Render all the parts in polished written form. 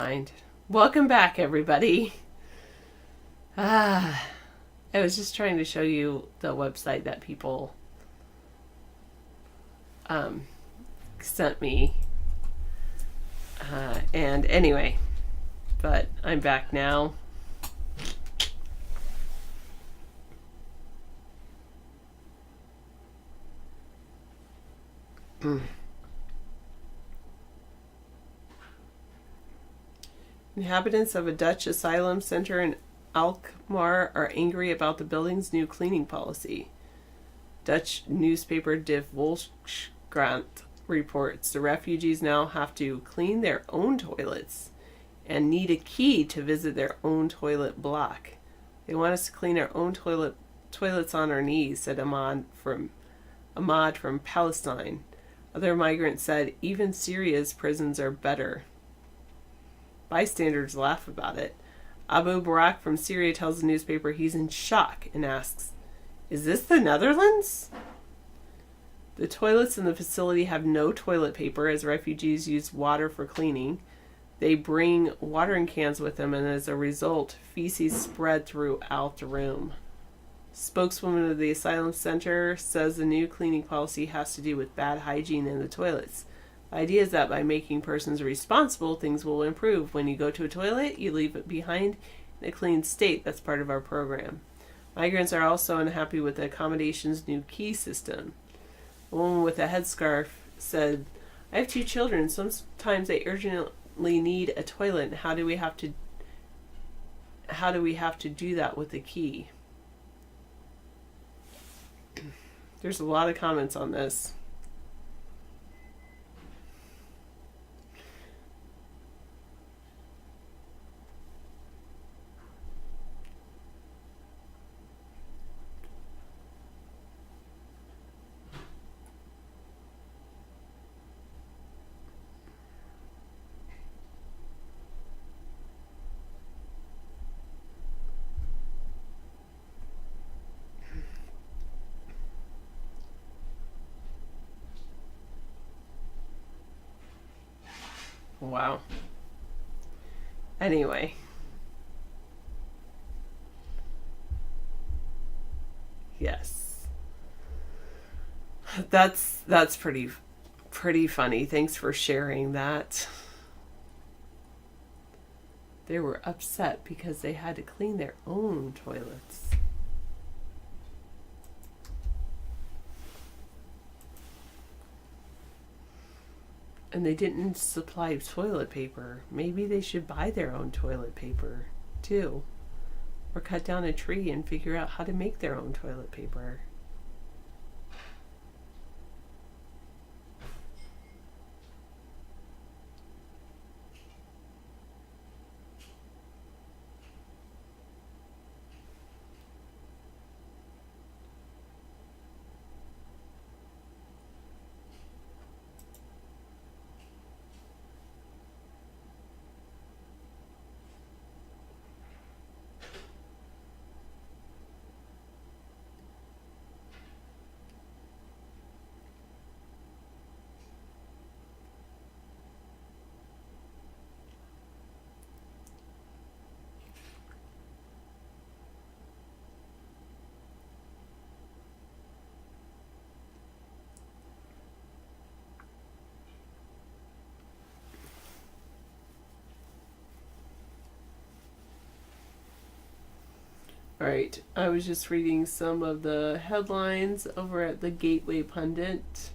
Mind. Welcome back, everybody. I was just trying to show you the website that people sent me. And anyway, but I'm back now. Inhabitants of a Dutch asylum center in Alkmaar are angry about the building's new cleaning policy. Dutch newspaper De Volkskrant reports the refugees now have to clean their own toilets and need a key to visit their own toilet block. They want us to clean our own toilets on our knees, said Ahmad from Palestine. Other migrants said even Syria's prisons are better. Bystanders laugh about it. Abu Barak from Syria tells the newspaper he's in shock and asks, "Is this the Netherlands?" The toilets in the facility have no toilet paper as refugees use water for cleaning. They bring watering cans with them, and as a result, feces spread throughout the room. Spokeswoman of the asylum center says the new cleaning policy has to do with bad hygiene in the toilets. The idea is that by making persons responsible, things will improve. When you go to a toilet, you leave it behind in a clean state. That's part of our program. Migrants are also unhappy with the accommodation's new key system. A woman with a headscarf said, "I have 2 children. Sometimes they urgently need a toilet. And how do we have to do that with a key?" There's a lot of comments on this. Wow. Anyway. Yes. That's pretty funny. Thanks for sharing that. They were upset because they had to clean their own toilets. And they didn't supply toilet paper. Maybe they should buy their own toilet paper, too. Or cut down a tree and figure out how to make their own toilet paper. All right, I was just reading some of the headlines over at the Gateway Pundit.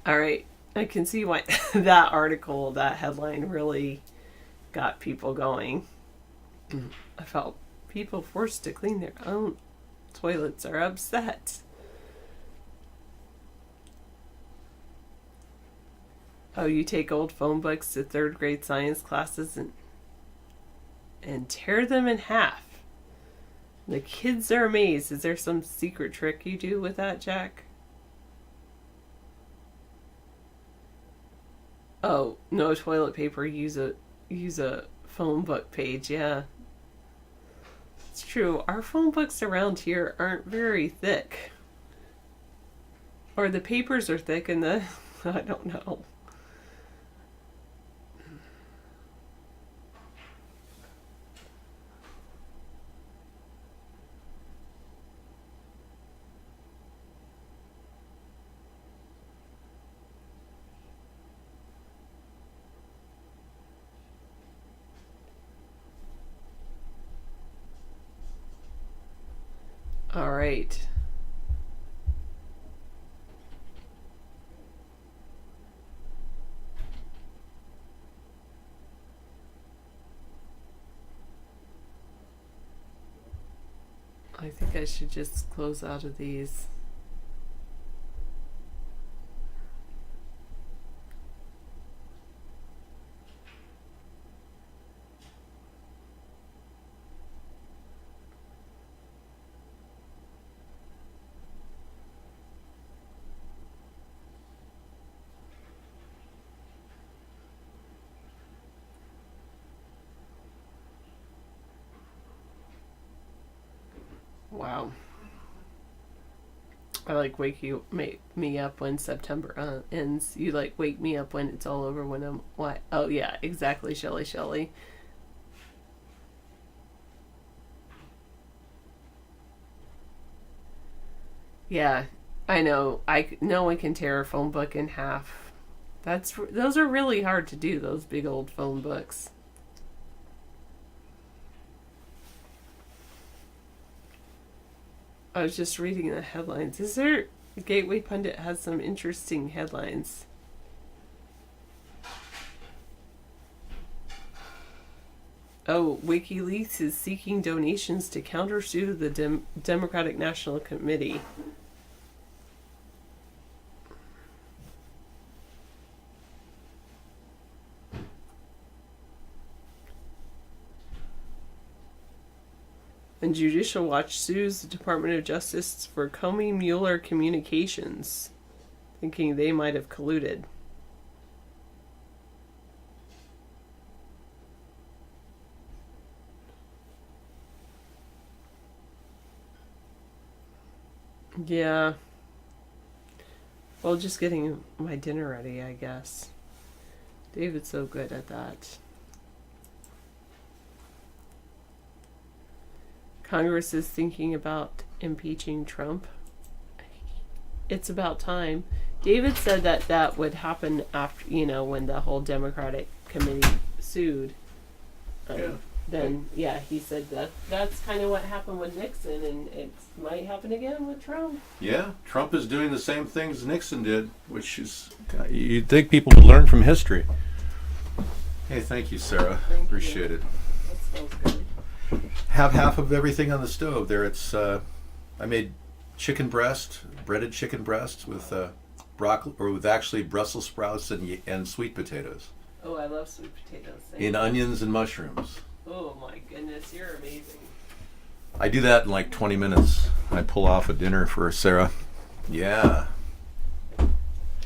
All right, I can see why that article, that headline really got people going. I felt people forced to clean their own toilets are upset. Oh, you take old phone books to 3rd grade science classes and tear them in half. The kids are amazed. Is there some secret trick you do with that, Jack? Oh, no toilet paper. Use a phone book page, yeah. It's true. Our phone books around here aren't very thick. Or the papers are thick and the... I don't know. All right. I think I should just close out of these. Wow. I like make me up when September ends. You like wake me up when it's all over when I'm what? Oh yeah, exactly, Shelley. Yeah, I know. No one can tear a phone book in half. Those are really hard to do. Those big old phone books. I was just reading the headlines. Gateway Pundit has some interesting headlines. Oh, WikiLeaks is seeking donations to countersue the Democratic National Committee. And Judicial Watch sues the Department of Justice for Comey Mueller communications, thinking they might have colluded. Yeah. Well, just getting my dinner ready, I guess. David's so good at that. Congress is thinking about impeaching Trump. It's about time. David said that would happen after, when the whole Democratic committee sued. Then, he said that's kind of what happened with Nixon, and it might happen again with Trump. Yeah, Trump is doing the same things Nixon did, which is, you'd think people would learn from history. Hey, thank you, Sarah. Appreciate it. That smells good. Have half of everything on the stove there. It's I made breaded chicken breast with broccoli, or with actually Brussels sprouts and sweet potatoes. Oh, I love sweet potatoes. In onions and mushrooms. Oh my goodness, you're amazing. I do that in like 20 minutes. I pull off a dinner for Sarah. Yeah.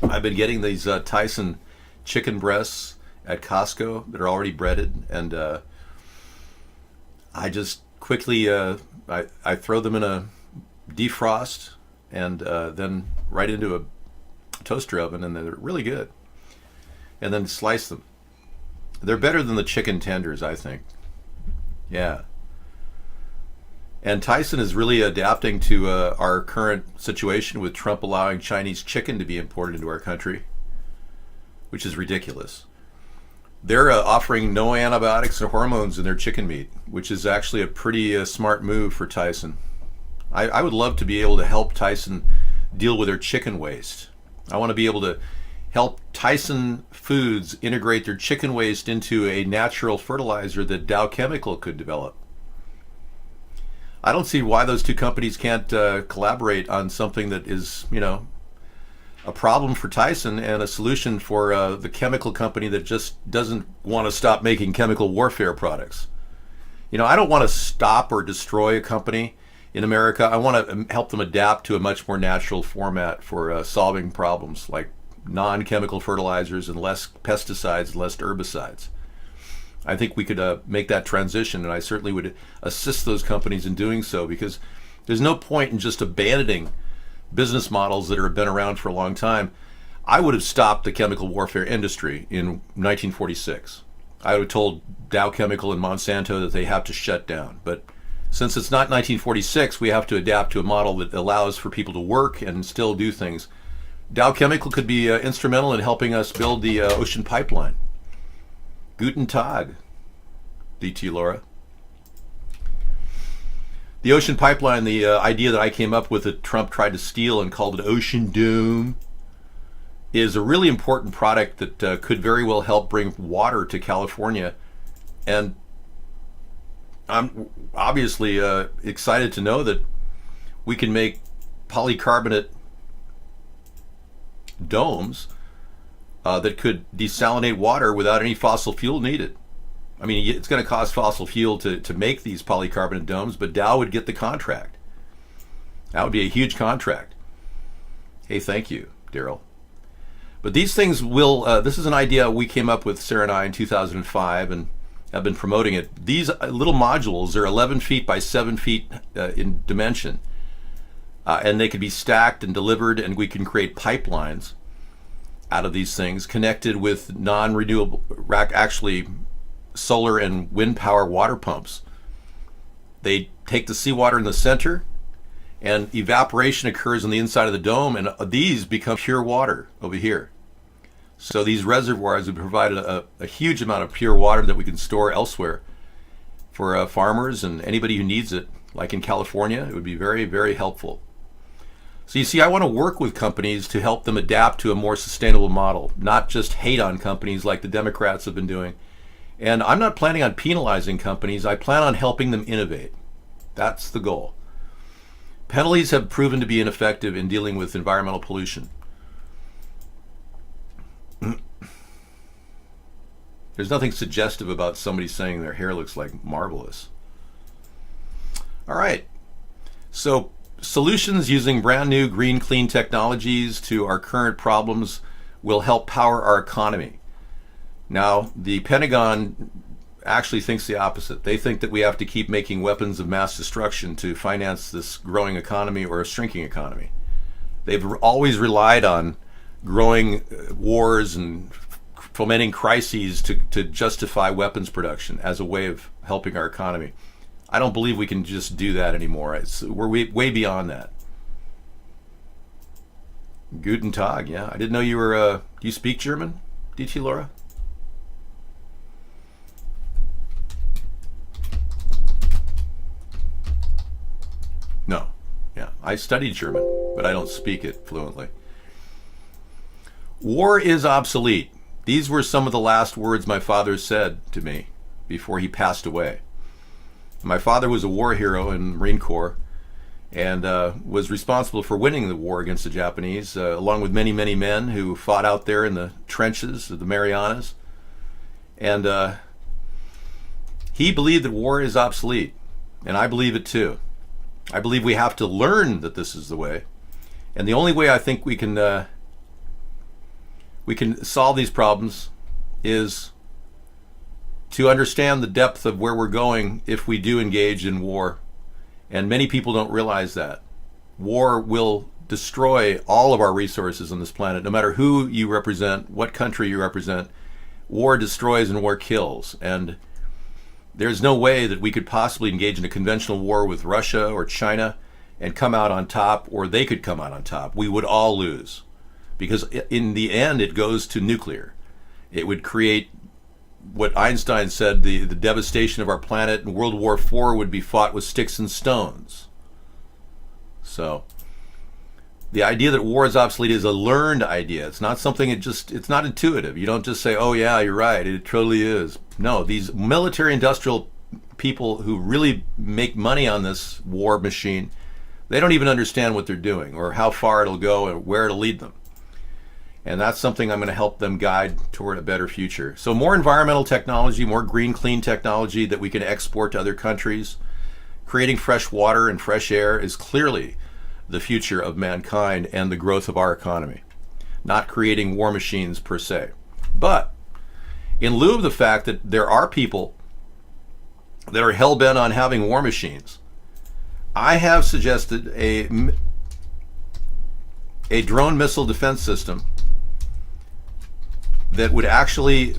I've been getting these Tyson chicken breasts at Costco that are already breaded, and I just quickly I throw them in a defrost and then right into a toaster oven, and they're really good. And then slice them. They're better than the chicken tenders, I think. Yeah. And Tyson is really adapting to our current situation with Trump allowing Chinese chicken to be imported into our country, which is ridiculous. They're offering no antibiotics or hormones in their chicken meat, which is actually a pretty smart move for Tyson. I would love to be able to help Tyson deal with their chicken waste. I want to be able to help Tyson Foods integrate their chicken waste into a natural fertilizer that Dow Chemical could develop. I don't see why those two companies can't collaborate on something that is, a problem for Tyson and a solution for the chemical company that just doesn't want to stop making chemical warfare products. I don't want to stop or destroy a company in America. I want to help them adapt to a much more natural format for solving problems like non-chemical fertilizers and less pesticides, less herbicides. I think we could make that transition, and I certainly would assist those companies in doing so, because there's no point in just abandoning business models that have been around for a long time. I would have stopped the chemical warfare industry in 1946. I would have told Dow Chemical and Monsanto that they have to shut down. But since it's not 1946, we have to adapt to a model that allows for people to work and still do things. Dow Chemical could be instrumental in helping us build the ocean pipeline. Guten Tag, DT Laura. The ocean pipeline, the idea that I came up with that Trump tried to steal and called it Ocean Dome, is a really important product that could very well help bring water to California. And I'm obviously excited to know that we can make polycarbonate domes that could desalinate water without any fossil fuel needed. I mean, it's going to cost fossil fuel to make these polycarbonate domes, but Dow would get the contract. That would be a huge contract. Hey, thank you, Daryl. But these things will, this is an idea we came up with, Sarah and I, in 2005, and have been promoting it. These little modules are 11 feet by 7 feet in dimension, and they could be stacked and delivered, and we can create pipelines out of these things connected with non-renewable, actually solar and wind power water pumps. They take the seawater in the center, and evaporation occurs on the inside of the dome, and these become pure water over here. So these reservoirs would provide a huge amount of pure water that we can store elsewhere for farmers and anybody who needs it, like in California. It would be very, very helpful. So you see, I want to work with companies to help them adapt to a more sustainable model, not just hate on companies like the Democrats have been doing. And I'm not planning on penalizing companies. I plan on helping them innovate. That's the goal. Penalties have proven to be ineffective in dealing with environmental pollution. There's nothing suggestive about somebody saying their hair looks like marvelous. All right. So solutions using brand new green, clean technologies to our current problems will help power our economy. Now, the Pentagon actually thinks the opposite. They think that we have to keep making weapons of mass destruction to finance this growing economy or a shrinking economy. They've always relied on growing wars and fomenting crises to justify weapons production as a way of helping our economy. I don't believe we can just do that anymore. We're way beyond that. Guten Tag, yeah. I didn't know you were, do you speak German, DT Laura? No, yeah. I studied German, but I don't speak it fluently. War is obsolete. These were some of the last words my father said to me before he passed away. My father was a war hero in the Marine Corps and was responsible for winning the war against the Japanese, along with many, many men who fought out there in the trenches of the Marianas. And he believed that war is obsolete, and I believe it too. I believe we have to learn that this is the way. And the only way I think we can solve these problems is to understand the depth of where we're going if we do engage in war. And many people don't realize that. War will destroy all of our resources on this planet, no matter who you represent, what country you represent. War destroys and war kills. And there's no way that we could possibly engage in a conventional war with Russia or China and come out on top, or they could come out on top. We would all lose. Because in the end, it goes to nuclear. It would create what Einstein said, the devastation of our planet, and World War IV would be fought with sticks and stones. So the idea that war is obsolete is a learned idea. It's not something it's not intuitive. You don't just say, oh yeah, you're right, it totally is. No, these military industrial people who really make money on this war machine, they don't even understand what they're doing or how far it'll go and where it'll lead them. And that's something I'm going to help them guide toward a better future. So more environmental technology, more green, clean technology that we can export to other countries. Creating fresh water and fresh air is clearly the future of mankind and the growth of our economy. Not creating war machines per se. But in lieu of the fact that there are people that are hell-bent on having war machines. I have suggested a drone missile defense system that would actually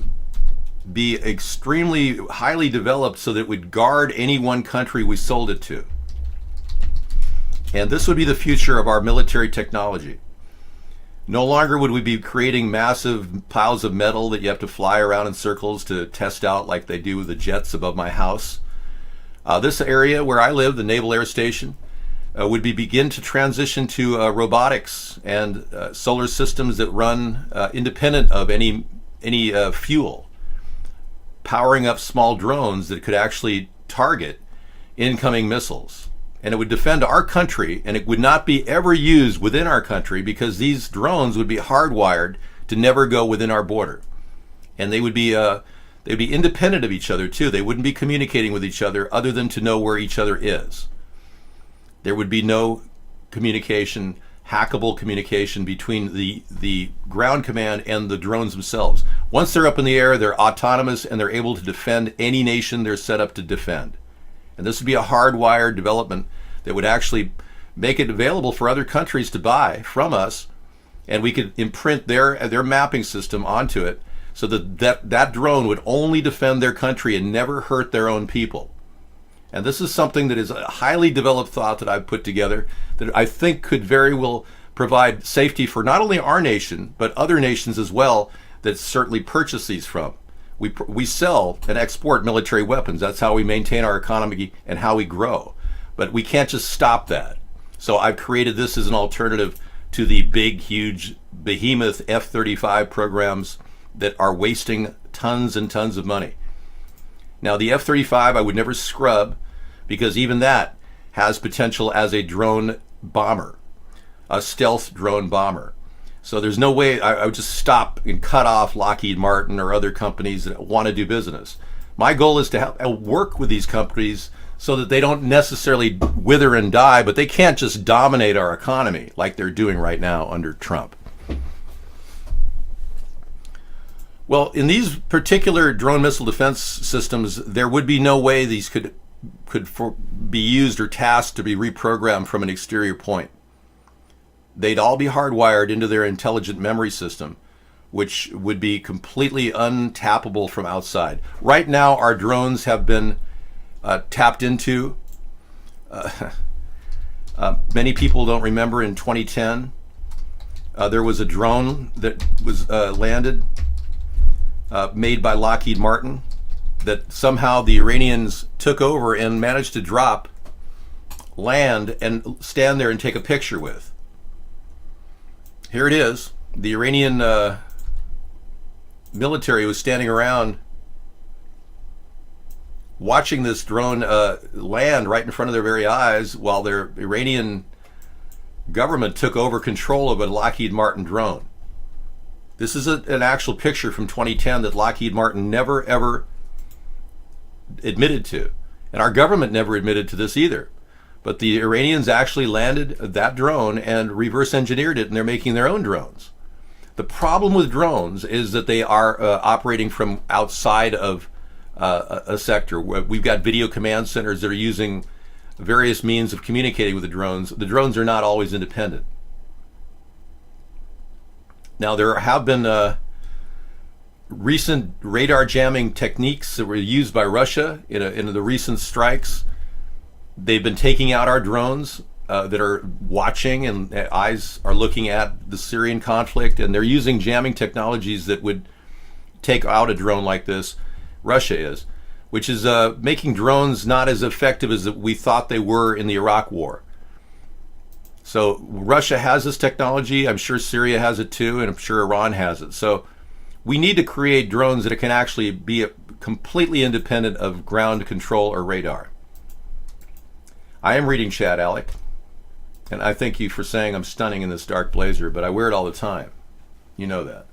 be extremely highly developed so that it would guard any one country we sold it to. And this would be the future of our military technology. No longer would we be creating massive piles of metal that you have to fly around in circles to test out like they do with the jets above my house. This area where I live, the Naval Air Station, would begin to transition to robotics and solar systems that run independent of any fuel, powering up small drones that could actually target incoming missiles. And it would defend our country, and it would not be ever used within our country because these drones would be hardwired to never go within our border. And they'd be independent of each other too. They wouldn't be communicating with each other other than to know where each other is. There would be no communication, hackable communication between the ground command and the drones themselves. Once they're up in the air, they're autonomous and they're able to defend any nation they're set up to defend. And this would be a hardwired development that would actually make it available for other countries to buy from us, and we could imprint their mapping system onto it so that drone would only defend their country and never hurt their own people. And this is something that is a highly developed thought that I've put together that I think could very well provide safety for not only our nation, but other nations as well that certainly purchase these from. We sell and export military weapons. That's how we maintain our economy and how we grow. But we can't just stop that. So I've created this as an alternative to the big, huge, behemoth F-35 programs that are wasting tons and tons of money. Now, the F-35 I would never scrub because even that has potential as a drone bomber, a stealth drone bomber. So there's no way I would just stop and cut off Lockheed Martin or other companies that want to do business. My goal is to work with these companies so that they don't necessarily wither and die, but they can't just dominate our economy like they're doing right now under Trump. Well, in these particular drone missile defense systems, there would be no way these could be used or tasked to be reprogrammed from an exterior point. They'd all be hardwired into their intelligent memory system, which would be completely untappable from outside. Right now, our drones have been tapped into. Many people don't remember in 2010, there was a drone that was landed, made by Lockheed Martin, that somehow the Iranians took over and managed to land, and stand there and take a picture with. Here it is. The Iranian military was standing around watching this drone land right in front of their very eyes while their Iranian government took over control of a Lockheed Martin drone. This is an actual picture from 2010 that Lockheed Martin never ever admitted to. And our government never admitted to this either. But the Iranians actually landed that drone and reverse engineered it, and they're making their own drones. The problem with drones is that they are operating from outside of a sector. We've got video command centers that are using various means of communicating with the drones. The drones are not always independent. Now, there have been recent radar jamming techniques that were used by Russia in the recent strikes. They've been taking out our drones that are watching, and eyes are looking at the Syrian conflict, and they're using jamming technologies that would take out a drone like this. Russia is, which is making drones not as effective as we thought they were in the Iraq War. So Russia has this technology. I'm sure Syria has it too, and I'm sure Iran has it. So we need to create drones that can actually be completely independent of ground control or radar. I am reading chat, Alec, and I thank you for saying I'm stunning in this dark blazer, but I wear it all the time. You know that.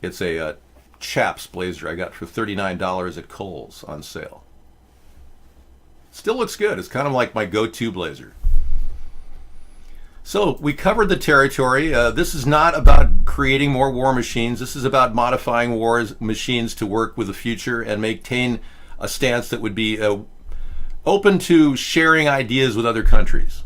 It's a Chaps blazer I got for $39 at Kohl's on sale. Still looks good. It's kind of like my go-to blazer. So we covered the territory. This is not about creating more war machines. This is about modifying war machines to work with the future and maintain a stance that would be open to sharing ideas with other countries,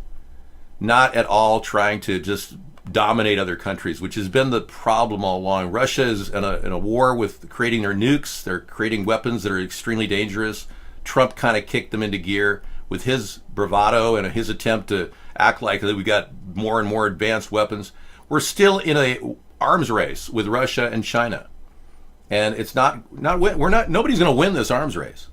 not at all trying to just dominate other countries, which has been the problem all along. Russia is in a war with creating their nukes. They're creating weapons that are extremely dangerous. Trump kind of kicked them into gear with his bravado and his attempt to act like that we got more and more advanced weapons. We're still in a arms race with Russia and China, and it's nobody's going to win this arms race.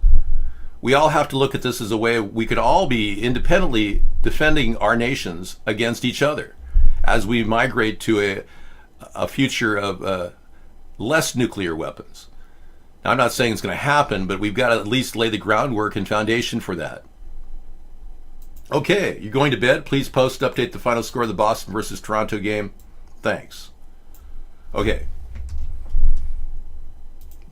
We all have to look at this as a way we could all be independently defending our nations against each other as we migrate to a future of less nuclear weapons. Now, I'm not saying it's going to happen, but we've got to at least lay the groundwork and foundation for that. Okay, you're going to bed? Please post, update the final score of the Boston versus Toronto game. Thanks. Okay.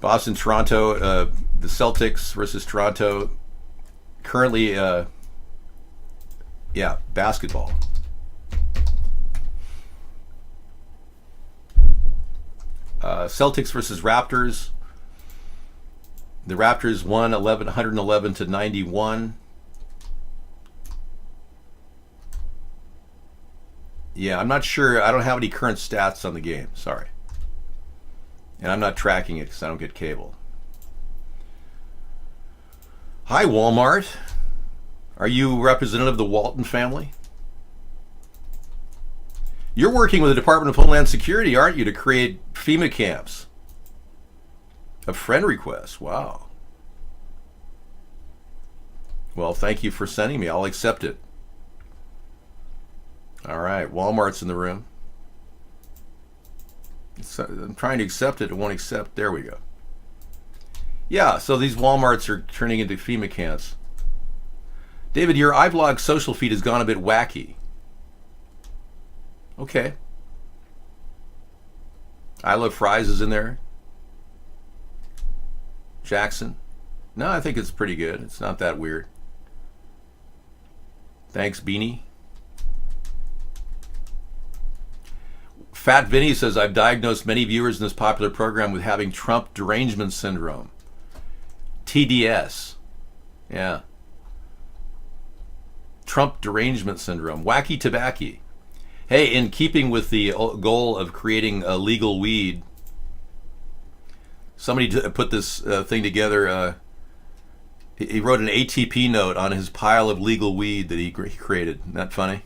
Boston, Toronto, the Celtics versus Toronto. Currently, basketball. Celtics versus Raptors. The Raptors won 111 to 91. Yeah, I'm not sure. I don't have any current stats on the game. Sorry. And I'm not tracking it because I don't get cable. Hi, Walmart. Are you representative of the Walton family? You're working with the Department of Homeland Security, aren't you, to create FEMA camps? A friend request. Wow. Well, thank you for sending me. I'll accept it. All right, Walmart's in the room. I'm trying to accept it. It won't accept. There we go. Yeah, so these Walmarts are turning into FEMA camps. David, your iVlog social feed has gone a bit wacky. Okay. I Love Fries is in there. Jackson. No, I think it's pretty good. It's not that weird. Thanks, Beanie. Fat Vinny says, I've diagnosed many viewers in this popular program with having Trump derangement syndrome. TDS. Yeah. Trump derangement syndrome. Wacky tobacco. Hey, in keeping with the goal of creating a legal weed, somebody put this thing together. He wrote an ATP note on his pile of legal weed that he created. Isn't that funny?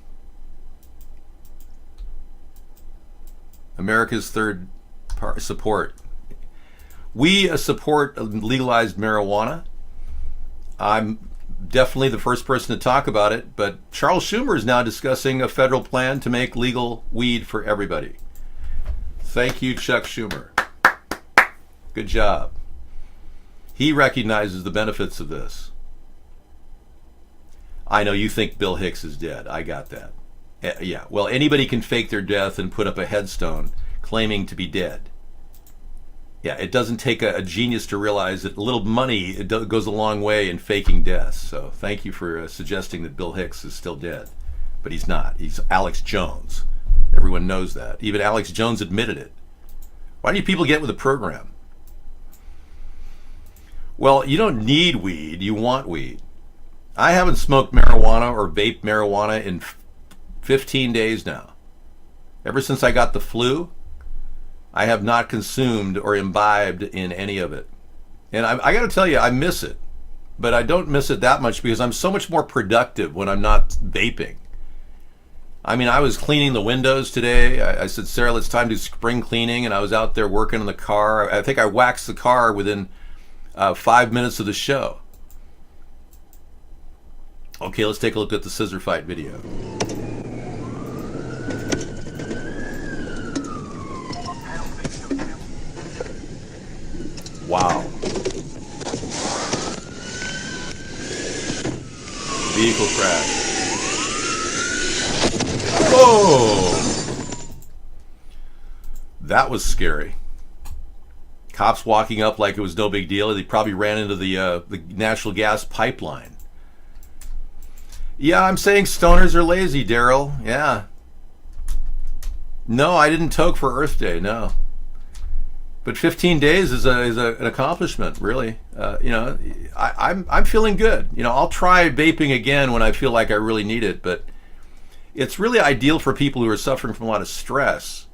America's third support. We support legalized marijuana. I'm definitely the first person to talk about it, but Charles Schumer is now discussing a federal plan to make legal weed for everybody. Thank you, Chuck Schumer. Good job. He recognizes the benefits of this. I know you think Bill Hicks is dead. I got that. Yeah, well, anybody can fake their death and put up a headstone claiming to be dead. Yeah, it doesn't take a genius to realize that a little money goes a long way in faking deaths. So thank you for suggesting that Bill Hicks is still dead. But he's not. He's Alex Jones. Everyone knows that. Even Alex Jones admitted it. Why do you people get with the program? Well, you don't need weed. You want weed. I haven't smoked marijuana or vaped marijuana in 15 days now. Ever since I got the flu, I have not consumed or imbibed in any of it. And I got to tell you, I miss it. But I don't miss it that much because I'm so much more productive when I'm not vaping. I mean, I was cleaning the windows today. I said, Sarah, it's time to do spring cleaning. And I was out there working on the car. I think I waxed the car within 5 minutes of the show. Okay, let's take a look at the scissor fight video. Wow. Vehicle crash. Whoa! That was scary. Cops walking up like it was no big deal. They probably ran into the natural gas pipeline. Yeah, I'm saying stoners are lazy, Daryl. Yeah. No, I didn't toke for Earth Day. No, but 15 days is an accomplishment, really. I'm feeling good. I'll try vaping again when I feel like I really need it, but it's really ideal for people who are suffering from a lot of stress,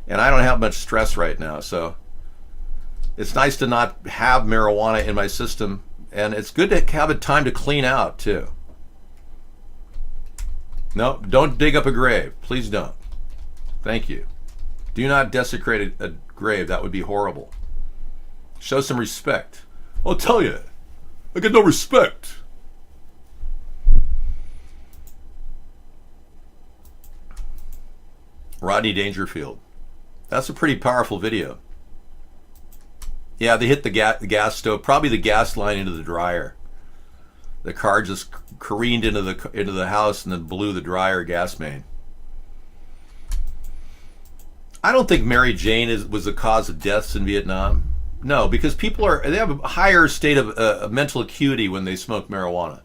and I don't have much stress right now, so it's nice to not have marijuana in my system, and it's good to have a time to clean out too. No, don't dig up a grave. Please don't. Thank you. Do not desecrate a grave. That would be horrible. Show some respect. I'll tell you, I get no respect. Rodney Dangerfield. That's a pretty powerful video. Yeah, they hit the gas stove, probably the gas line into the dryer. The car just careened into the house and then blew the dryer gas main. I don't think Mary Jane was the cause of deaths in Vietnam. No, because they have a higher state of mental acuity when they smoke marijuana.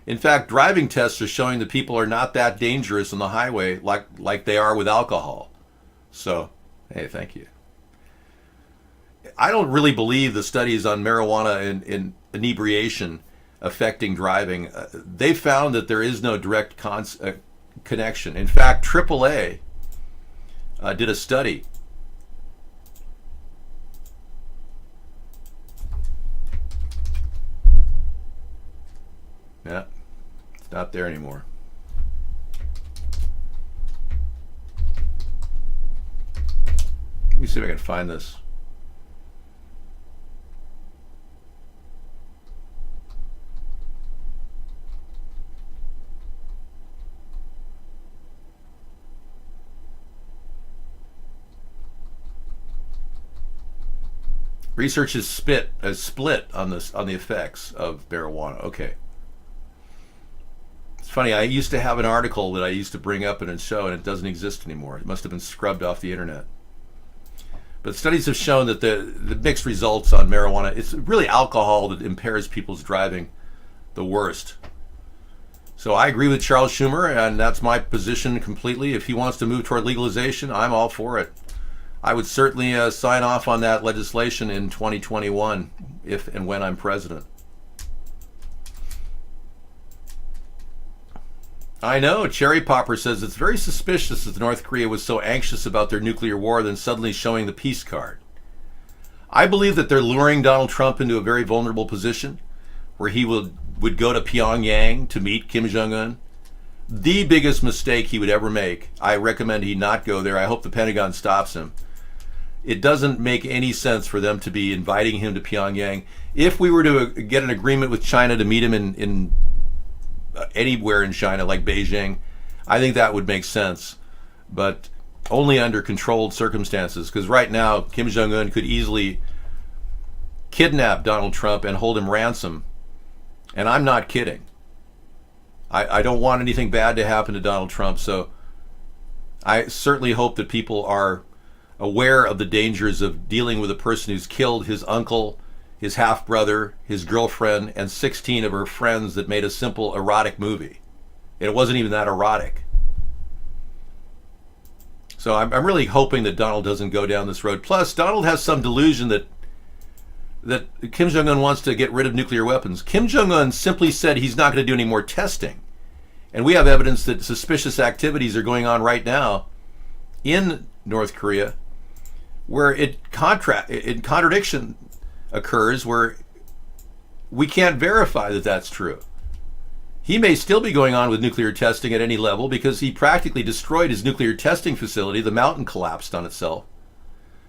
In fact, driving tests are showing that people are not that dangerous on the highway like they are with alcohol. So, hey, thank you. I don't really believe the studies on marijuana and inebriation affecting driving. They found that there is no direct connection. In fact, AAA did a study. Yeah, it's not there anymore. Let me see if I can find this. Research is split on the effects of marijuana. Okay. It's funny, I used to have an article that I used to bring up in a show, and it doesn't exist anymore. It must have been scrubbed off the internet. But studies have shown that the mixed results on marijuana, it's really alcohol that impairs people's driving the worst. So I agree with Charles Schumer, and that's my position completely. If he wants to move toward legalization, I'm all for it. I would certainly sign off on that legislation in 2021 if and when I'm president. I know, Cherry Popper says it's very suspicious that North Korea was so anxious about their nuclear war than suddenly showing the peace card. I believe that they're luring Donald Trump into a very vulnerable position where he would go to Pyongyang to meet Kim Jong-un. The biggest mistake he would ever make. I recommend he not go there. I hope the Pentagon stops him. It doesn't make any sense for them to be inviting him to Pyongyang. If we were to get an agreement with China to meet him in anywhere in China, like Beijing, I think that would make sense. But only under controlled circumstances, because right now Kim Jong-un could easily kidnap Donald Trump and hold him ransom. And I'm not kidding. I don't want anything bad to happen to Donald Trump, so I certainly hope that people are aware of the dangers of dealing with a person who's killed his uncle, his half-brother, his girlfriend, and 16 of her friends that made a simple erotic movie. And it wasn't even that erotic. So I'm really hoping that Donald doesn't go down this road. Plus, Donald has some delusion that Kim Jong-un wants to get rid of nuclear weapons. Kim Jong-un simply said he's not going to do any more testing. And we have evidence that suspicious activities are going on right now in North Korea, where contradiction occurs, where we can't verify that that's true. He may still be going on with nuclear testing at any level because he practically destroyed his nuclear testing facility. The mountain collapsed on itself.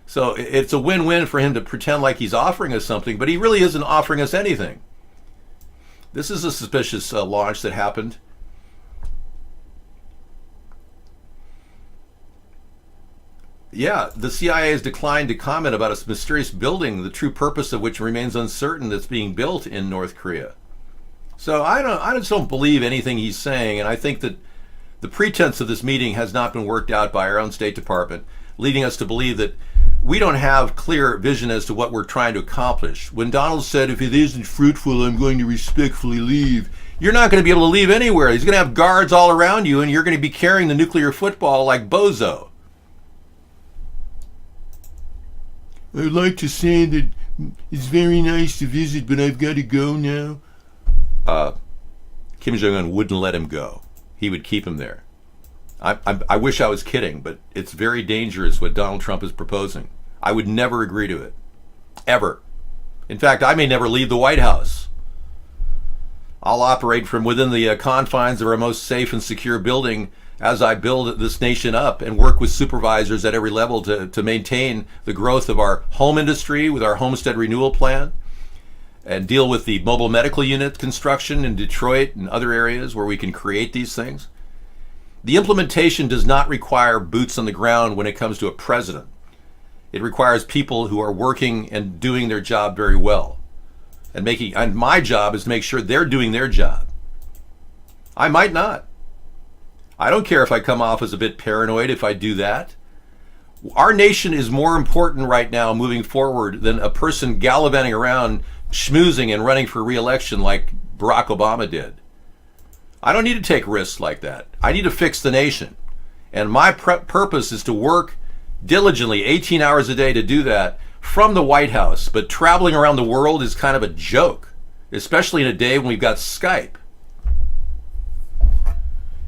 So it's a win-win for him to pretend like he's offering us something, but he really isn't offering us anything. This is a suspicious launch that happened. Yeah, the CIA has declined to comment about a mysterious building, the true purpose of which remains uncertain, that's being built in North Korea. So I just don't believe anything he's saying, and I think that the pretense of this meeting has not been worked out by our own State Department, leading us to believe that we don't have clear vision as to what we're trying to accomplish. When Donald said, if it isn't fruitful, I'm going to respectfully leave, you're not going to be able to leave anywhere. He's going to have guards all around you, and you're going to be carrying the nuclear football like Bozo. I'd like to say that it's very nice to visit, but I've got to go now. Kim Jong-un wouldn't let him go. He would keep him there. I wish I was kidding, but it's very dangerous what Donald Trump is proposing. I would never agree to it. Ever. In fact, I may never leave the White House. I'll operate from within the confines of our most safe and secure building as I build this nation up and work with supervisors at every level to maintain the growth of our home industry with our Homestead Renewal Plan and deal with the mobile medical unit construction in Detroit and other areas where we can create these things. The implementation does not require boots on the ground when it comes to a president. It requires people who are working and doing their job very well. And my job is to make sure they're doing their job. I might not. I don't care if I come off as a bit paranoid if I do that. Our nation is more important right now moving forward than a person gallivanting around schmoozing and running for re-election like Barack Obama did. I don't need to take risks like that. I need to fix the nation. And my purpose is to work diligently 18 hours a day to do that from the White House. But traveling around the world is kind of a joke, especially in a day when we've got Skype.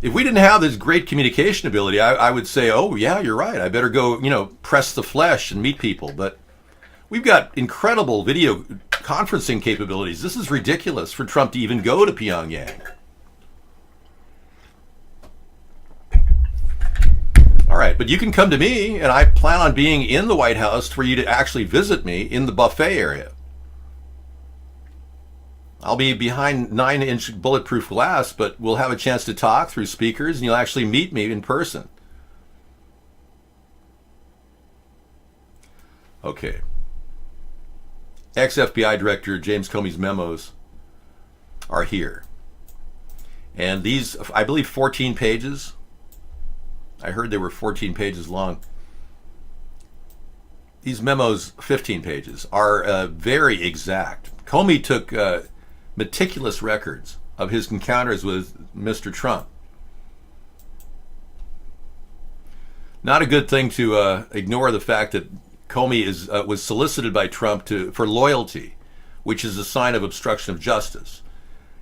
If we didn't have this great communication ability, I would say, oh, yeah, you're right. I better go, press the flesh and meet people. But we've got incredible video conferencing capabilities. This is ridiculous for Trump to even go to Pyongyang. All right, but you can come to me, and I plan on being in the White House for you to actually visit me in the buffet area. I'll be behind 9-inch bulletproof glass, but we'll have a chance to talk through speakers, and you'll actually meet me in person. Okay. Ex-FBI Director James Comey's memos are here. And these, I believe, 14 pages. I heard they were 14 pages long. These memos, 15 pages, are very exact. Comey took meticulous records of his encounters with Mr. Trump. Not a good thing to ignore the fact that Comey was solicited by Trump for loyalty, which is a sign of obstruction of justice.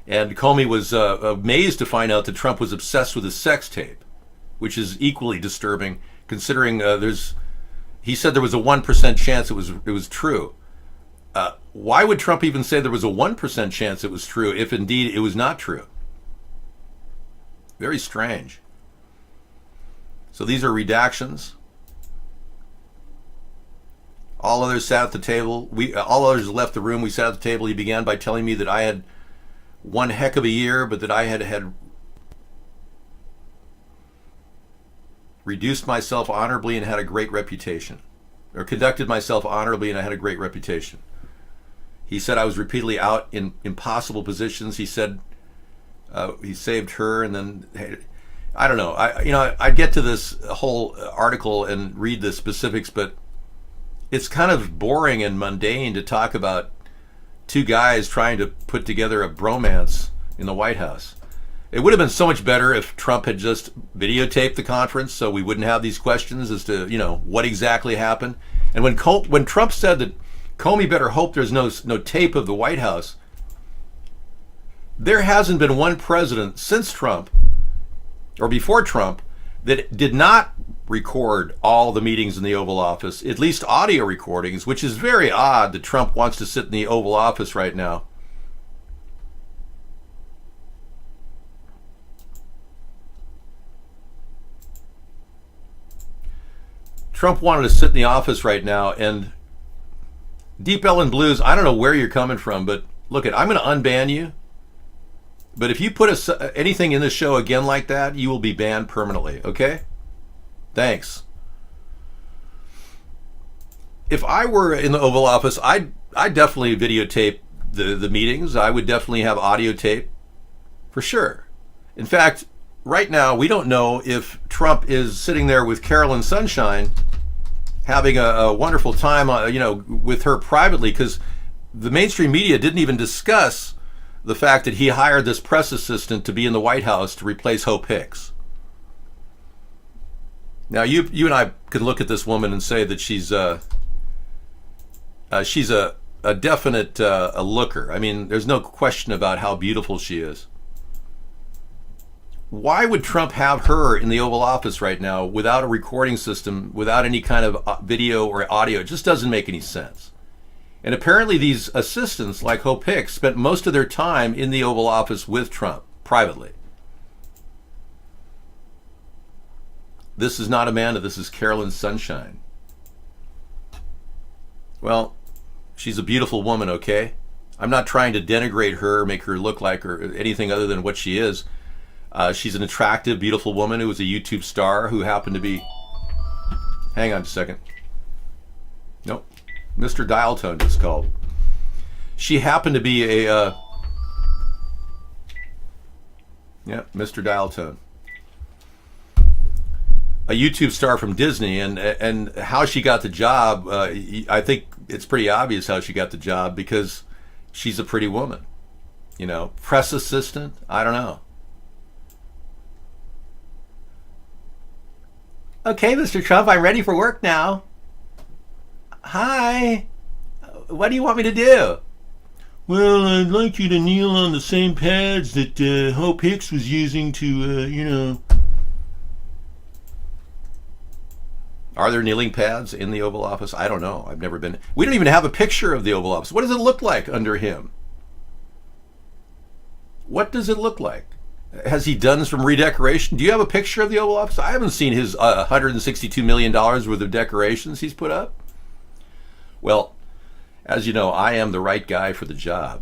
And Comey was amazed to find out that Trump was obsessed with his sex tape, which is equally disturbing, considering he said there was a 1% chance it was true. Why would Trump even say there was a 1% chance it was true if indeed it was not true? Very strange. So these are redactions. All others sat at the table. All others left the room. We sat at the table. He began by telling me that I had one heck of a year, but that I had reduced myself honorably and had a great reputation, or conducted myself honorably and I had a great reputation. He said I was repeatedly out in impossible positions. He said he saved her, and then I don't know. I get to this whole article and read the specifics, but it's kind of boring and mundane to talk about two guys trying to put together a bromance in the White House. It would have been so much better if Trump had just videotaped the conference so we wouldn't have these questions as to, what exactly happened. And when Trump said that Comey better hope there's no tape of the White House, there hasn't been one president since Trump or before Trump that did not record all the meetings in the Oval Office, at least audio recordings, which is very odd that Trump wants to sit in the Oval Office right now. Trump wanted to sit in the office right now, and Deep Ellen Blues, I don't know where you're coming from, but look, I'm going to unban you. But if you put anything in the show again like that, you will be banned permanently, okay? Thanks. If I were in the Oval Office, I'd definitely videotape the meetings. I would definitely have audio tape, for sure. In fact, right now, we don't know if Trump is sitting there with Carolyn Sunshine having a wonderful time, with her privately, because the mainstream media didn't even discuss the fact that he hired this press assistant to be in the White House to replace Hope Hicks. Now, you and I can look at this woman and say that she's she's a definite a looker. I mean, there's no question about how beautiful she is. Why would Trump have her in the Oval Office right now without a recording system, without any kind of video or audio? It just doesn't make any sense. And apparently these assistants, like Hope Hicks, spent most of their time in the Oval Office with Trump, privately. This is not Amanda, this is Carolyn Sunshine. Well, she's a beautiful woman, okay? I'm not trying to denigrate her, make her look like her, anything other than what she is. She's an attractive, beautiful woman who was a YouTube star who happened to be... Hang on a second. Nope. Mr. Dial Tone just called. She happened to be a... Mr. Dial Tone. A YouTube star from Disney, and how she got the job, I think it's pretty obvious how she got the job, because she's a pretty woman. You know, press assistant, I don't know. Okay, Mr. Trump, I'm ready for work now. Hi. What do you want me to do? Well, I'd like you to kneel on the same pads that Hope Hicks was using to, Are there kneeling pads in the Oval Office? I don't know. I've never been. We don't even have a picture of the Oval Office. What does it look like under him? What does it look like? Has he done some redecoration? Do you have a picture of the Oval Office? I haven't seen his $162 million worth of decorations he's put up. Well, as you know, I am the right guy for the job.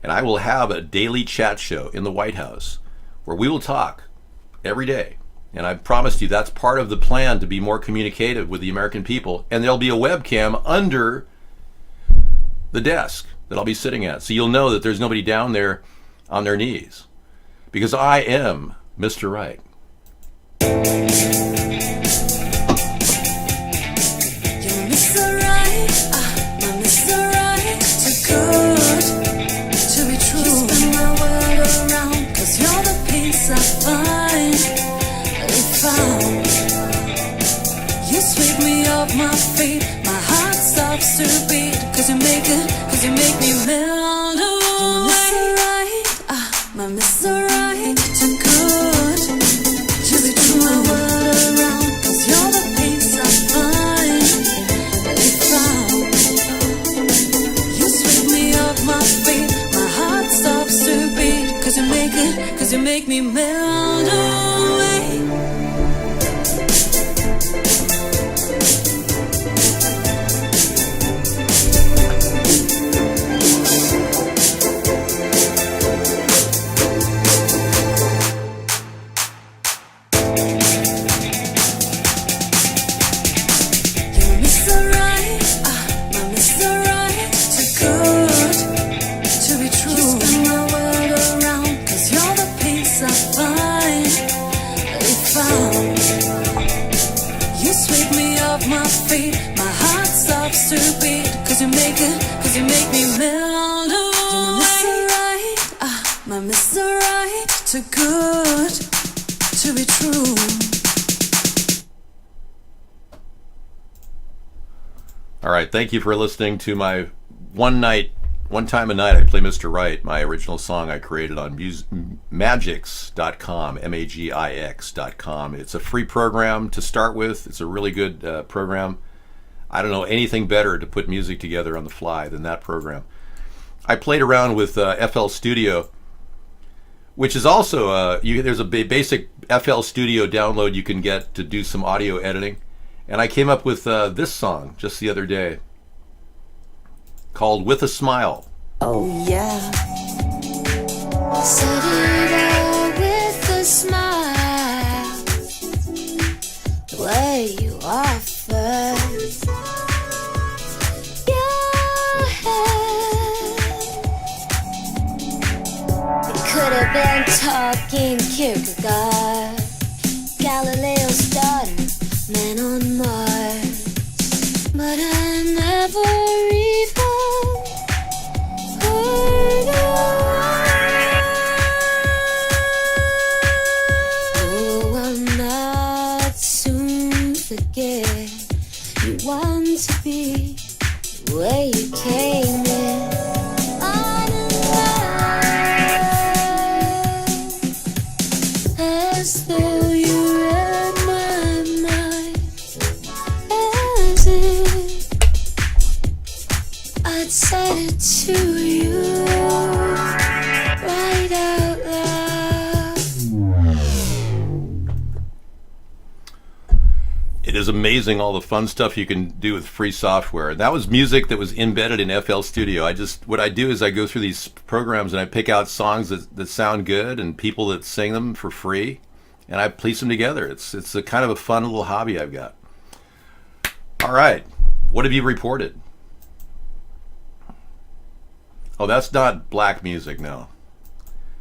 And I will have a daily chat show in the White House where we will talk every day. And I promised you that's part of the plan to be more communicative with the American people. And there'll be a webcam under the desk that I'll be sitting at. So you'll know that there's nobody down there on their knees. Because I am Mr. Right. You're Mr. Right, my Mr. Right, too good to be true. You spin my world around, 'cause you're the peace I finally found. You sweep me off my feet, my heart stops to beat, 'cause you make me melt away. You're Mr. Right, my Mr. Right, too good to be true. My world around, 'cause you're the peace I finally found. You sweep me off my feet, my heart stops to beat, 'cause you make me melt away. Cause you make me melt away. You're Mr. Right, my Mr. Right, too good to be true. All right, thank you for listening to my one time a night I play Mr. Right, my original song I created on Magix.com, Magix.com. It's a free program to start with. It's a really good program. I don't know anything better to put music together on the fly than that program. I played around with FL Studio, which is also, there's a basic FL Studio download you can get to do some audio editing. And I came up with this song just the other day called With a Smile. Oh yeah. Set it all with a smile, the way you offer your head. You could have been talking Kierkegaard, Galileo's daughter, man on Mars, but I never even heard of. Oh, I'll not soon forget. You want to be the way is amazing, all the fun stuff you can do with free software. That was music that was embedded in FL Studio. What I do is I go through these programs and I pick out songs that sound good and people that sing them for free, and I piece them together. It's a kind of a fun little hobby I've got. All right, what have you reported? Oh, that's not black music, no.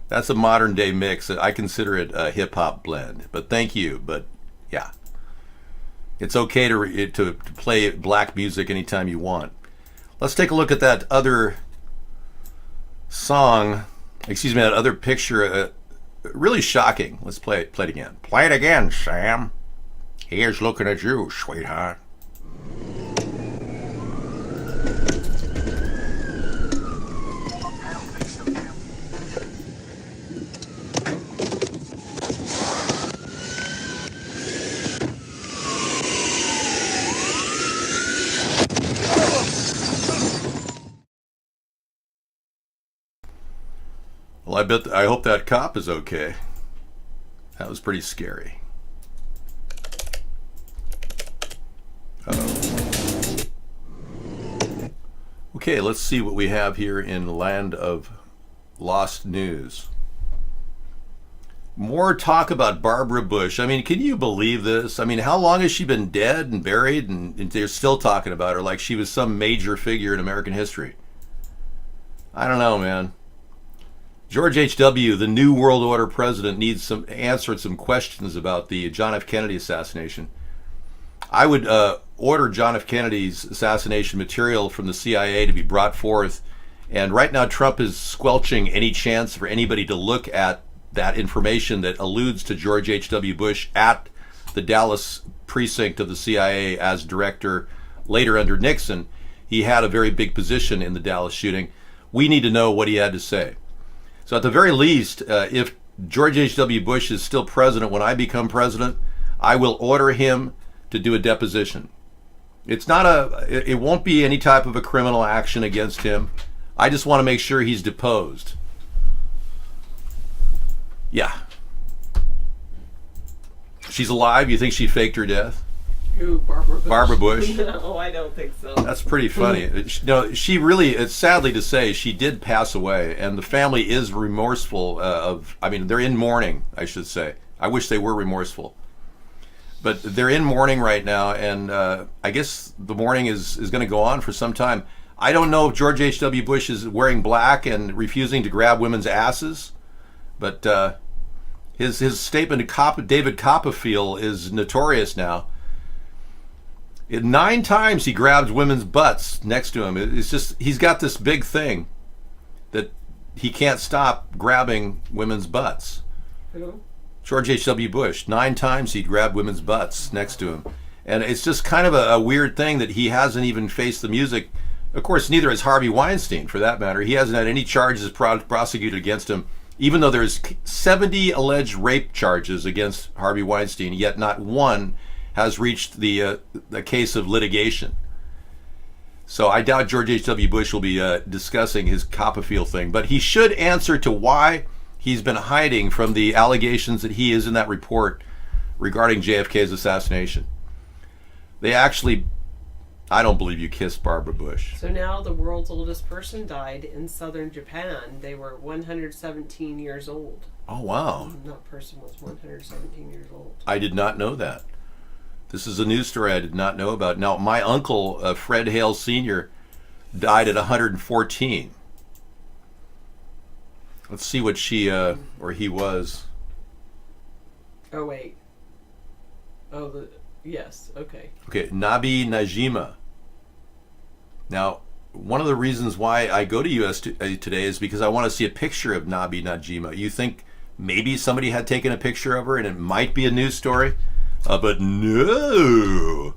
That's a modern day mix. I consider it a hip hop blend. But thank you. But yeah, it's okay to play black music anytime you want. Let's take a look at that other song. Excuse me, that other picture. Really shocking. Let's play it again. Play it again, Sam. Here's looking at you, sweetheart. Well, I hope that cop is okay. That was pretty scary. Uh-oh. Okay, let's see what we have here in the land of lost news. More talk about Barbara Bush. I mean, can you believe this? I mean, how long has she been dead and buried, and they're still talking about her like she was some major figure in American history? I don't know, man. George H.W., the New World Order president, needs answered some questions about the John F. Kennedy assassination. I would order John F. Kennedy's assassination material from the CIA to be brought forth. And right now, Trump is squelching any chance for anybody to look at that information that alludes to George H.W. Bush at the Dallas precinct of the CIA as director. Later under Nixon, he had a very big position in the Dallas shooting. We need to know what he had to say. So at the very least, if George H.W. Bush is still president when I become president, I will order him to do a deposition. It won't be any type of a criminal action against him. I just want to make sure he's deposed. Yeah. She's alive? You think she faked her death? Who, Barbara Bush? Barbara Bush? No, I don't think so. That's pretty funny. No, she really, it's sadly to say, she did pass away, and the family is remorseful they're in mourning, I should say. I wish they were remorseful. But they're in mourning right now, and I guess the mourning is going to go on for some time. I don't know if George H.W. Bush is wearing black and refusing to grab women's asses, but his statement to David Copperfield is notorious now. 9 times he grabbed women's butts next to him. It's just, he's got this big thing that he can't stop grabbing women's butts. Who? George H.W. Bush. 9 times he grabbed women's butts next to him. And it's just kind of a weird thing that he hasn't even faced the music. Of course, neither has Harvey Weinstein, for that matter. He hasn't had any charges prosecuted against him, even though there's 70 alleged rape charges against Harvey Weinstein, yet not one has reached the case of litigation. So I doubt George H.W. Bush will be discussing his Copperfield thing, but he should answer to why he's been hiding from the allegations that he is in that report regarding JFK's assassination. I don't believe you kissed Barbara Bush. So now the world's oldest person died in southern Japan. They were 117 years old. Oh, wow. That person was 117 years old. I did not know that. This is a news story I did not know about. Now, my uncle, Fred Hale Sr., died at 114. Let's see what she, or he was. Oh, wait. Oh, yes, okay. Okay, Nabi Najima. Now, one of the reasons why I go to US Today is because I want to see a picture of Nabi Najima. You think maybe somebody had taken a picture of her and it might be a news story? But no.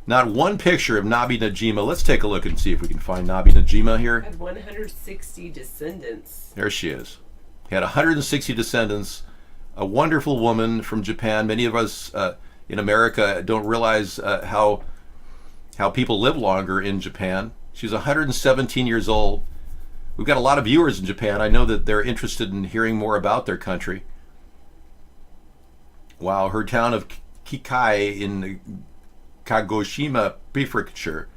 Not one picture of Nabi Najima. Let's take a look and see if we can find Nabi Najima here. Had 160 descendants. There she is. He had 160 descendants. A wonderful woman from Japan. Many of us in America don't realize how people live longer in Japan. She's 117 years old. We've got a lot of viewers in Japan. I know that they're interested in hearing more about their country. Wow, her town of Kikai in Kagoshima Prefecture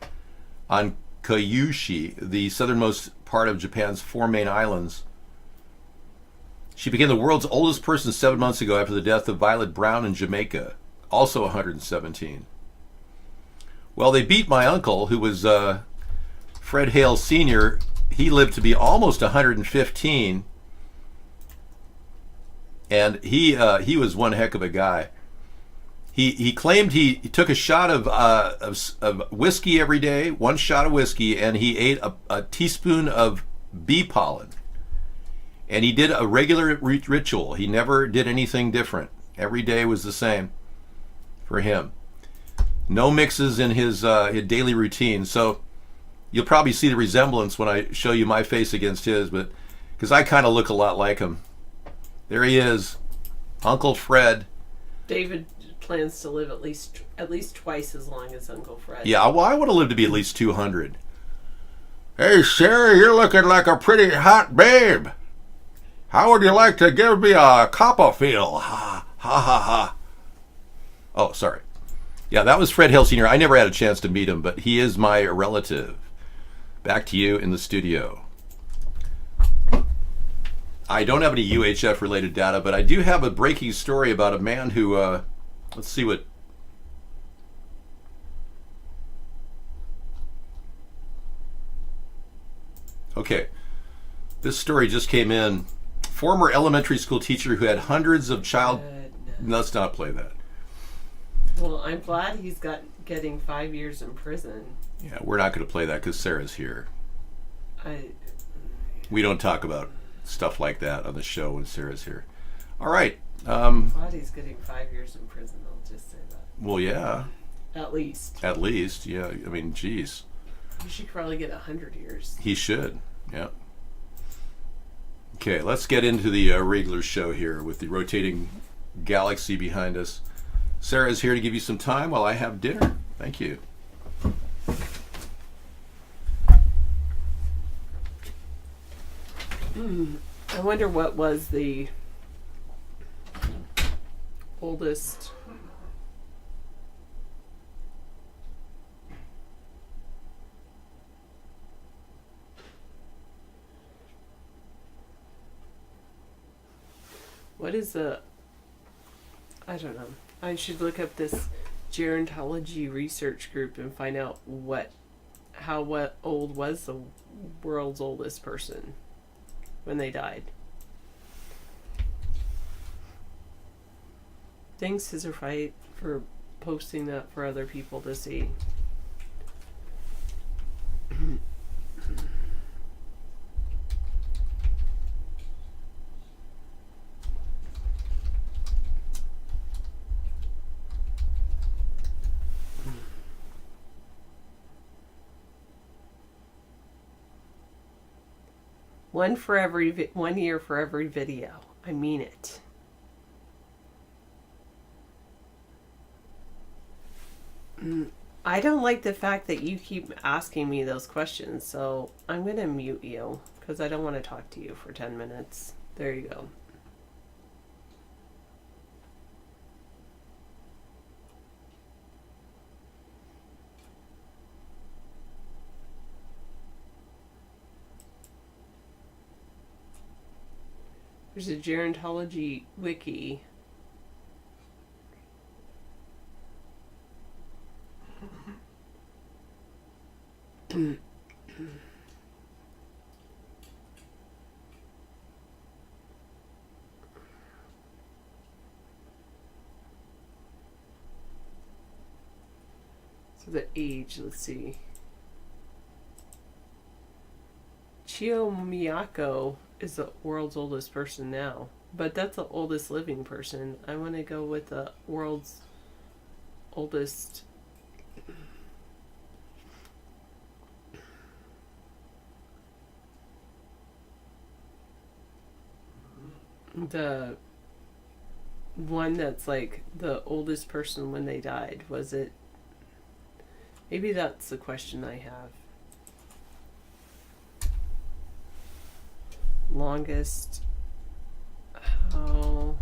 on Kyushu, the southernmost part of Japan's 4 main islands. She became the world's oldest person 7 months ago after the death of Violet Brown in Jamaica, also 117. Well, they beat my uncle, who was Fred Hale Sr. He lived to be almost 115, and he was one heck of a guy. He claimed he took a shot of whiskey every day, 1 shot of whiskey, and he ate a teaspoon of bee pollen. And he did a regular ritual. He never did anything different. Every day was the same for him. No mixes in his daily routine. So you'll probably see the resemblance when I show you my face against his, but because I kind of look a lot like him. There he is, Uncle Fred. David plans to live at least twice as long as Uncle Fred. Yeah, well, I want to live to be at least 200. Hey, Sarah, you're looking like a pretty hot babe. How would you like to give me a Copperfield? Ha, ha, ha, ha. Oh, sorry. Yeah, that was Fred Hale Sr. I never had a chance to meet him, but he is my relative. Back to you in the studio. I don't have any UHF-related data, but I do have a breaking story about a man who, let's see what... Okay, this story just came in. Former elementary school teacher who had hundreds of child... Let's not play that. Well, I'm glad he's getting 5 years in prison. Yeah, we're not going to play that because Sarah's here. We don't talk about stuff like that on the show when Sarah's here. All right. I'm glad he's getting 5 years in prison. I'll just say that. Well, yeah. At least. At least, yeah. I mean, geez. He should probably get 100 years. He should, yeah. Okay, let's get into the regular show here with the rotating galaxy behind us. Sarah's here to give you some time while I have dinner. Thank you. I wonder what was the oldest what is the I don't know. I should look up this gerontology research group and find out what old was the world's oldest person when they died. Thanks, Scissor Fight, for posting that for other people to see. One year for every video. I mean it. I don't like the fact that you keep asking me those questions, so I'm going to mute you because I don't want to talk to you for 10 minutes. There you go. There's a gerontology wiki. So the age, let's see. Chio Miyako is the world's oldest person now, but that's the oldest living person. I want to go with the world's oldest. The one that's like the oldest person when they died. Was it? Maybe that's the question I have. Longest. Oh.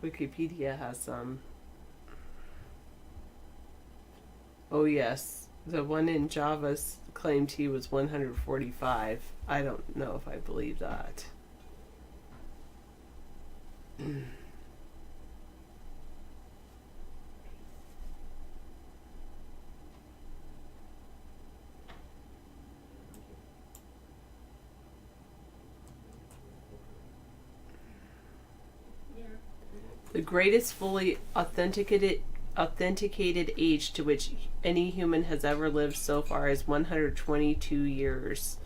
Wikipedia has some. Oh, yes. The one in Java claimed he was 145. I don't know if I believe that. The greatest fully authenticated age to which any human has ever lived so far is 122 years,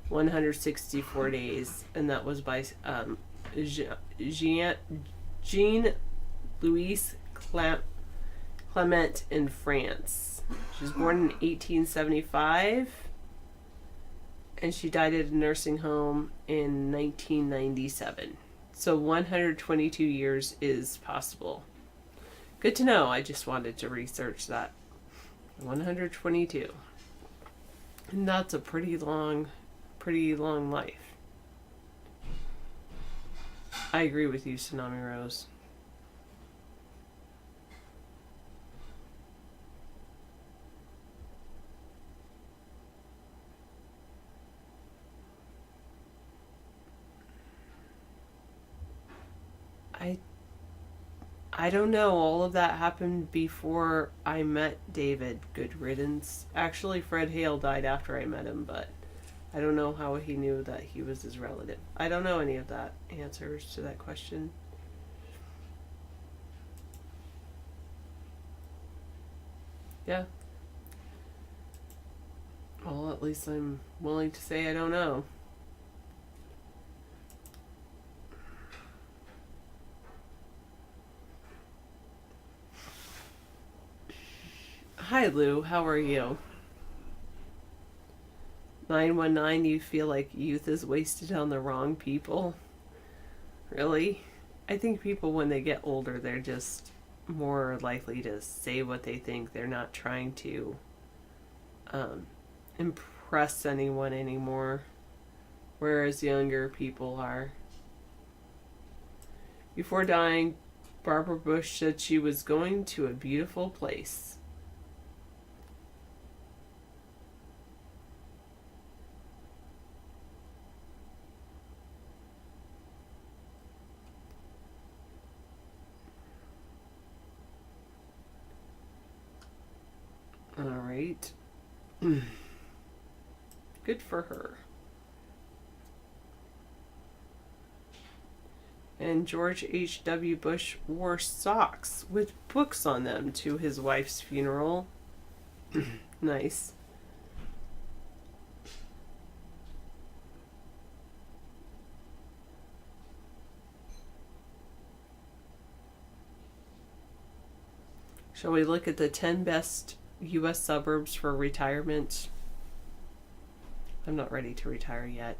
164 days, and that was by Jean Louise Clement in France. She was born in 1875, and she died at a nursing home in 1997. So 122 years is possible. Good to know. I just wanted to research that. 122. And that's a pretty long life. I agree with you, Tsunami Rose. I don't know. All of that happened before I met David. Good riddance. Actually, Fred Hale died after I met him, but I don't know how he knew that he was his relative. I don't know any of that answers to that question. Yeah. Well, at least I'm willing to say I don't know. Hi, Lou. How are you? 919, you feel like youth is wasted on the wrong people? Really? I think people, when they get older, they're just more likely to say what they think. They're not trying to impress anyone anymore, whereas younger people are. Before dying, Barbara Bush said she was going to a beautiful place. All right. Good for her. And George H.W. Bush wore socks with books on them to his wife's funeral. Nice. Shall we look at the 10 best U.S. suburbs for retirement? I'm not ready to retire yet.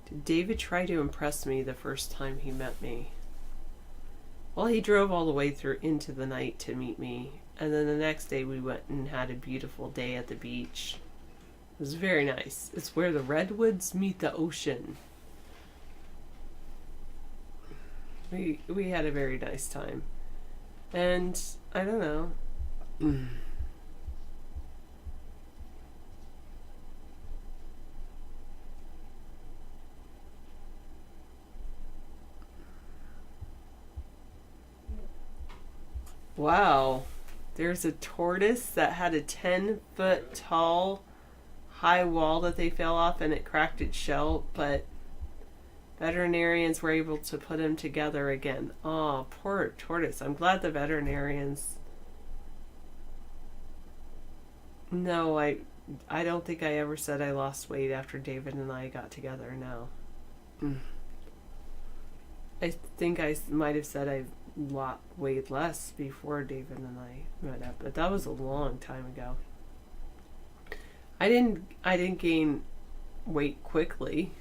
Did David try to impress me the first time he met me? Well, he drove all the way through into the night to meet me, and then the next day we went and had a beautiful day at the beach. It was very nice. It's where the redwoods meet the ocean. We had a very nice time. And I don't know. Wow. There's a tortoise that had a 10-foot tall high wall that they fell off and it cracked its shell, but veterinarians were able to put him together again. Oh, poor tortoise. I'm glad the veterinarians... No, I don't think I ever said I lost weight after David and I got together, no. I think I might have said I weighed less before David and I met up, but that was a long time ago. I didn't gain weight quickly.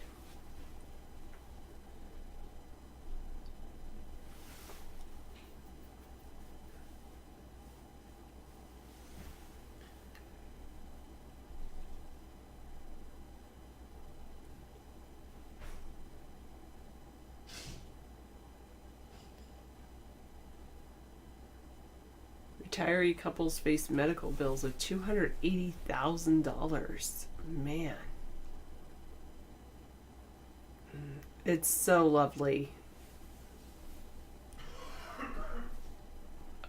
Retiree couples face medical bills of $280,000. Man. It's so lovely.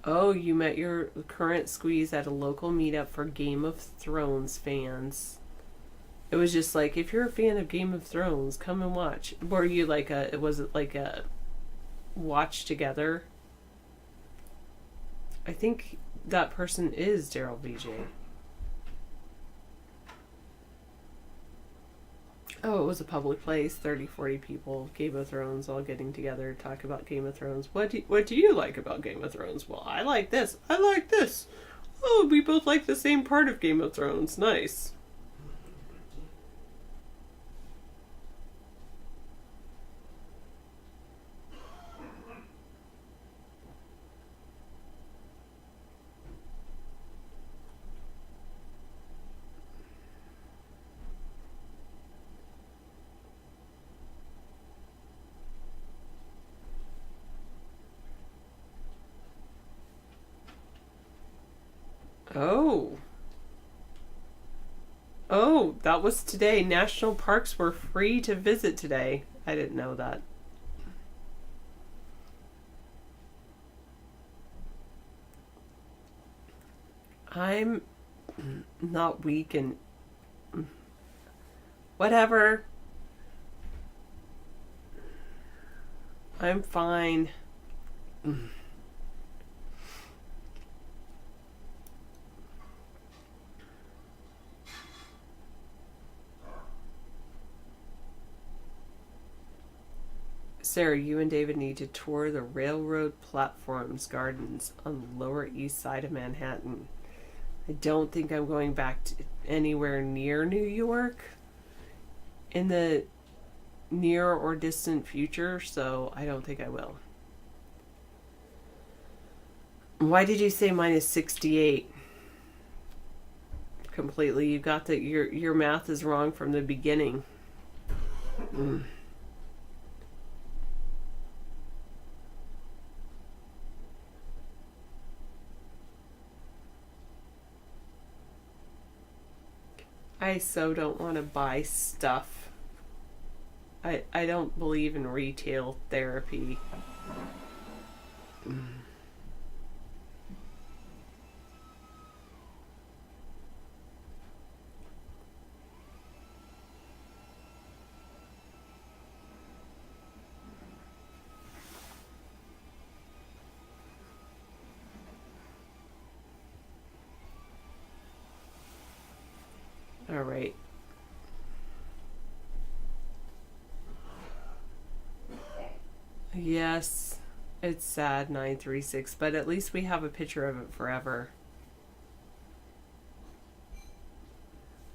Oh, you met your current squeeze at a local meetup for Game of Thrones fans. It was just like, if you're a fan of Game of Thrones, come and watch. Were you like was it like a watch together? I think that person is Daryl VJ. Oh, it was a public place, 30, 40 people, Game of Thrones, all getting together to talk about Game of Thrones. What do you like about Game of Thrones? Well, I like this. I like this. Oh, we both like the same part of Game of Thrones. Nice. Oh. Oh, that was today. National parks were free to visit today. I didn't know that. I'm not weak and whatever. I'm fine. Sarah, you and David need to tour the railroad platforms gardens on the Lower East Side of Manhattan. I don't think I'm going back to anywhere near New York in the near or distant future, so I don't think I will. Why did you say mine is 68? Completely. You got that your math is wrong from the beginning. I so don't want to buy stuff. I don't believe in retail therapy. All right. Yes, it's sad, 936, but at least we have a picture of it forever.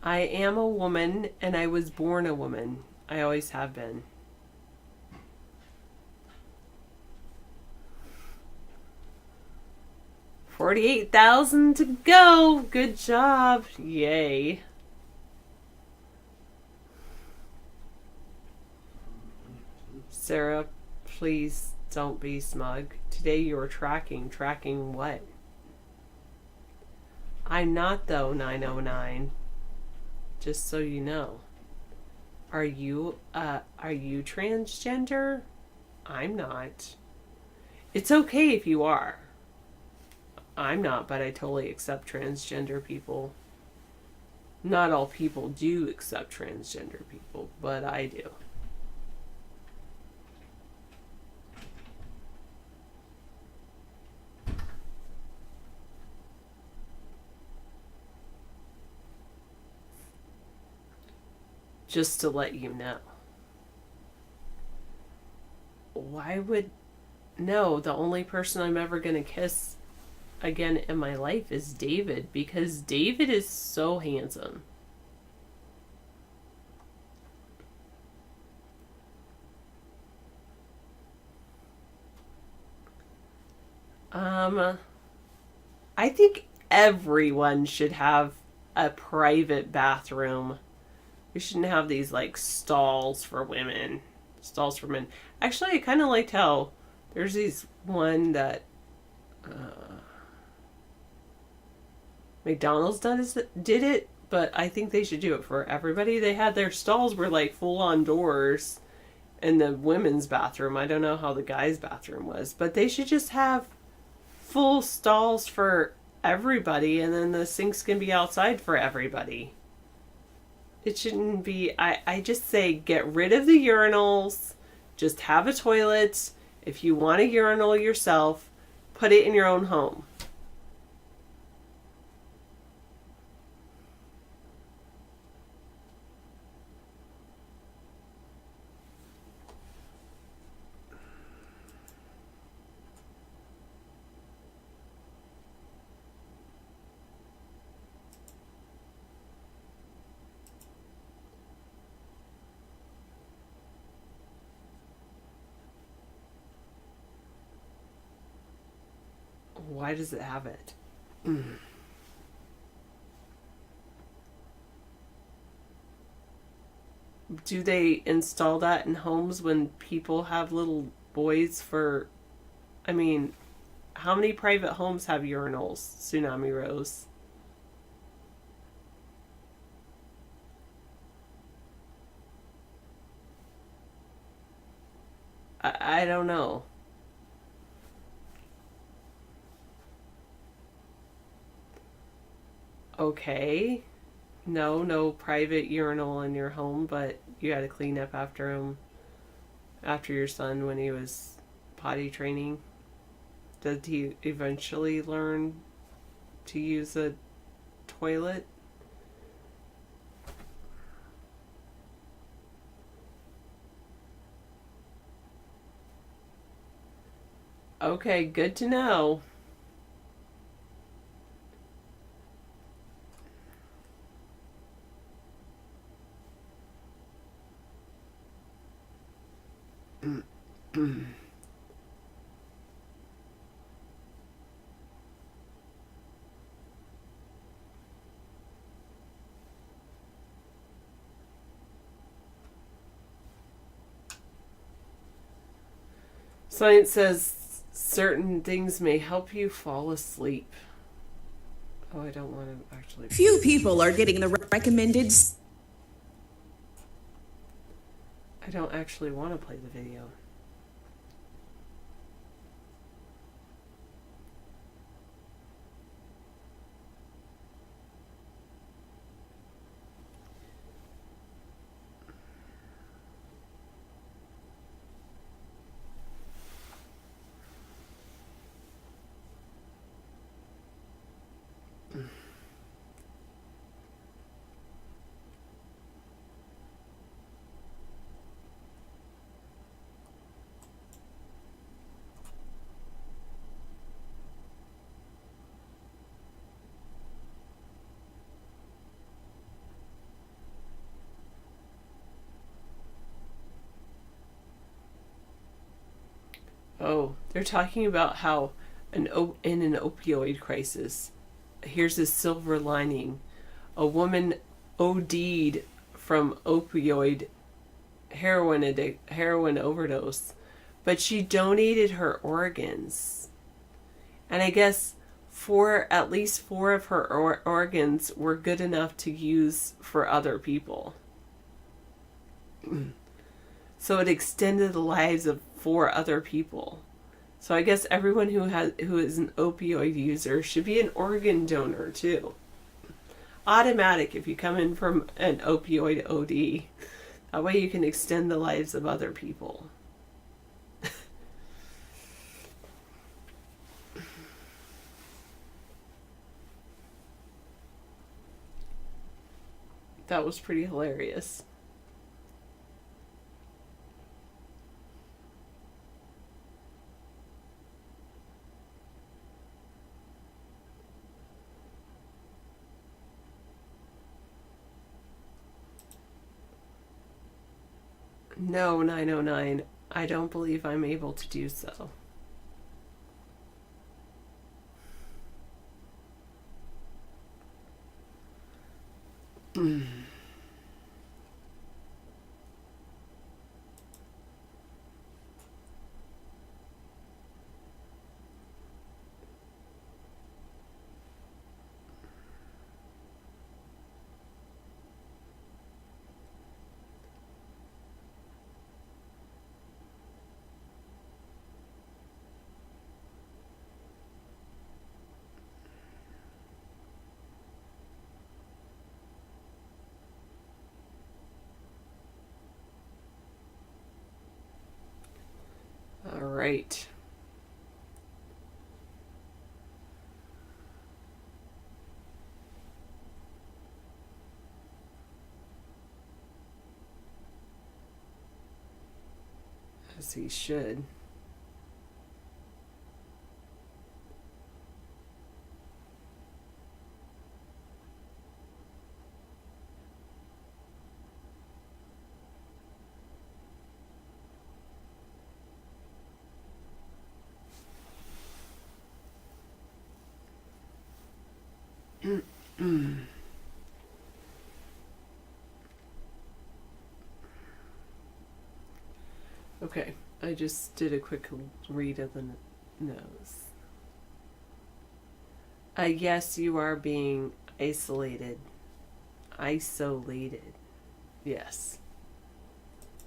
I am a woman, and I was born a woman. I always have been. $48,000 to go. Good job. Yay. Sarah, please don't be smug. Today you were tracking. Tracking what? I'm not, though, 909. Just so you know. Are you transgender? I'm not. It's okay if you are. I'm not, but I totally accept transgender people. Not all people do accept transgender people, but I do. Just to let you know. Why would... No, the only person I'm ever going to kiss again in my life is David, because David is so handsome. I think everyone should have a private bathroom. We shouldn't have these like stalls for women, stalls for men. Actually, I kind of liked how there's these one that McDonald's did it, but I think they should do it for everybody. They had their stalls were like full on doors in the women's bathroom. I don't know how the guys' bathroom was, but they should just have full stalls for everybody, and then the sinks can be outside for everybody. It shouldn't be. I just say get rid of the urinals. Just have a toilet. If you want a urinal yourself, put it in your own home. Why does it have it? Do they install that in homes when people have little boys for... I mean, how many private homes have urinals, Tsunami Rose? I don't know. Okay. No private urinal in your home, but you had to clean up after him, after your son when he was potty training. Did he eventually learn to use a toilet? Okay, good to know. Science says certain things may help you fall asleep. Oh, I don't want to actually... Few people are getting the recommended. I don't actually want to play the video. Oh, they're talking about how in an opioid crisis, here's a silver lining. A woman OD'd from opioid heroin overdose, but she donated her organs. And I guess at least four of her organs were good enough to use for other people. So it extended the lives of 4 other people. So I guess everyone who is an opioid user should be an organ donor too. Automatic if you come in from an opioid OD. That way you can extend the lives of other people. That was pretty hilarious. No, 909. I don't believe I'm able to do so. All right. As he should. Okay, I just did a quick read of the nose. Yes, you are being isolated. Isolated. Yes.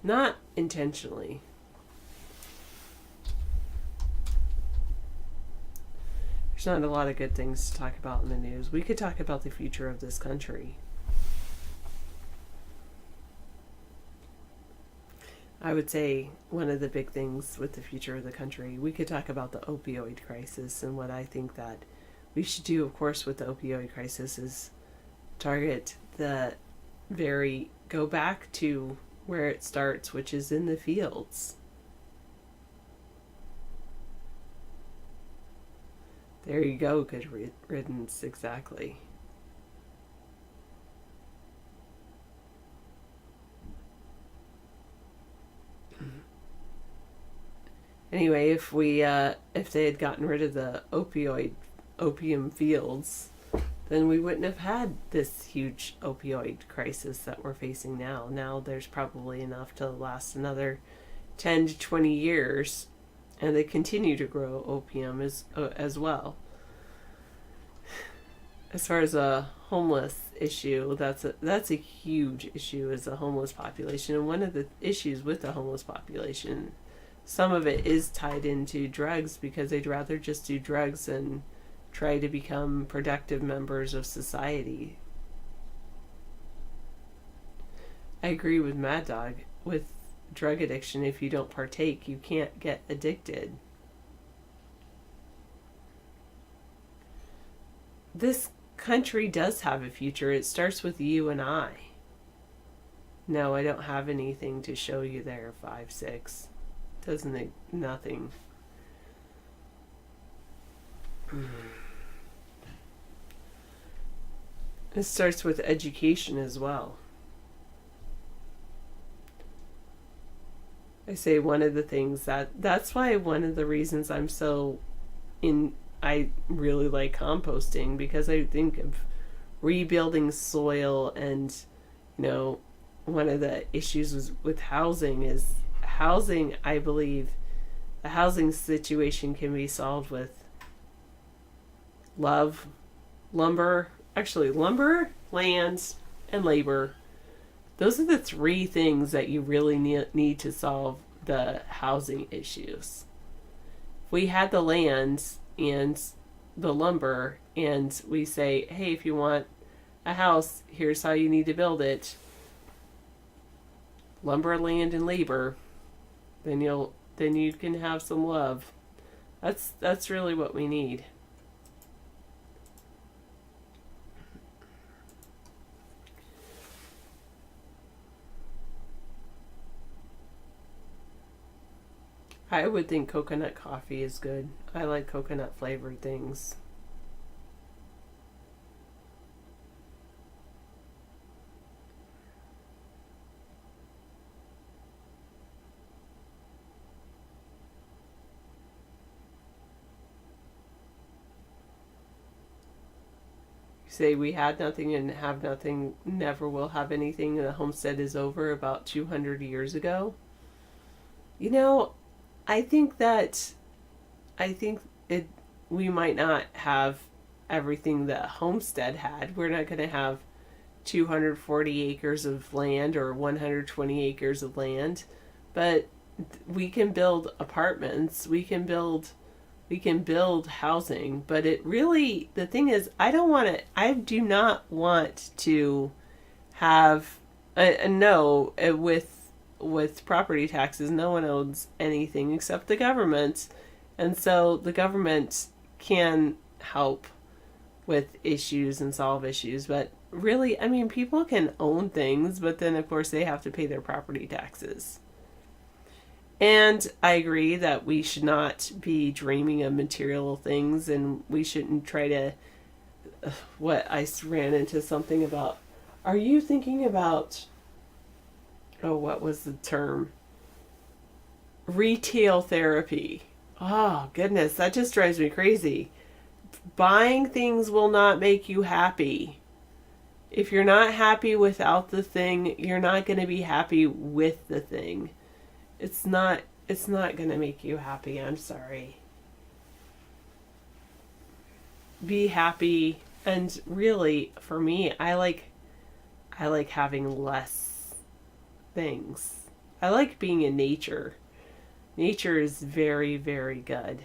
Not intentionally. There's not a lot of good things to talk about in the news. We could talk about the future of this country. I would say one of the big things with the future of the country, we could talk about the opioid crisis, and what I think that we should do, of course, with the opioid crisis is target go back to where it starts, which is in the fields. There you go, good riddance, exactly. Anyway, if they had gotten rid of the opium fields, then we wouldn't have had this huge opioid crisis that we're facing now. Now there's probably enough to last another 10 to 20 years, and they continue to grow opium as well. As far as a homeless issue, that's a huge issue, is the homeless population. And one of the issues with the homeless population, some of it is tied into drugs, because they'd rather just do drugs than try to become productive members of society. I agree with Mad Dog. With drug addiction, if you don't partake, you can't get addicted. This country does have a future. It starts with you and I. No, I don't have anything to show you there, 5-6. Doesn't nothing. It starts with education as well. I say one of the things that's why one of the reasons I really like composting, because I think of rebuilding soil, and one of the issues with housing is I believe the housing situation can be solved with love, lumber, land, and labor. Those are the three things that you really need to solve the housing issues. If we had the land and the lumber, and we say, hey, if you want a house, here's how you need to build it. Lumber, land, and labor. Then you can have some love. That's really what we need. I would think coconut coffee is good. I like coconut flavored things. Say we had nothing and have nothing, never will have anything, and the homestead is over about 200 years ago. I think we might not have everything that homestead had. We're not going to have 240 acres of land or 120 acres of land, but we can build apartments. We can build housing, but the thing is, I do not want to have, with property taxes, no one owns anything except the government. And so the government can help with issues and solve issues. But really, I mean, people can own things, but then, of course, they have to pay their property taxes. And I agree that we should not be dreaming of material things, and we shouldn't try to. What I ran into something about. Are you thinking about? Oh, what was the term? Retail therapy. Oh, goodness, that just drives me crazy. Buying things will not make you happy. If you're not happy without the thing, you're not going to be happy with the thing. It's not going to make you happy. I'm sorry. Be happy. And really, for me, I like having less things. I like being in nature. Nature is very, very good.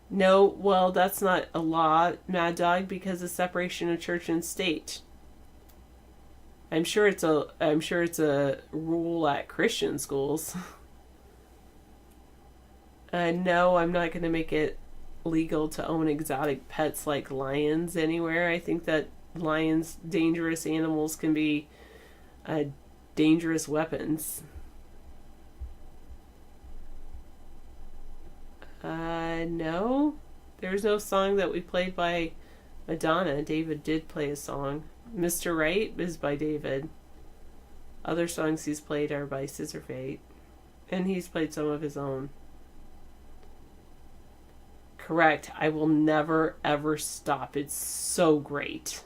No, well, that's not a law, Mad Dog, because of separation of church and state. I'm sure it's a rule at Christian schools. No, I'm not going to make it legal to own exotic pets like lions anywhere. I think that lions, dangerous animals, can be dangerous weapons. No. There's no song that we played by Madonna. David did play a song. Mr. Right is by David. Other songs he's played are by Scissor Fate. And he's played some of his own. Correct. I will never, ever stop. It's so great.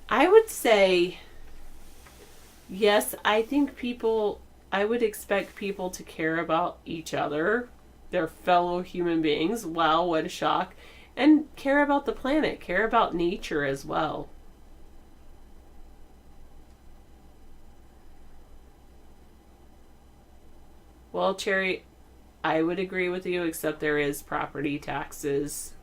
I would say, yes, I would expect people to care about each other, their fellow human beings. Wow, what a shock. And care about the planet, care about nature as well. Well, Cherry, I would agree with you, except there is property taxes.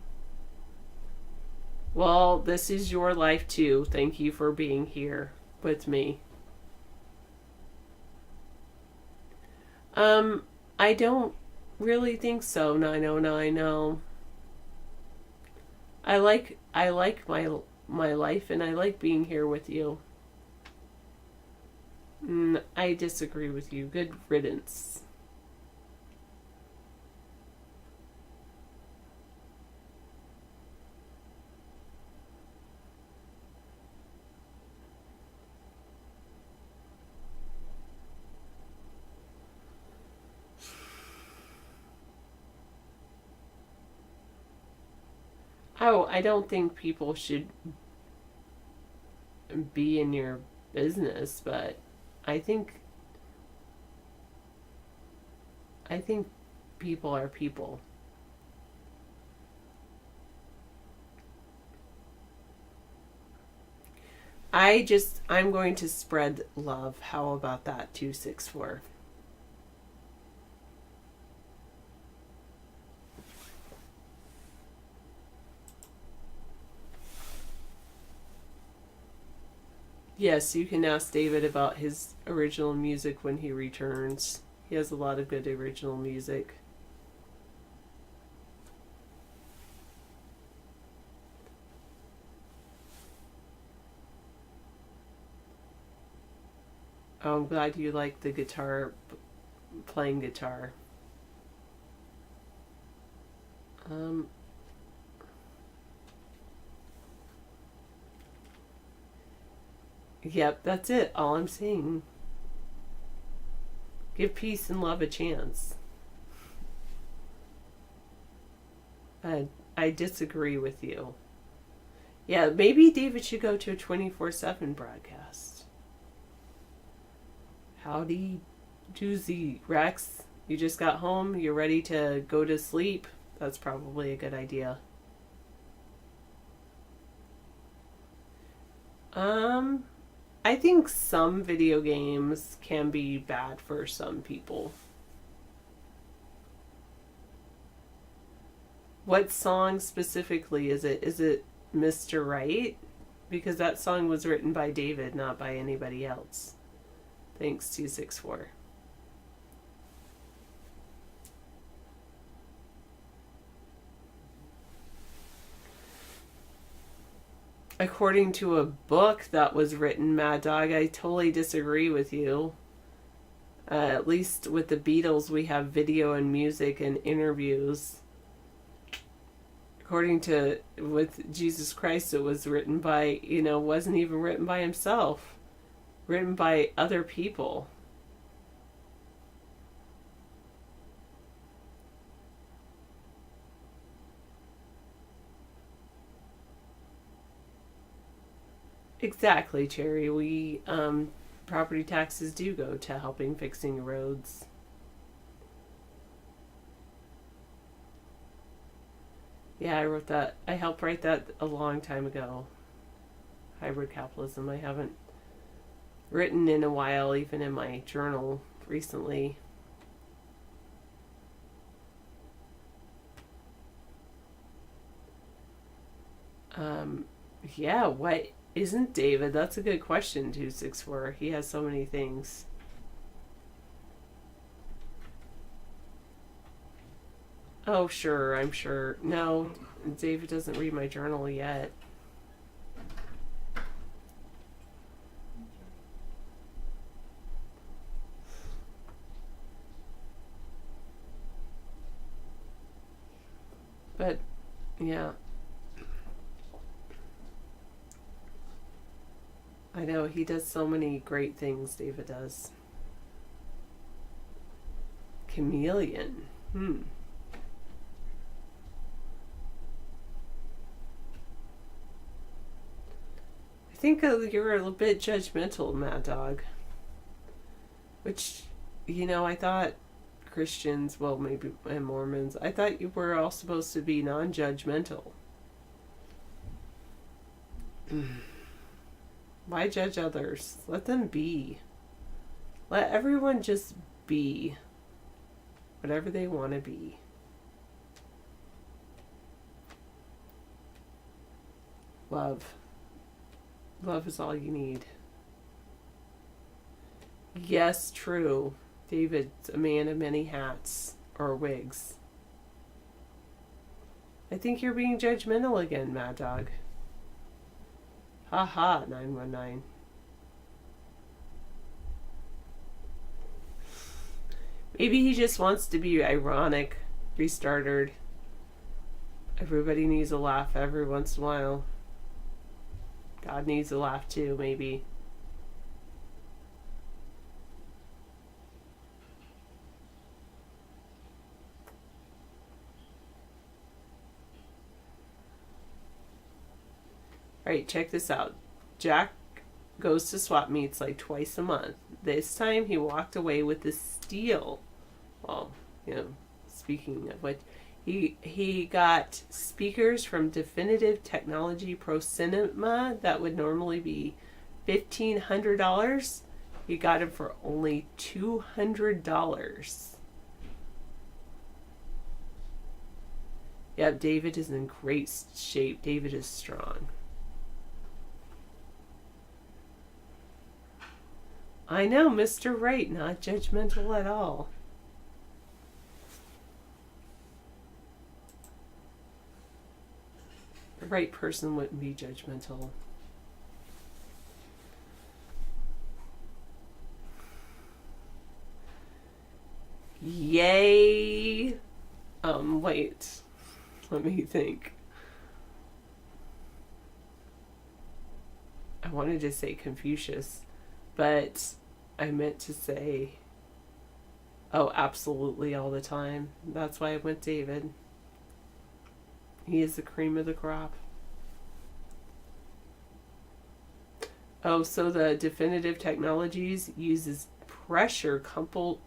Well, this is your life too. Thank you for being here with me. I don't really think so. 909. I like my life, and I like being here with you. I disagree with you. Good riddance. Oh, I don't think people should be in your business, but I think people are people. I'm going to spread love. How about that? 264. Yes, you can ask David about his original music when he returns. He has a lot of good original music. Oh, I'm glad you like the guitar, playing guitar. Yep, that's it. All I'm saying. Give peace and love a chance. I disagree with you. Yeah, maybe David should go to a 24/7 broadcast. Howdy doozy, Rex. You just got home. You're ready to go to sleep. That's probably a good idea. I think some video games can be bad for some people. What song specifically is it? Is it Mr. Right? Because that song was written by David, not by anybody else. Thanks, 264. According to a book that was written, Mad Dog, I totally disagree with you. At least with the Beatles, we have video and music and interviews. According to with Jesus Christ, it was written by, wasn't even written by himself. Written by other people. Exactly, Cherry. We, property taxes do go to helping fixing roads. Yeah, I wrote that. I helped write that a long time ago. Hybrid capitalism. I haven't written in a while, even in my journal recently. Yeah, what isn't David? That's a good question, 264. He has so many things. Oh, sure, I'm sure. No, David doesn't read my journal yet. But, yeah. I know, he does so many great things, David does. Chameleon. I think you're a little bit judgmental, Mad Dog. Which, I thought Christians, well, maybe, and Mormons, I thought you were all supposed to be non-judgmental. Why judge others? Let them be. Let everyone just be whatever they want to be. Love. Love is all you need. Yes, true. David's a man of many hats or wigs. I think you're being judgmental again, Mad Dog. Haha, 919. Maybe he just wants to be ironic, restarted. Everybody needs a laugh every once in a while. God needs a laugh too, maybe. Alright, check this out. Jack goes to swap meets like twice a month. This time he walked away with the steel. Well, speaking of which, he got speakers from Definitive Technology Pro Cinema that would normally be $1,500. He got it for only $200. Yep, David is in great shape. David is strong. I know, Mr. Right, not judgmental at all. The right person wouldn't be judgmental. Yay! Wait. Let me think. I wanted to say Confucius, but I meant to say, absolutely all the time. That's why I went David. He is the cream of the crop. Oh, so the Definitive Technologies uses pressure coupled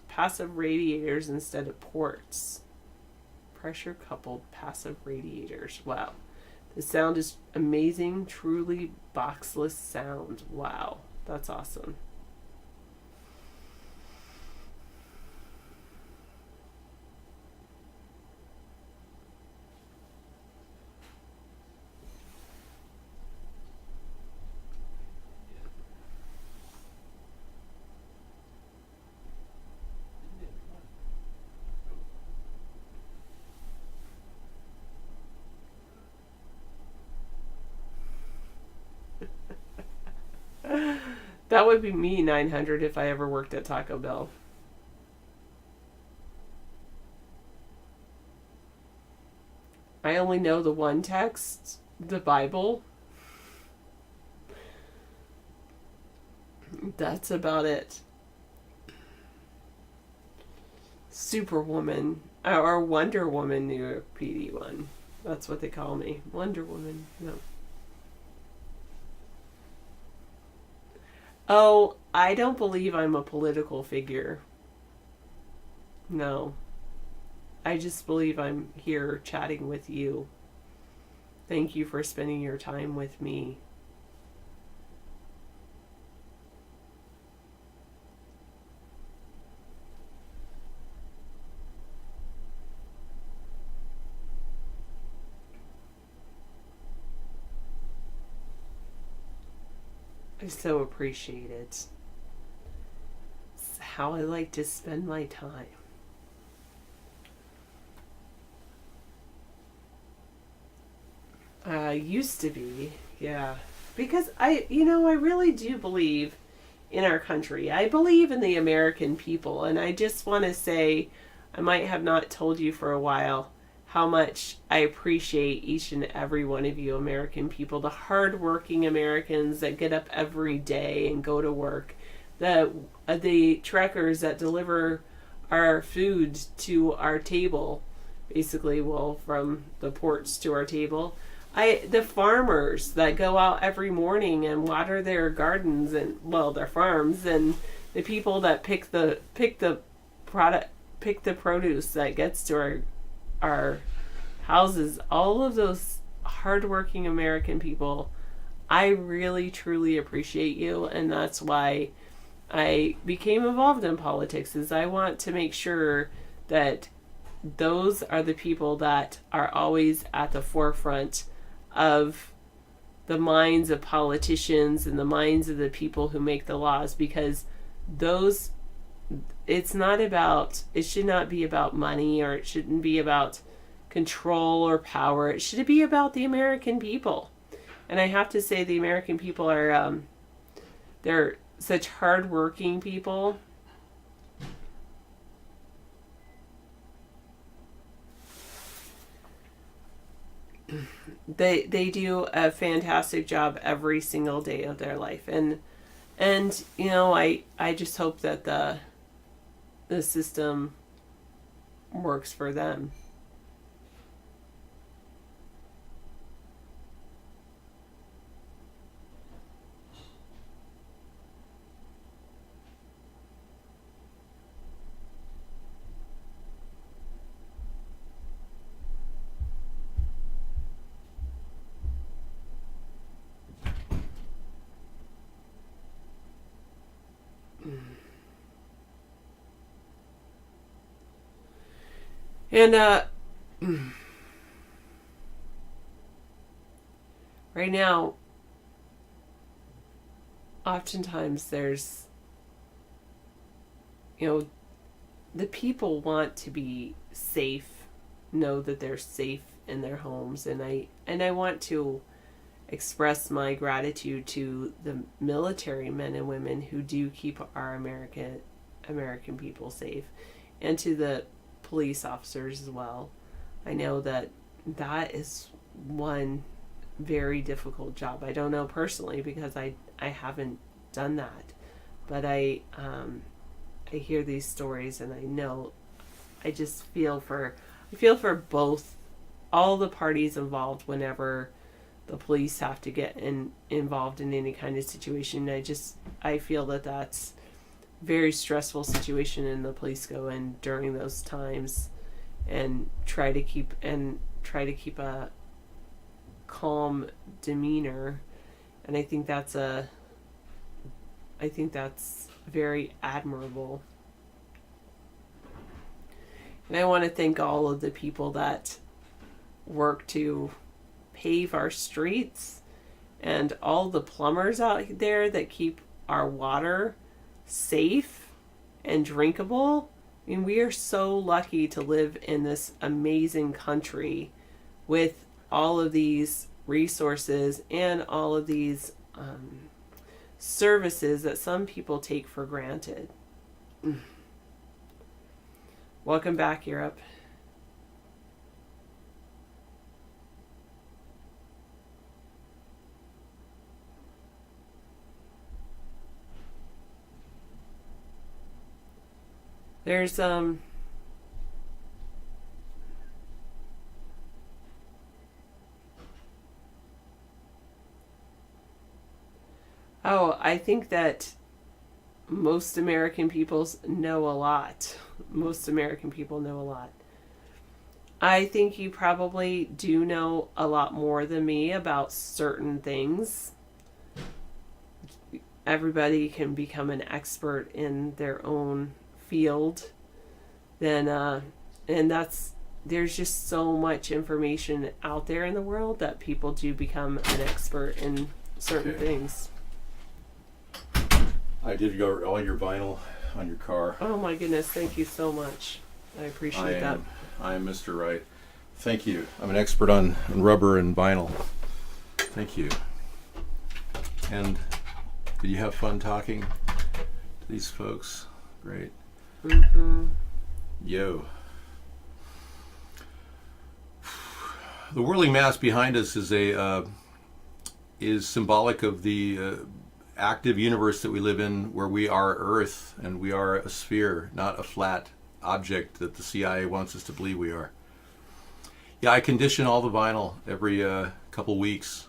passive radiators instead of ports. Pressure coupled passive radiators. Wow. The sound is amazing, truly boxless sound. Wow, that's awesome. That would be me, 900, if I ever worked at Taco Bell. I only know the one text, the Bible. That's about it. Superwoman, or Wonder Woman, new PD1. That's what they call me. Wonder Woman. No. Oh, I don't believe I'm a political figure. No. I just believe I'm here chatting with you. Thank you for spending your time with me. I so appreciate it. It's how I like to spend my time. Used to be, yeah. Because I really do believe in our country. I believe in the American people, and I just want to say, I might have not told you for a while how much I appreciate each and every one of you American people, the hardworking Americans that get up every day and go to work, the truckers that deliver our food to our table, basically, well, from the ports to our table. The farmers that go out every morning and water their gardens and, well, their farms, and the people that pick the produce that gets to our houses, all of those hardworking American people, I really truly appreciate you, and that's why I became involved in politics, is I want to make sure that those are the people that are always at the forefront of the minds of politicians and the minds of the people who make the laws, because it should not be about money, or it shouldn't be about control or power. It should be about the American people. And I have to say, the American people are, they're such hardworking people. They do a fantastic job every single day of their life, and I just hope that the system works for them. And right now, oftentimes there's, the people want to be safe, know that they're safe in their homes, and I want to express my gratitude to the military men and women who do keep our American people safe, and to the police officers as well. I know that is one very difficult job. I don't know personally, because I haven't done that, but I hear these stories, and I know, I feel for both, all the parties involved whenever the police have to get involved in any kind of situation. I feel that that's very stressful situation, and the police go in during those times and try to keep a calm demeanor, and I think that's very admirable. And I want to thank all of the people that work to pave our streets and all the plumbers out there that keep our water safe and drinkable. I mean, we are so lucky to live in this amazing country with all of these resources and all of these services that some people take for granted. Welcome back, Europe. There's I think that most American people know a lot. Most American people know a lot. I think you probably do know a lot more than me about certain things. Everybody can become an expert in their own field. There's just so much information out there in the world that people do become an expert in certain things. I did all your vinyl on your car. Oh my goodness, thank you so much. I appreciate that. I am Mr. Wright. Thank you. I'm an expert on rubber and vinyl. Thank you. And did you have fun talking to these folks? Great. Mm-hmm. Yo. The whirling mass behind us is symbolic of the active universe that we live in, where we are Earth and we are a sphere, not a flat object that the CIA wants us to believe we are. Yeah, I condition all the vinyl every couple weeks.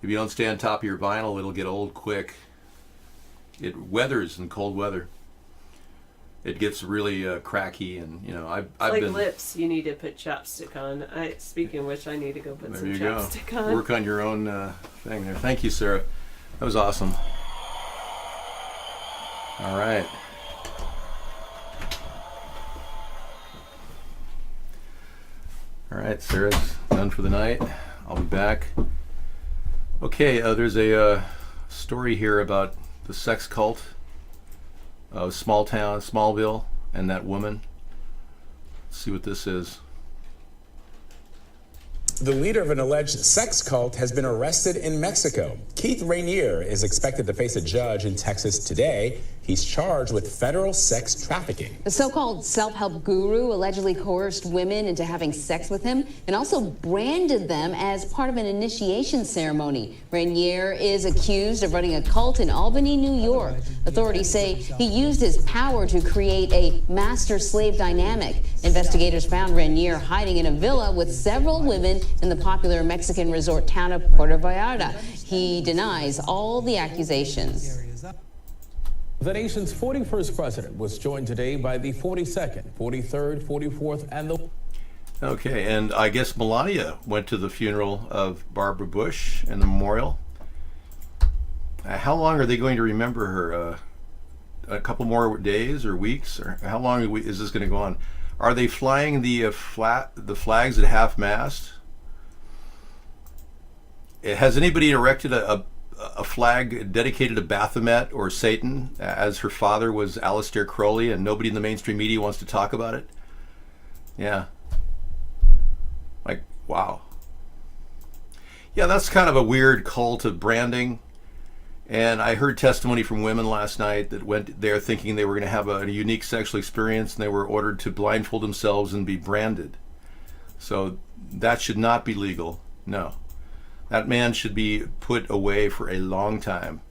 If you don't stay on top of your vinyl, it'll get old quick. It weathers in cold weather. It gets really cracky, and I've like been lips. You need to put chapstick on. Speaking of which, I need to go put some chapstick on. Work on your own thing there. Thank you, Sarah. That was awesome. All right. All right, Sarah's done for the night. I'll be back. Okay, there's a story here about the sex cult of Smallville, and that woman. Let's see what this is. The leader of an alleged sex cult has been arrested in Mexico. Keith Rainier is expected to face a judge in Texas today. He's charged with federal sex trafficking. The so-called self-help guru allegedly coerced women into having sex with him and also branded them as part of an initiation ceremony. Rainier is accused of running a cult in Albany, New York. Authorities say he used his power to create a master-slave dynamic. Investigators found Rainier hiding in a villa with several women in the popular Mexican resort town of Puerto Vallarta. He denies all the accusations. The nation's 41st president was joined today by the 42nd, 43rd, 44th, and the... Okay, and I guess Melania went to the funeral of Barbara Bush and the memorial. How long are they going to remember her? A couple more days or weeks? Or how long is this going to go on? Are they flying the flags at half-mast? Has anybody erected a flag dedicated to Baphomet or Satan, as her father was Aleister Crowley, and nobody in the mainstream media wants to talk about it? Yeah. Like, wow. Yeah, that's kind of a weird cult of branding. And I heard testimony from women last night that went there thinking they were going to have a unique sexual experience, and they were ordered to blindfold themselves and be branded. So that should not be legal. No. That man should be put away for a long time.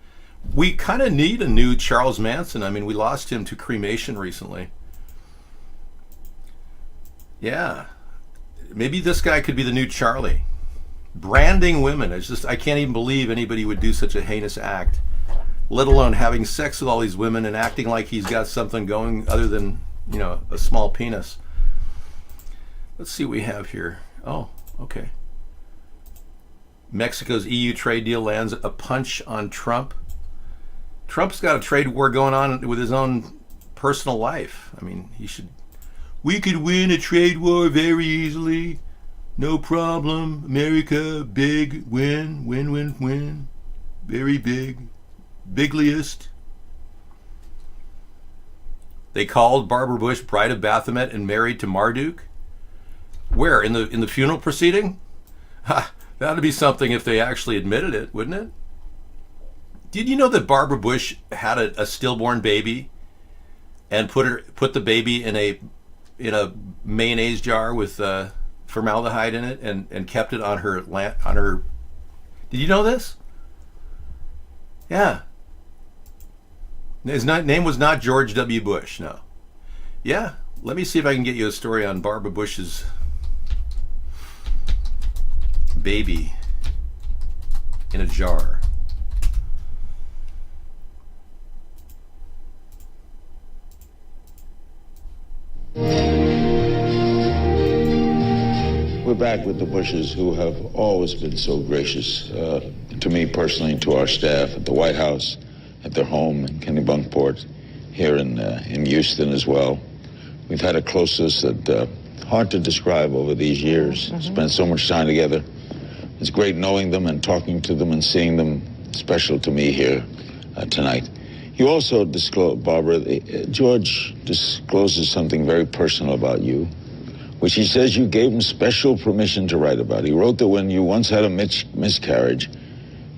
We kind of need a new Charles Manson. I mean, we lost him to cremation recently. Yeah. Maybe this guy could be the new Charlie. Branding women. I can't even believe anybody would do such a heinous act, let alone having sex with all these women and acting like he's got something going other than, a small penis. Let's see what we have here. Oh, okay. Mexico's EU trade deal lands a punch on Trump. Trump's got a trade war going on with his own personal life. I mean, we could win a trade war very easily. No problem. America, big, win, win, win, win. Very big. Bigliest. They called Barbara Bush bride of Baphomet and married to Marduk. Where? In the funeral proceeding? Ha, that'd be something if they actually admitted it, wouldn't it? Did you know that Barbara Bush had a stillborn baby and put the baby in a mayonnaise jar with formaldehyde in it and kept it on her Did you know this? Yeah. His name was not George W. Bush, no. Yeah, let me see if I can get you a story on Barbara Bush's baby in a jar. We're back with the Bushes, who have always been so gracious to me personally, to our staff at the White House, at their home in Kennebunkport, here in Houston as well. We've had a closeness that hard to describe over these years. Spent so much time together. It's great knowing them and talking to them and seeing them. Special to me here tonight. You also disclosed, Barbara, George discloses something very personal about you, which he says you gave him special permission to write about. He wrote that when you once had a miscarriage,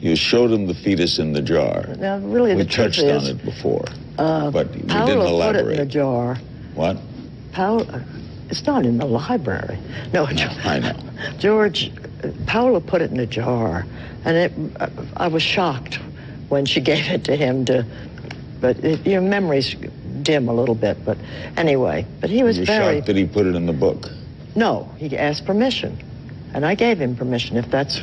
you showed him the fetus in the jar. Now, really, we the truth touched on is, it before, but we Paolo didn't put elaborate. it in the jar. What? Paolo, it's not in the library. No, I know. George, Paolo put it in a jar, and I was shocked when she gave it to him but your memory's dim a little bit, but anyway, but he was You're very... shocked that he put it in the book? No, he asked permission, and I gave him permission if it's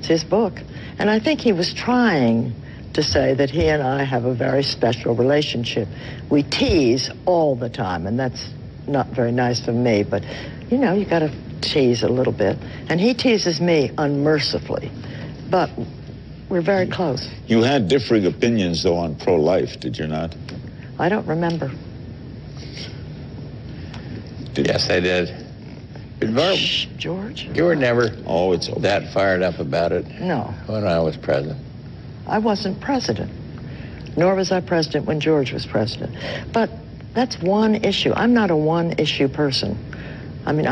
his book. And I think he was trying to say that he and I have a very special relationship. We tease all the time, and that's not very nice of me, but you know, you gotta tease a little bit. And he teases me unmercifully, but we're very close. You had differing opinions, though, on pro-life, did you not? I don't remember. Yes, I did. Shh, George. You were never it's okay. that fired up about it. No. When I was president. I wasn't president, nor was I president when George was president. But that's one issue. I'm not a one-issue person. I mean,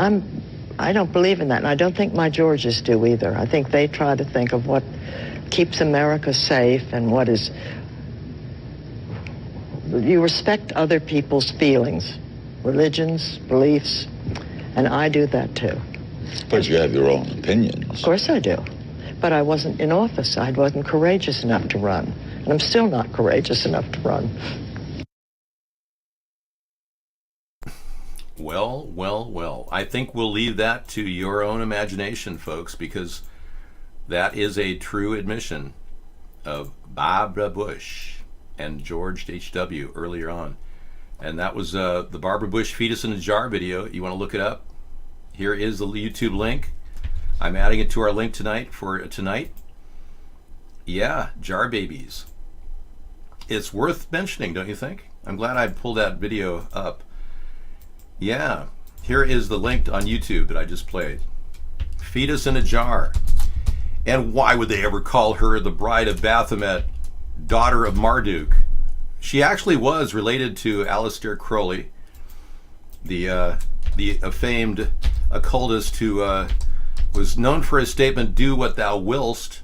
I don't believe in that, and I don't think my Georges do either. I think they try to think of what keeps America safe and what is... You respect other people's feelings, religions, beliefs, and I do that too. But you have your own opinions. Of course I do. But I wasn't in office. I wasn't courageous enough to run. And I'm still not courageous enough to run. Well, well, well. I think we'll leave that to your own imagination, folks, because that is a true admission of Barbara Bush and George H.W. earlier on. And that was the Barbara Bush fetus in a jar video. You want to look it up? Here is the YouTube link. I'm adding it to our link tonight for tonight. Yeah, jar babies. It's worth mentioning, don't you think? I'm glad I pulled that video up. Yeah, here is the link on YouTube that I just played. Fetus in a jar. And why would they ever call her the bride of Baphomet, daughter of Marduk? She actually was related to Aleister Crowley, the famed occultist who was known for his statement, "Do what thou willst."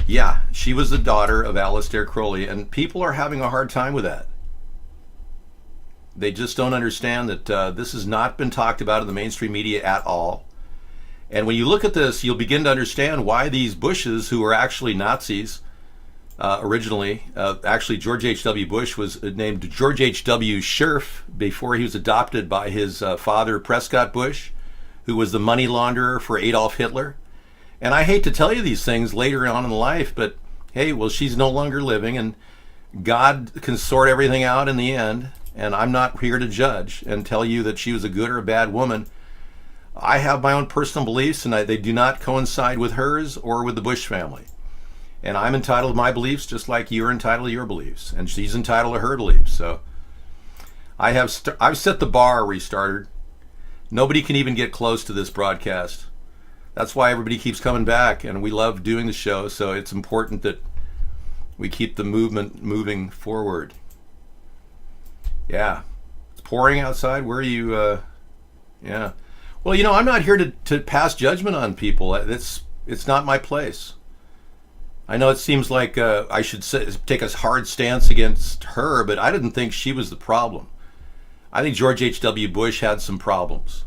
Yeah, she was the daughter of Aleister Crowley, and people are having a hard time with that. They just don't understand that this has not been talked about in the mainstream media at all. And when you look at this, you'll begin to understand why these Bushes, who were actually Nazis originally, actually George H.W. Bush was named George H.W. Scherf before he was adopted by his father, Prescott Bush, who was the money launderer for Adolf Hitler. And I hate to tell you these things later on in life, but hey, well, she's no longer living, and God can sort everything out in the end, and I'm not here to judge and tell you that she was a good or a bad woman. I have my own personal beliefs, and they do not coincide with hers or with the Bush family. And I'm entitled to my beliefs just like you're entitled to your beliefs, and she's entitled to her beliefs. So I've set the bar, Restarted. Nobody can even get close to this broadcast. That's why everybody keeps coming back, and we love doing the show. So it's important that we keep the movement moving forward. Yeah, it's pouring outside. Where are you? Yeah. Well, you know, I'm not here to pass judgment on people. It's not my place. I know it seems like I should take a hard stance against her, but I didn't think she was the problem. I think George H.W. Bush had some problems,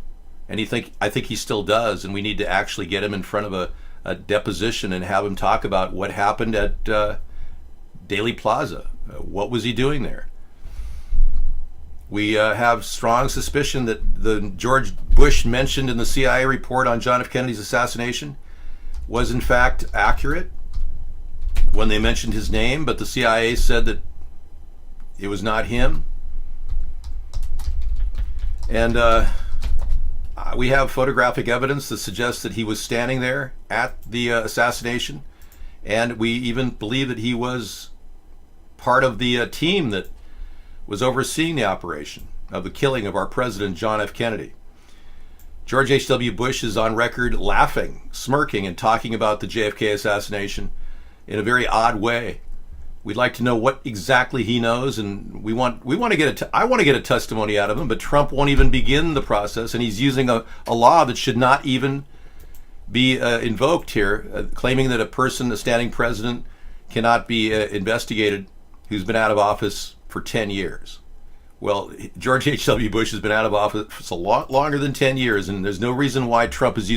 and I think he still does, and we need to actually get him in front of a deposition and have him talk about what happened at Daley Plaza. What was he doing there? We have strong suspicion that the George Bush mentioned in the CIA report on John F. Kennedy's assassination was in fact accurate when they mentioned his name, but the CIA said that it was not him. And we have photographic evidence that suggests that he was standing there at the assassination, and we even believe that he was part of the team that was overseeing the operation of the killing of our president, John F. Kennedy. George H.W. Bush is on record laughing, smirking, and talking about the JFK assassination in a very odd way. We'd like to know what exactly he knows, and I want to get a testimony out of him, but Trump won't even begin the process, and he's using a law that should not even be invoked here, claiming that a standing president, cannot be investigated who's been out of office for 10 years. Well, George H.W. Bush has been out of office for a lot longer than 10 years, and there's no reason why Trump is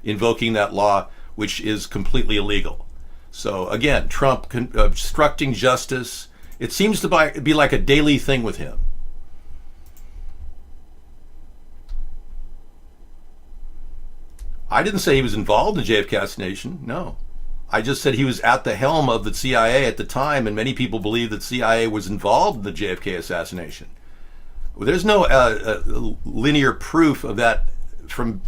invoking that law, which is completely illegal. So again, Trump obstructing justice, it seems to be like a daily thing with him. I didn't say he was involved in the JFK assassination, no. I just said he was at the helm of the CIA at the time, and many people believe that CIA was involved in the JFK assassination. Well, there's no linear proof of that from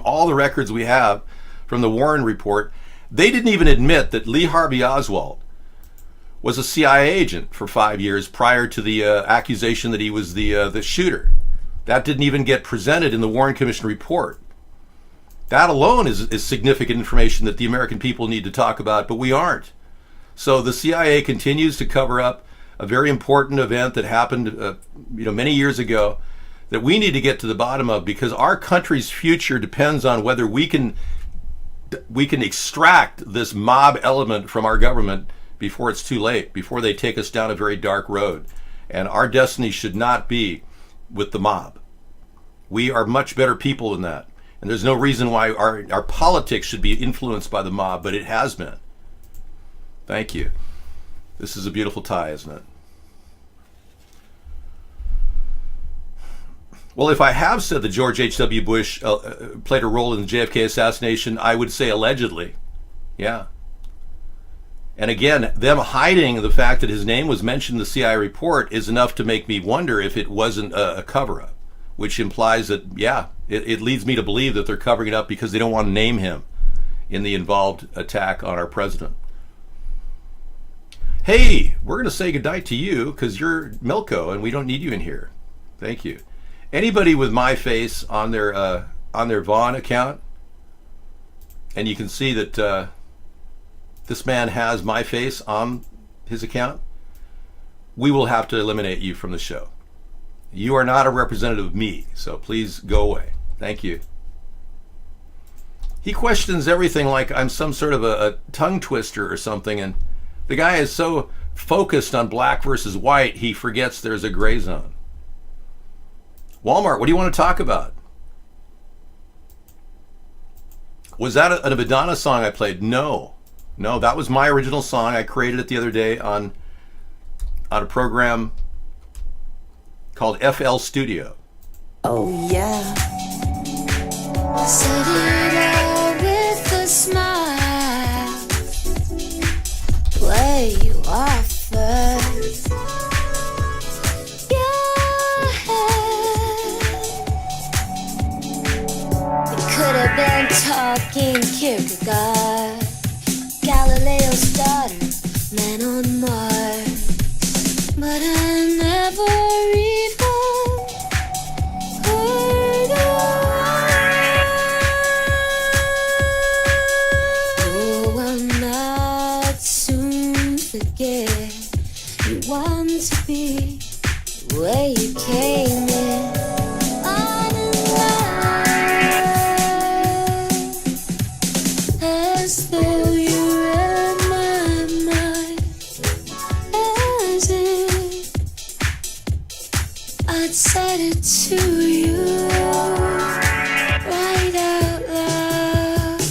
all the records we have from the Warren report. They didn't even admit that Lee Harvey Oswald was a CIA agent for 5 years prior to the accusation that he was the shooter. That didn't even get presented in the Warren Commission report. That alone is significant information that the American people need to talk about, but we aren't. So the CIA continues to cover up a very important event that happened many years ago that we need to get to the bottom of, because our country's future depends on whether we can extract this mob element from our government before it's too late, before they take us down a very dark road. And our destiny should not be with the mob. We are much better people than that. And there's no reason why our politics should be influenced by the mob, but it has been. Thank you. This is a beautiful tie, isn't it? Well, if I have said that George H.W. Bush played a role in the JFK assassination, I would say allegedly. Yeah. And again, them hiding the fact that his name was mentioned in the CIA report is enough to make me wonder if it wasn't a cover-up, which implies that, yeah, it leads me to believe that they're covering it up because they don't want to name him in the involved attack on our president. Hey, we're going to say goodnight to you because you're Milko and we don't need you in here. Thank you. Anybody with my face on their Vaughn account, and you can see that this man has my face on his account, we will have to eliminate you from the show. You are not a representative of me, so please go away. Thank you. He questions everything like I'm some sort of a tongue twister or something, and the guy is so focused on black versus white, he forgets there's a gray zone. Walmart, what do you want to talk about? Was that a Madonna song I played? No, that was my original song. I created it the other day on a program called FL Studio. Oh yeah. Said it all with a smile. Play you off first. walking Kierkegaard, Galileo's daughter, man on Mars. But I never even heard of. Oh, I'll not soon forget. You want to be where you came in. I'm in love, as though you read my mind, as if I'd said it to you right out loud.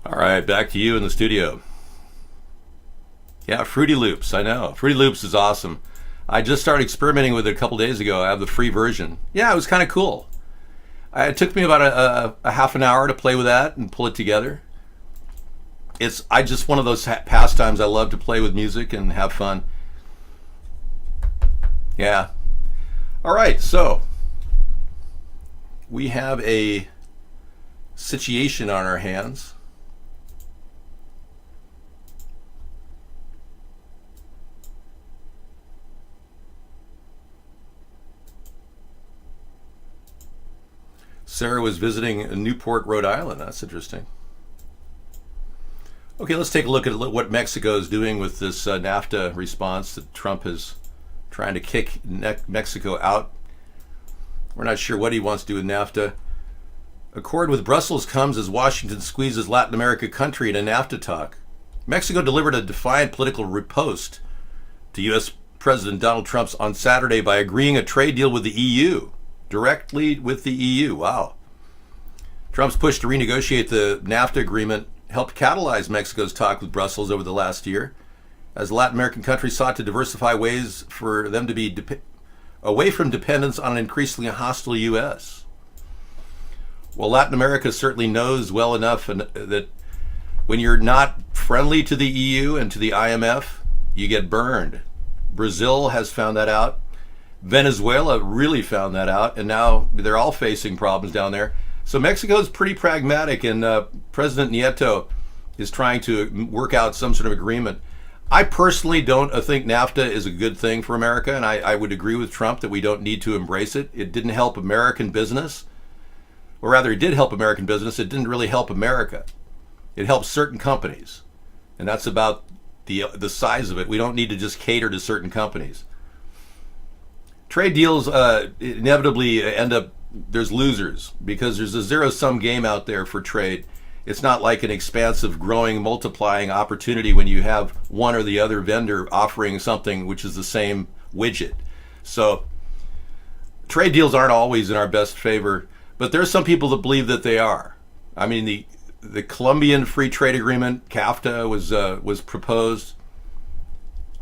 All right, back to you in the studio. Yeah, Fruity Loops, I know. Fruity Loops is awesome. I just started experimenting with it a couple days ago. I have the free version. Yeah, it was kind of cool. It took me about a half an hour to play with that and pull it together. It's just one of those pastimes I love to play with music and have fun. Yeah. All right, so we have a situation on our hands. Sarah was visiting Newport, Rhode Island. That's interesting. Okay, let's take a look at what Mexico is doing with this NAFTA response that Trump is trying to kick Mexico out. We're not sure what he wants to do with NAFTA. Accord with Brussels comes as Washington squeezes Latin America country in a NAFTA talk. Mexico delivered a defiant political riposte to U.S. President Donald Trump on Saturday by agreeing a trade deal with the EU. Directly with the EU. Wow. Trump's push to renegotiate the NAFTA agreement helped catalyze Mexico's talk with Brussels over the last year, as Latin American countries sought to diversify ways for them to be away from dependence on an increasingly hostile U.S. Well, Latin America certainly knows well enough that when you're not friendly to the EU and to the IMF, you get burned. Brazil has found that out. Venezuela really found that out, and now they're all facing problems down there. So Mexico's pretty pragmatic, and President Nieto is trying to work out some sort of agreement. I personally don't think NAFTA is a good thing for America, and I would agree with Trump that we don't need to embrace it. It didn't help American business. Or rather, it did help American business. It didn't really help America. It helped certain companies, and that's about the size of it. We don't need to just cater to certain companies. Trade deals inevitably end up, there's losers, because there's a zero-sum game out there for trade. It's not like an expansive, growing, multiplying opportunity when you have one or the other vendor offering something which is the same widget. So trade deals aren't always in our best favor, but there's some people that believe that they are. I mean, the Colombian Free Trade Agreement, CAFTA, was proposed.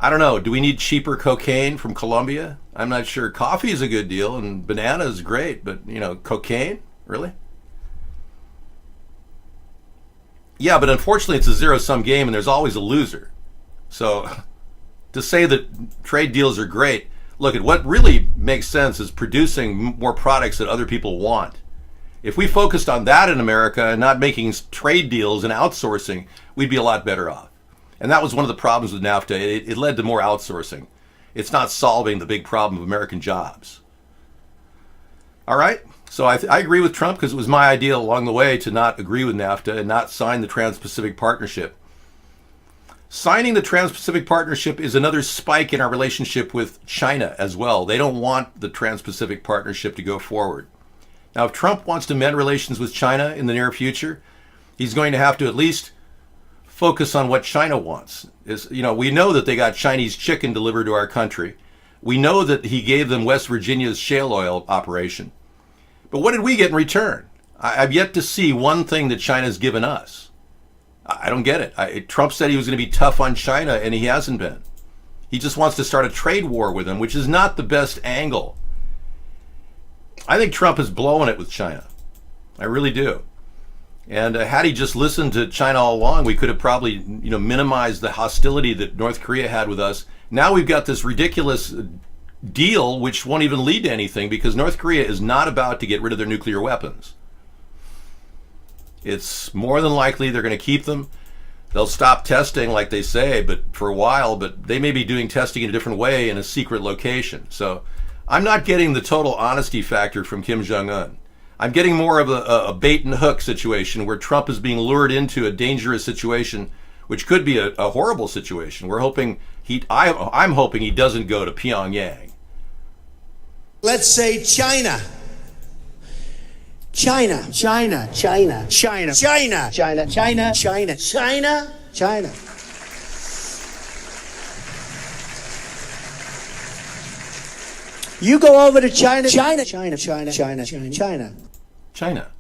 I don't know. Do we need cheaper cocaine from Colombia? I'm not sure. Coffee is a good deal, and banana is great, but, cocaine? Really? Yeah, but unfortunately it's a zero-sum game, and there's always a loser. So to say that trade deals are great, look, at what really makes sense is producing more products that other people want. If we focused on that in America and not making trade deals and outsourcing, we'd be a lot better off. And that was one of the problems with NAFTA. It led to more outsourcing. It's not solving the big problem of American jobs. All right? So I agree with Trump, because it was my idea along the way to not agree with NAFTA and not sign the Trans-Pacific Partnership. Signing the Trans-Pacific Partnership is another spike in our relationship with China as well. They don't want the Trans-Pacific Partnership to go forward. Now, if Trump wants to mend relations with China in the near future, he's going to have to at least focus on what China wants. We know that they got Chinese chicken delivered to our country. We know that he gave them West Virginia's shale oil operation. But what did we get in return? I've yet to see one thing that China's given us. I don't get it. Trump said he was going to be tough on China, and he hasn't been. He just wants to start a trade war with them, which is not the best angle. I think Trump is blowing it with China. I really do. And had he just listened to China all along, we could have probably, minimized the hostility that North Korea had with us. Now we've got this ridiculous deal which won't even lead to anything because North Korea is not about to get rid of their nuclear weapons. It's more than likely they're going to keep them. They'll stop testing like they say, but for a while, but they may be doing testing in a different way in a secret location. So I'm not getting the total honesty factor from Kim Jong-un. I'm getting more of a bait and hook situation where Trump is being lured into a dangerous situation, which could be a horrible situation. We're hoping I'm hoping he doesn't go to Pyongyang. Let's say China. China. China. China. China. China. China. China. China. China. China. You go over to China. China. China. China. China. China. China. China.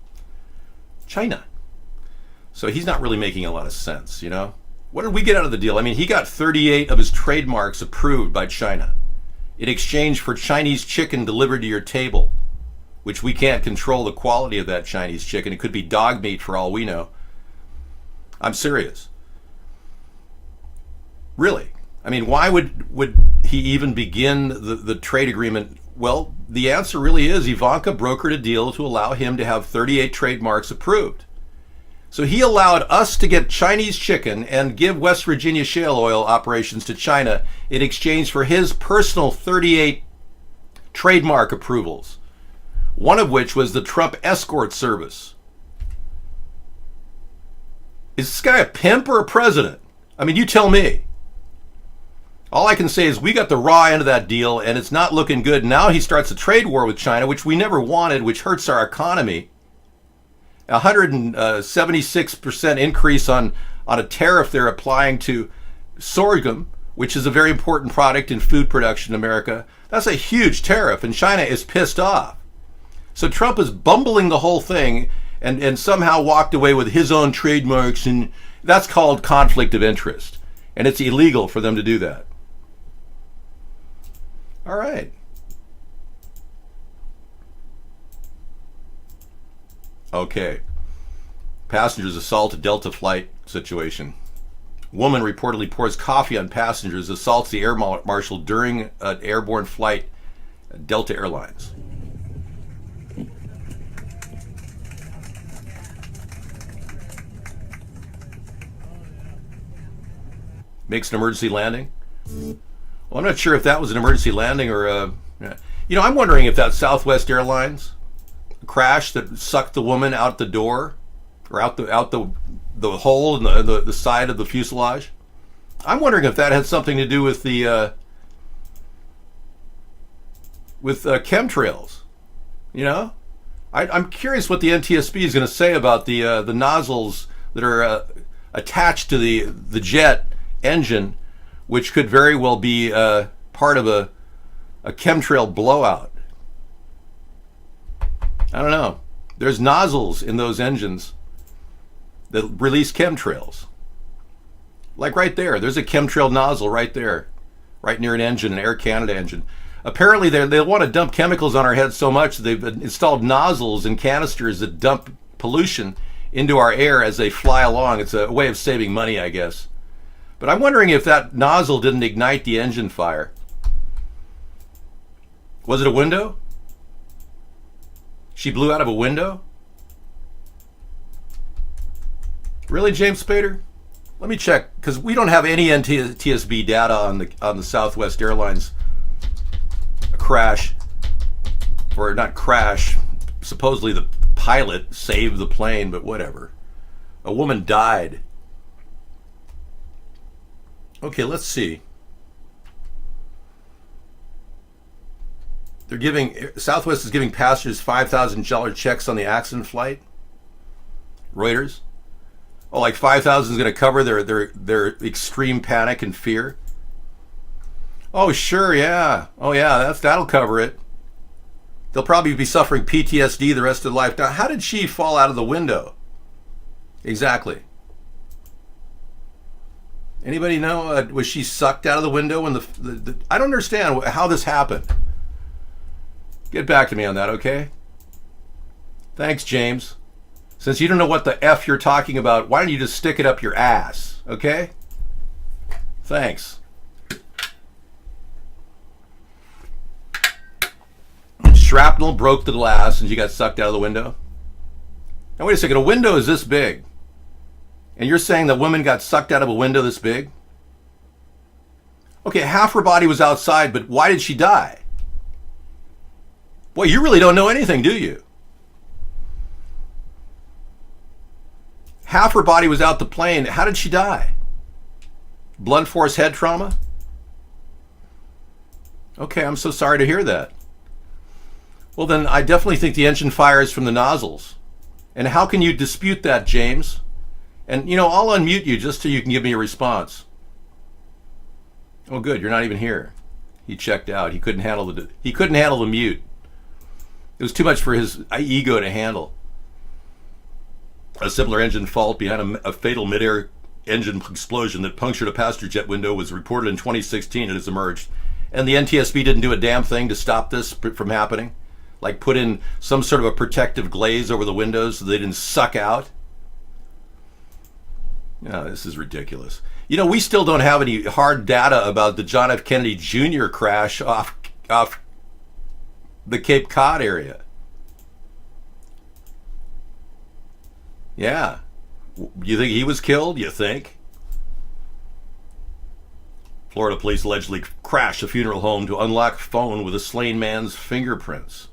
China. So he's not really making a lot of sense, you know? What did we get out of the deal? I mean, he got 38 of his trademarks approved by China in exchange for Chinese chicken delivered to your table, which we can't control the quality of that Chinese chicken. It could be dog meat for all we know. I'm serious. Really. I mean, why would he even begin the trade agreement? Well, the answer really is Ivanka brokered a deal to allow him to have 38 trademarks approved. So he allowed us to get Chinese chicken and give West Virginia shale oil operations to China in exchange for his personal 38 trademark approvals, one of which was the Trump escort service. Is this guy a pimp or a president? I mean, you tell me. All I can say is we got the raw end of that deal, and it's not looking good. Now he starts a trade war with China, which we never wanted, which hurts our economy. 176% increase on a tariff they're applying to sorghum, which is a very important product in food production in America. That's a huge tariff, and China is pissed off. So Trump is bumbling the whole thing and somehow walked away with his own trademarks, and that's called conflict of interest. And it's illegal for them to do that. All right. Okay. Passengers assault a Delta flight situation. Woman reportedly pours coffee on passengers, assaults the air marshal during an airborne flight at Delta Airlines. Makes an emergency landing. Well, I'm not sure if that was an emergency landing or I'm wondering if that Southwest Airlines crash that sucked the woman out the door or out the hole in the side of the fuselage. I'm wondering if that had something to do with the chemtrails. You know, I'm curious what the NTSB is going to say about the nozzles that are attached to the jet engine, which could very well be part of a chemtrail blowout. I don't know. There's nozzles in those engines that release chemtrails. Like right there. There's a chemtrail nozzle right there. Right near an engine, an Air Canada engine. Apparently they want to dump chemicals on our heads so much that they've installed nozzles and canisters that dump pollution into our air as they fly along. It's a way of saving money, I guess. But I'm wondering if that nozzle didn't ignite the engine fire. Was it a window? She blew out of a window? Really, James Spader? Let me check, because we don't have any NTSB data on the Southwest Airlines crash, or not crash. Supposedly the pilot saved the plane, but whatever. A woman died. Okay, let's see. Southwest is giving passengers $5,000 checks on the accident flight. Reuters. Oh, like $5,000 is going to cover their extreme panic and fear. Oh, sure, yeah. Oh, yeah, that'll cover it. They'll probably be suffering PTSD the rest of their life. Now, how did she fall out of the window? Exactly. Anybody know? Was she sucked out of the window when the I don't understand how this happened. Get back to me on that, okay? Thanks, James. Since you don't know what the F you're talking about, why don't you just stick it up your ass, okay? Thanks. shrapnel broke the glass and she got sucked out of the window? Now wait a second, a window is this big. And you're saying that woman got sucked out of a window this big? Okay, half her body was outside, but why did she die? Boy, you really don't know anything, do you? Half her body was out the plane. How did she die? Blunt force head trauma? Okay, I'm so sorry to hear that. Well, then I definitely think the engine fire is from the nozzles. And how can you dispute that, James? And, I'll unmute you just so you can give me a response. Oh, good, you're not even here. He checked out. He couldn't handle the mute. It was too much for his ego to handle. A similar engine fault behind a fatal mid-air engine explosion that punctured a passenger jet window was reported in 2016 and has emerged. And the NTSB didn't do a damn thing to stop this from happening? Like put in some sort of a protective glaze over the windows so they didn't suck out? No, this is ridiculous. We still don't have any hard data about the John F. Kennedy Jr. crash off the Cape Cod area. Yeah. You think he was killed? You think? Florida police allegedly crashed a funeral home to unlock phone with a slain man's fingerprints.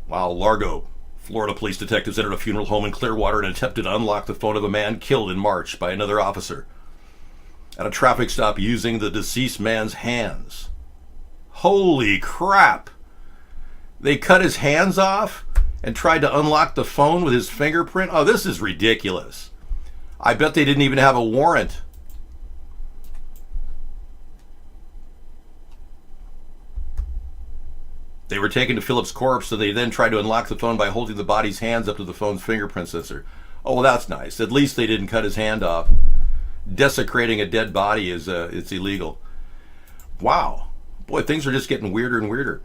While Largo, Florida police detectives entered a funeral home in Clearwater and attempted to unlock the phone of a man killed in March by another officer at a traffic stop using the deceased man's hands. Holy crap! They cut his hands off and tried to unlock the phone with his fingerprint? Oh, this is ridiculous. I bet they didn't even have a warrant. They were taken to Philip's corpse, so they then tried to unlock the phone by holding the body's hands up to the phone's fingerprint sensor. Oh, well, that's nice. At least they didn't cut his hand off. Desecrating a dead body is it's illegal. Wow. Boy, things are just getting weirder and weirder.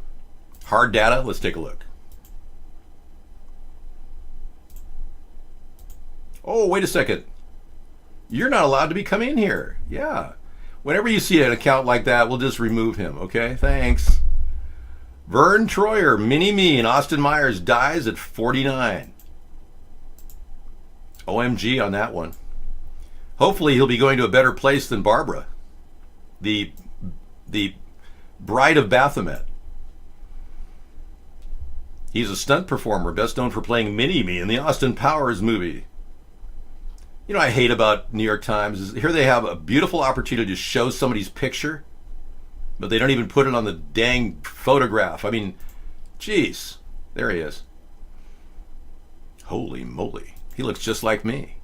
Hard data? Let's take a look. Oh, wait a second. You're not allowed to be coming in here. Yeah. Whenever you see an account like that, we'll just remove him, okay? Thanks. Vern Troyer, Mini-Me, and Austin Myers dies at 49. OMG on that one. Hopefully he'll be going to a better place than Barbara, the bride of Baphomet. He's a stunt performer, best known for playing Mini-Me in the Austin Powers movie. I hate about New York Times is here they have a beautiful opportunity to show somebody's picture, but they don't even put it on the dang photograph. I mean, geez, there he is. Holy moly, he looks just like me.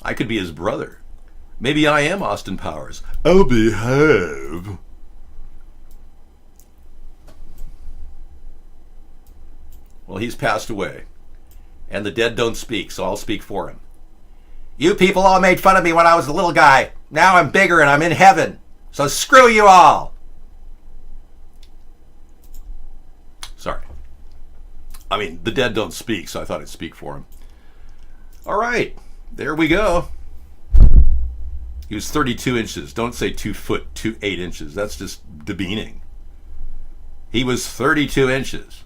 I could be his brother. Maybe I am Austin Powers. I'll behave. Well, he's passed away, and the dead don't speak, so I'll speak for him. You people all made fun of me when I was a little guy. Now I'm bigger and I'm in heaven. So screw you all. Sorry. I mean, the dead don't speak, so I thought I'd speak for him. All right. There we go. He was 32 inches. Don't say 2 foot, 8 inches. That's just demeaning. He was 32 inches.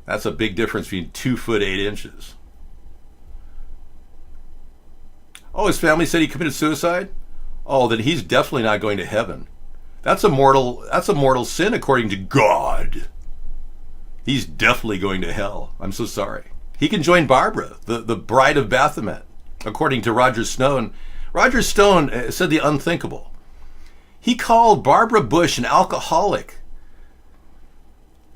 That's a big difference between 2 foot, 8 inches. Oh, his family said he committed suicide? Oh, then he's definitely not going to heaven. That's a mortal sin according to God. He's definitely going to hell. I'm so sorry. He can join Barbara, the bride of Baphomet, according to Roger Stone. Roger Stone said the unthinkable. He called Barbara Bush an alcoholic,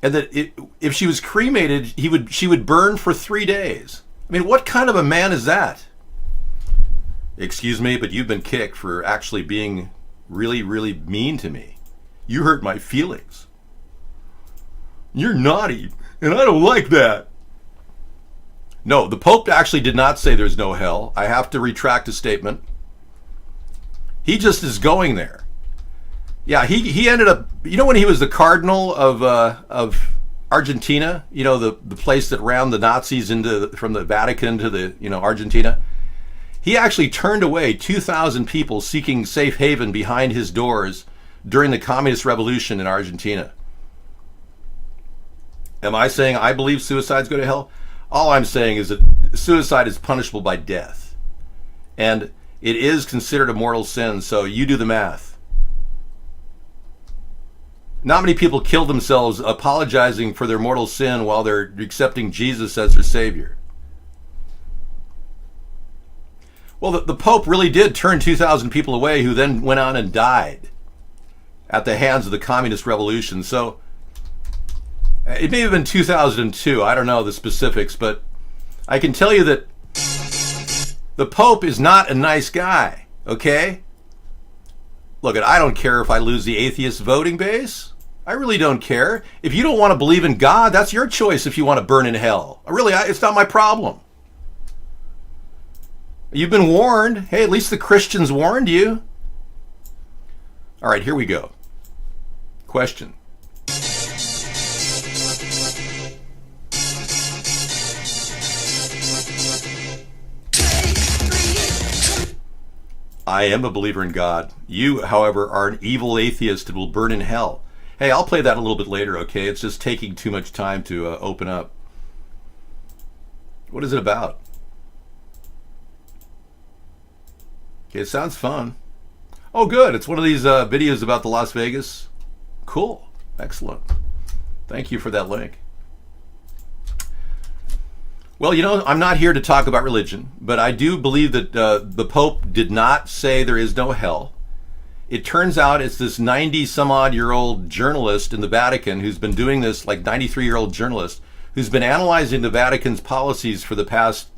and that if she was cremated, she would burn for 3 days. I mean, what kind of a man is that? Excuse me, but you've been kicked for actually being really, really mean to me. You hurt my feelings. You're naughty, and I don't like that. No, the Pope actually did not say there's no hell. I have to retract a statement. He just is going there. Yeah, he ended up, when he was the cardinal of Argentina, the place that ran the Nazis from the Vatican to the, Argentina. He actually turned away 2,000 people seeking safe haven behind his doors during the communist revolution in Argentina. Am I saying I believe suicides go to hell? All I'm saying is that suicide is punishable by death. And it is considered a mortal sin, so you do the math. Not many people kill themselves apologizing for their mortal sin while they're accepting Jesus as their Savior. Well, the Pope really did turn 2,000 people away who then went on and died at the hands of the Communist Revolution. So it may have been 2002. I don't know the specifics, but I can tell you that the Pope is not a nice guy, okay? Look, I don't care if I lose the atheist voting base. I really don't care. If you don't want to believe in God, that's your choice if you want to burn in hell. Really, it's not my problem. You've been warned. Hey, at least the Christians warned you. All right, here we go. Question. I am a believer in God. You, however, are an evil atheist and will burn in hell. Hey, I'll play that a little bit later, okay? It's just taking too much time to open up. What is it about? Okay, it sounds fun. Oh, good. It's one of these videos about the Las Vegas. Cool. Excellent. Thank you for that link. Well, you know, I'm not here to talk about religion, but I do believe that the Pope did not say there is no hell. It turns out it's this 90-some-odd-year-old journalist in the Vatican who's been doing this, like 93-year-old journalist, who's been analyzing the Vatican's policies for the past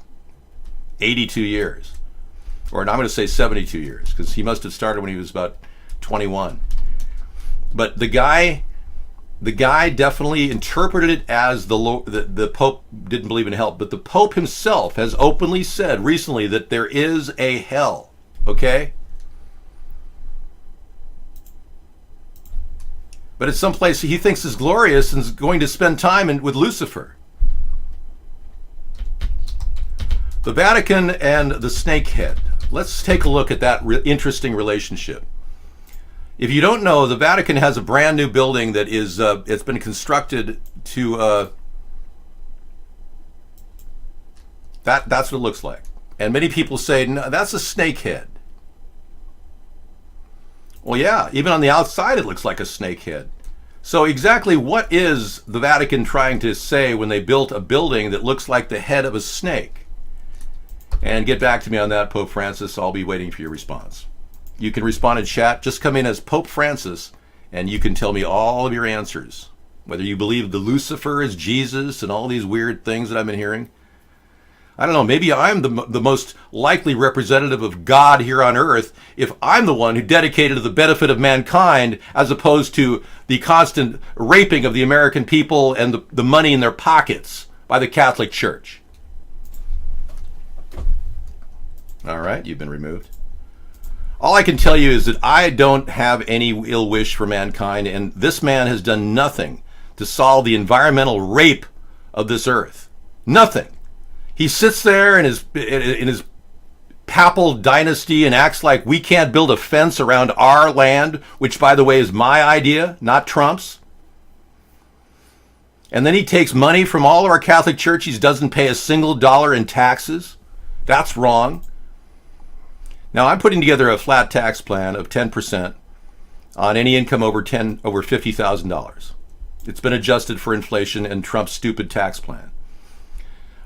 82 years. Or I'm going to say 72 years, because he must have started when he was about 21. But the guy definitely interpreted it as the Pope didn't believe in hell. But the Pope himself has openly said recently that there is a hell. Okay? But it's someplace he thinks is glorious and is going to spend time with Lucifer. The Vatican and the snakehead. Let's take a look at that interesting relationship. If you don't know, the Vatican has a brand new building that is it's been constructed to that's what it looks like. And many people say, no, that's a snakehead. Well, yeah, even on the outside it looks like a snakehead. So exactly what is the Vatican trying to say when they built a building that looks like the head of a snake? And get back to me on that, Pope Francis. I'll be waiting for your response. You can respond in chat. Just come in as Pope Francis, and you can tell me all of your answers. Whether you believe the Lucifer is Jesus and all these weird things that I've been hearing. I don't know, maybe I'm the most likely representative of God here on earth if I'm the one who dedicated to the benefit of mankind as opposed to the constant raping of the American people and the money in their pockets by the Catholic Church. All right, you've been removed. All I can tell you is that I don't have any ill wish for mankind, and this man has done nothing to solve the environmental rape of this earth. Nothing. He sits there in his papal dynasty and acts like we can't build a fence around our land, which, by the way, is my idea, not Trump's. And then he takes money from all of our Catholic churches, over pay a single dollar in taxes. That's wrong. Now, I'm putting together a flat tax plan of 10% on any income over $50,000. It's been adjusted for inflation and Trump's stupid tax plan.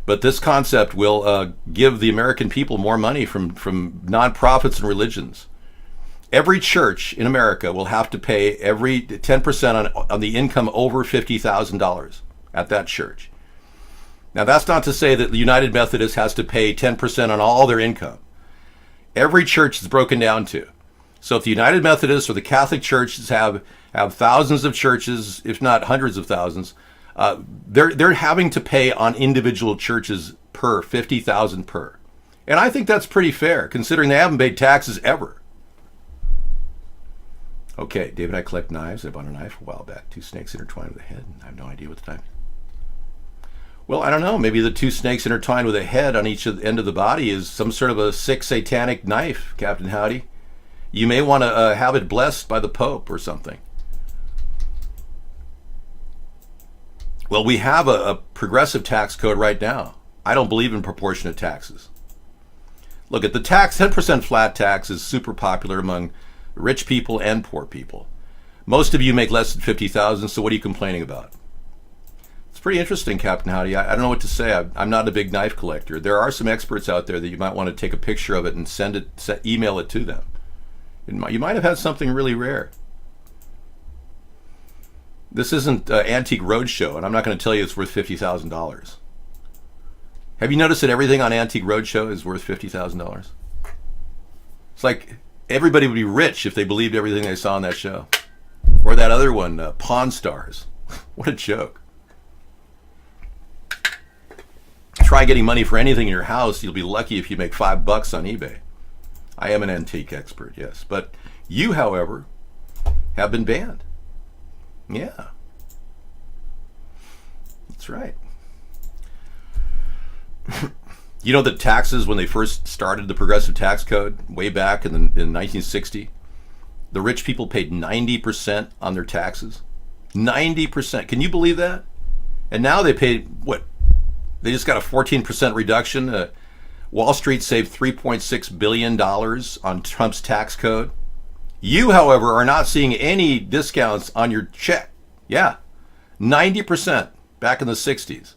But this concept will give the American people more money from nonprofits and religions. Every church in America will have to pay every 10% on the income over $50,000 at that church. Now, that's not to say that the United Methodist has to pay 10% on all their income. Every church is broken down to. So if the United Methodists or the Catholic churches have thousands of churches, if not hundreds of thousands, they're having to pay on individual churches per $50,000 per. And I think that's pretty fair, considering they haven't paid taxes ever. Okay, David and I collect knives. I bought a knife a while back. 2 snakes intertwined with a head. I have no idea what the knife is. Well, I don't know. Maybe the 2 snakes intertwined with a head on each end of the body is some sort of a sick satanic knife, Captain Howdy. You may want to have it blessed by the Pope or something. Well, we have a progressive tax code right now. I don't believe in proportionate taxes. Look, at the tax, 10% flat tax is super popular among rich people and poor people. Most of you make less than $50,000, so what are you complaining about? It's pretty interesting, Captain Howdy. I don't know what to say. I'm not a big knife collector. There are some experts out there that you might want to take a picture of it and email it to them. You might have had something really rare. This isn't Antique Roadshow, and I'm not going to tell you it's worth $50,000. Have you noticed that everything on Antique Roadshow is worth $50,000? It's like everybody would be rich if they believed everything they saw on that show. Or that other one, Pawn Stars. What a joke. Try getting money for anything in your house. You'll be lucky if you make $5 on eBay. I am an antique expert, yes. But you, however, have been banned. Yeah. That's right. You know that taxes, when they first started the progressive tax code way back in 1960, the rich people paid 90% on their taxes. 90%. Can you believe that? And now they pay, what? They just got a 14% reduction. Wall Street saved $3.6 billion on Trump's tax code. You, however, are not seeing any discounts on your check. Yeah, 90% back in the 60s. Isn't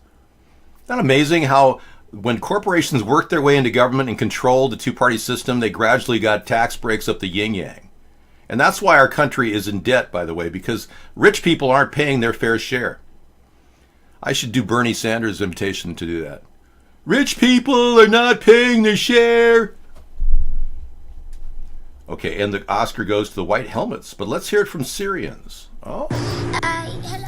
that amazing how when corporations worked their way into government and controlled the two-party system, they gradually got tax breaks up the yin-yang. And that's why our country is in debt, by the way, because rich people aren't paying their fair share. I should do Bernie Sanders' invitation to do that. Rich people are not paying their share. Okay, and the Oscar goes to the White Helmets, but let's hear it from Syrians. Oh.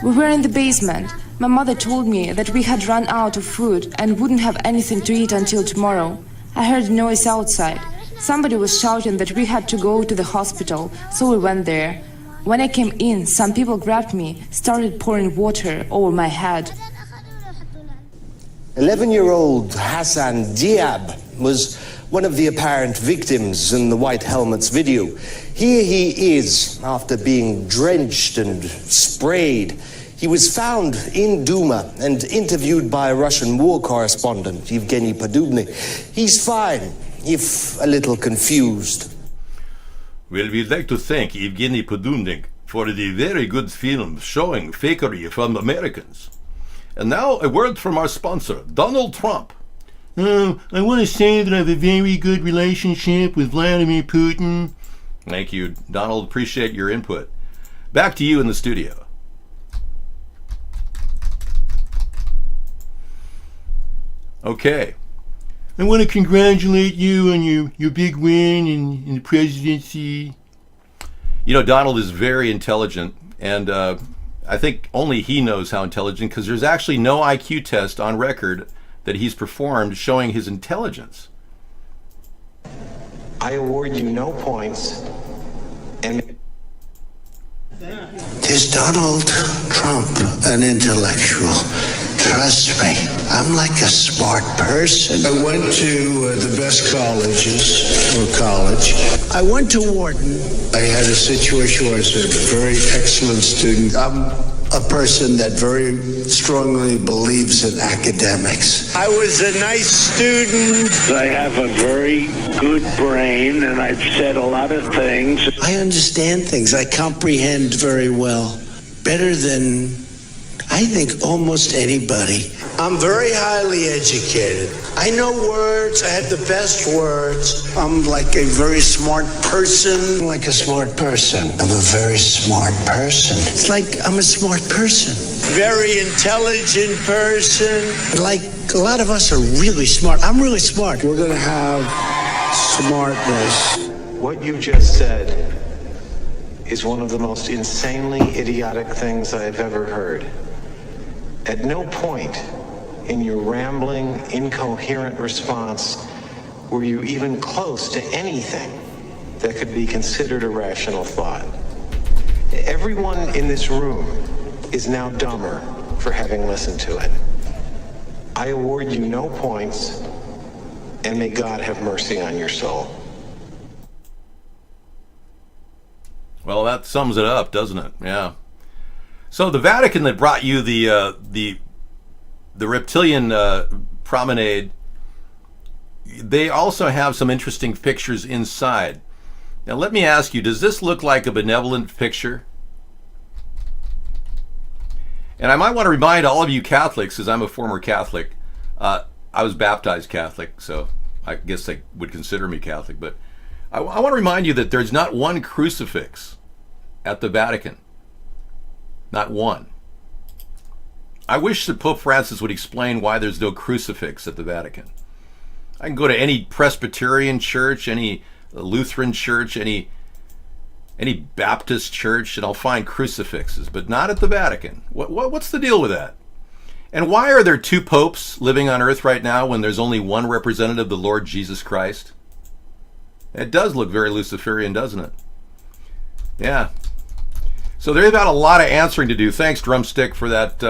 We were in the basement. My mother told me that we had run out of food and wouldn't have anything to eat until tomorrow. I heard a noise outside. Somebody was shouting that we had to go to the hospital, so we went there. When I came in, some people grabbed me, started pouring water over my head. 11-year-old Hassan Diab was one of the apparent victims in the White Helmets video. Here he is after being drenched and sprayed. He was found in Duma and interviewed by a Russian war correspondent, Evgeny Podubny. He's fine, if a little confused. Well, we'd like to thank Evgeny Podubny for the very good film showing fakery from Americans. And now a word from our sponsor, Donald Trump. I want to say that I have a very good relationship with Vladimir Putin. Thank you, Donald. Appreciate your input. Back to you in the studio. Okay. I want to congratulate you on your big win in the presidency. You know, Donald is very intelligent, and I think only he knows how intelligent, because there's actually no IQ test on record that he's performed showing his intelligence. I award you no points. And Is Donald Trump an intellectual? Trust me, I'm like a smart person. I went to the best colleges, or college. I went to Wharton. I had a situation where I was a very excellent student. I'm a person that very strongly believes in academics. I was a nice student. I have a very good brain, and I've said a lot of things. I understand things. I comprehend very well. Better than, I think, almost anybody. I'm very highly educated. I know words. I have the best words. I'm like a very smart person. Like a smart person. I'm a very smart person. It's like I'm a smart person. Very intelligent person. Like a lot of us are really smart. I'm really smart. We're going to have smartness. what you just said is one of the most insanely idiotic things I've ever heard. At no point in your rambling, incoherent response were you even close to anything that could be considered a rational thought. Everyone in this room is now dumber for having listened to it. I award you no points, and may God have mercy on your soul. Well, that sums it up, doesn't it? Yeah. So the Vatican that brought you the reptilian promenade, they also have some interesting pictures inside. Now let me ask you, does this look like a benevolent picture? And I might want to remind all of you Catholics, as I'm a former Catholic, I was baptized Catholic, so I guess they would consider me Catholic, but I want to remind you that there's not one crucifix at the Vatican. Not one. I wish that Pope Francis would explain why there's no crucifix at the Vatican. I can go to any Presbyterian church, any Lutheran church, any Baptist church, and I'll find crucifixes, but not at the Vatican. What's the deal with that? And why are there two popes living on earth right now when there's only one representative, the Lord Jesus Christ? It does look very Luciferian, doesn't it? Yeah. So they've got a lot of answering to do. Thanks, Drumstick, for that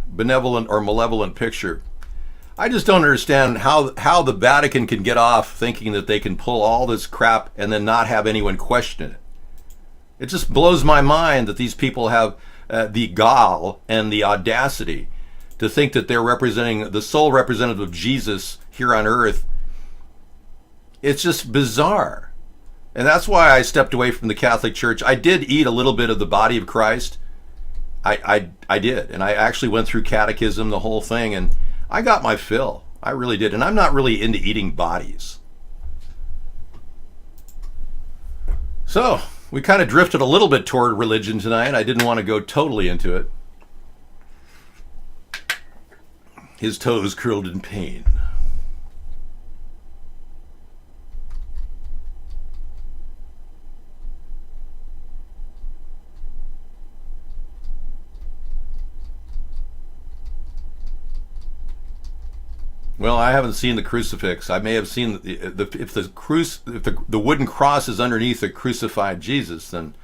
benevolent or malevolent picture. I just don't understand how the Vatican can get off thinking that they can pull all this crap and then not have anyone question it. It just blows my mind that these people have the gall and the audacity to think that they're representing the sole representative of Jesus here on earth. It's just bizarre. And that's why I stepped away from the Catholic Church. I did eat a little bit of the body of Christ. I did. And I actually went through catechism, the whole thing, and I got my fill. I really did. And I'm not really into eating bodies. So, we kind of drifted a little bit toward religion tonight. I didn't want to go totally into it. His toes curled in pain. Well, I haven't seen the crucifix. I may have seen if the wooden cross is underneath a crucified Jesus, then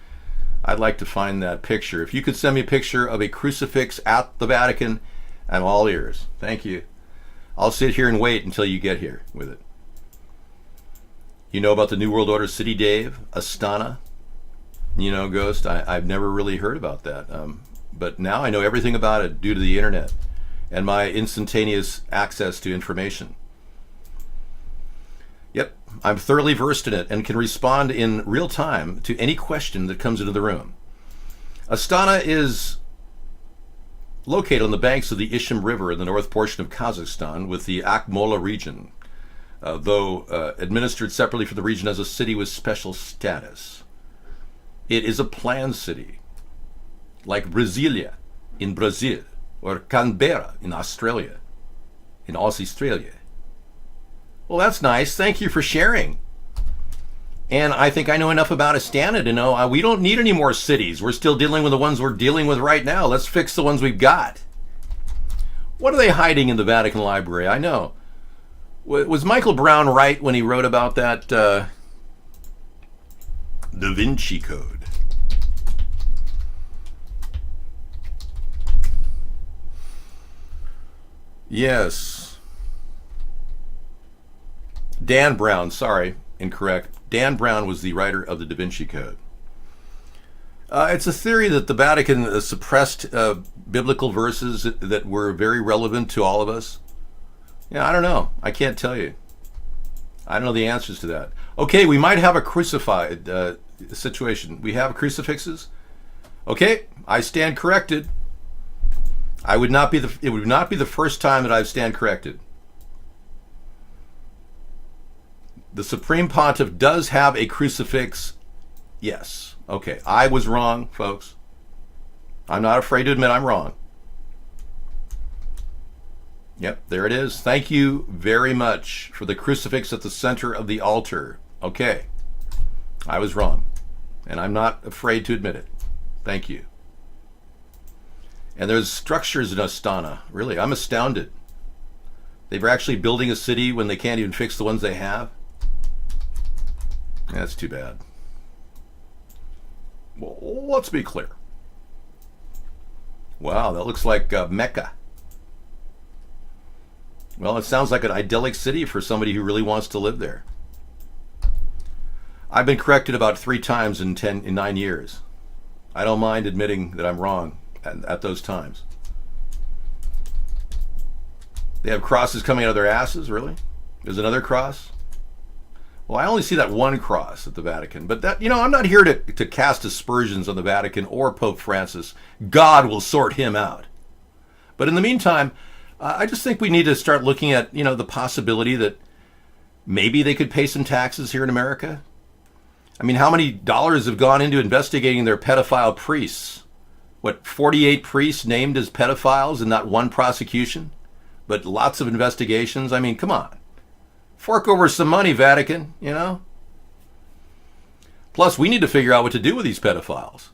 I'd like to find that picture. If you could send me a picture of a crucifix at the Vatican, I'm all ears. Thank you. I'll sit here and wait until you get here with it. You know about the New World Order city, Dave? Astana? You know, Ghost? I've never really heard about that. But now I know everything about it due to the internet and my instantaneous access to information. Yep, I'm thoroughly versed in it and can respond in real time to any question that comes into the room. Astana is located on the banks of the Ishim River in the north portion of Kazakhstan with the Akmola region, though administered separately for the region as a city with special status. It is a planned city, like Brasilia in Brazil, or Canberra in Australia, in Australia. Well, that's nice. Thank you for sharing. And I think I know enough about Astana to know we don't need any more cities. We're still dealing with the ones we're dealing with right now. Let's fix the ones we've got. What are they hiding in the Vatican Library? I know. Was Michael Brown right when he wrote about that Da Vinci Code? Yes. Dan Brown, sorry, incorrect. Dan Brown was the writer of the Da Vinci Code. It's a theory that the Vatican suppressed biblical verses that were very relevant to all of us. Yeah, I don't know. I can't tell you. I don't know the answers to that. Okay, we might have a crucified situation. We have crucifixes. Okay, I stand corrected. It would not be the first time that I stand corrected. The Supreme Pontiff does have a crucifix. Yes. Okay, I was wrong, folks. I'm not afraid to admit I'm wrong. Yep, there it is. Thank you very much for the crucifix at the center of the altar. Okay, I was wrong, and I'm not afraid to admit it. Thank you. And there's structures in Astana. Really, I'm astounded. They're actually building a city when they can't even fix the ones they have. That's too bad. Well, let's be clear. Wow, that looks like Mecca. Well, it sounds like an idyllic city for somebody who really wants to live there. I've been corrected about 3 times in 9 years. I don't mind admitting that I'm wrong. at those times. They have crosses coming out of their asses, really? There's another cross? Well, I only see that one cross at the Vatican. But that, I'm not here to cast aspersions on the Vatican or Pope Francis. God will sort him out. But in the meantime, I just think we need to start looking at, the possibility that maybe they could pay some taxes here in America. I mean, how many dollars have gone into investigating their pedophile priests? 48 priests named as pedophiles and not one prosecution? But lots of investigations. I mean, come on. Fork over some money, Vatican, Plus, we need to figure out what to do with these pedophiles.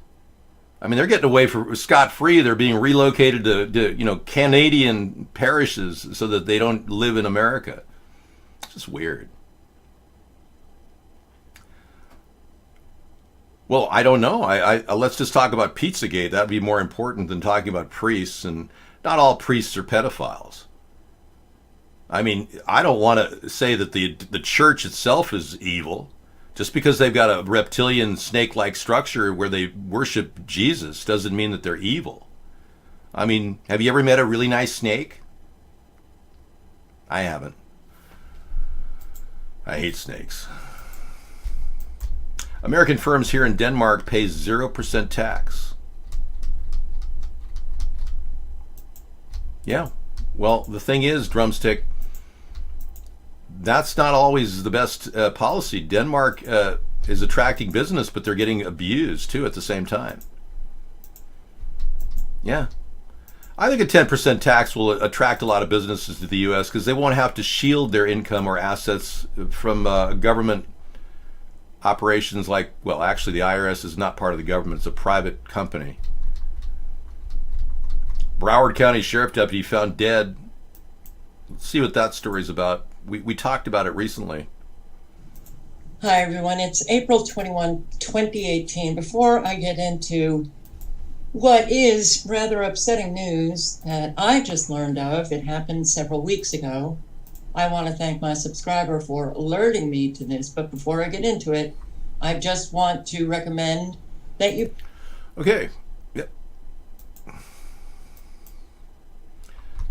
I mean, they're getting away for scot-free. They're being relocated to Canadian parishes so that they don't live in America. It's just weird. Well, I don't know. Let's just talk about Pizzagate. That'd be more important than talking about priests. And not all priests are pedophiles. I mean, I don't want to say that the church itself is evil. Just because they've got a reptilian snake-like structure where they worship Jesus doesn't mean that they're evil. I mean, have you ever met a really nice snake? I haven't. I hate snakes. American firms here in Denmark pay 0% tax. Yeah. Well, the thing is, Drumstick, that's not always the best policy. Denmark is attracting business, but they're getting abused too at the same time. Yeah. I think a 10% tax will attract a lot of businesses to the U.S. because they won't have to shield their income or assets from government operations like, well, actually the IRS is not part of the government. It's a private company. Broward County Sheriff Deputy found dead. Let's see what that story's about. We talked about it recently. Hi, everyone. It's April 21, 2018. Before I get into what is rather upsetting news that I just learned of, it happened several weeks ago, I want to thank my subscriber for alerting me to this. But before I get into it, I just want to recommend that you... Okay.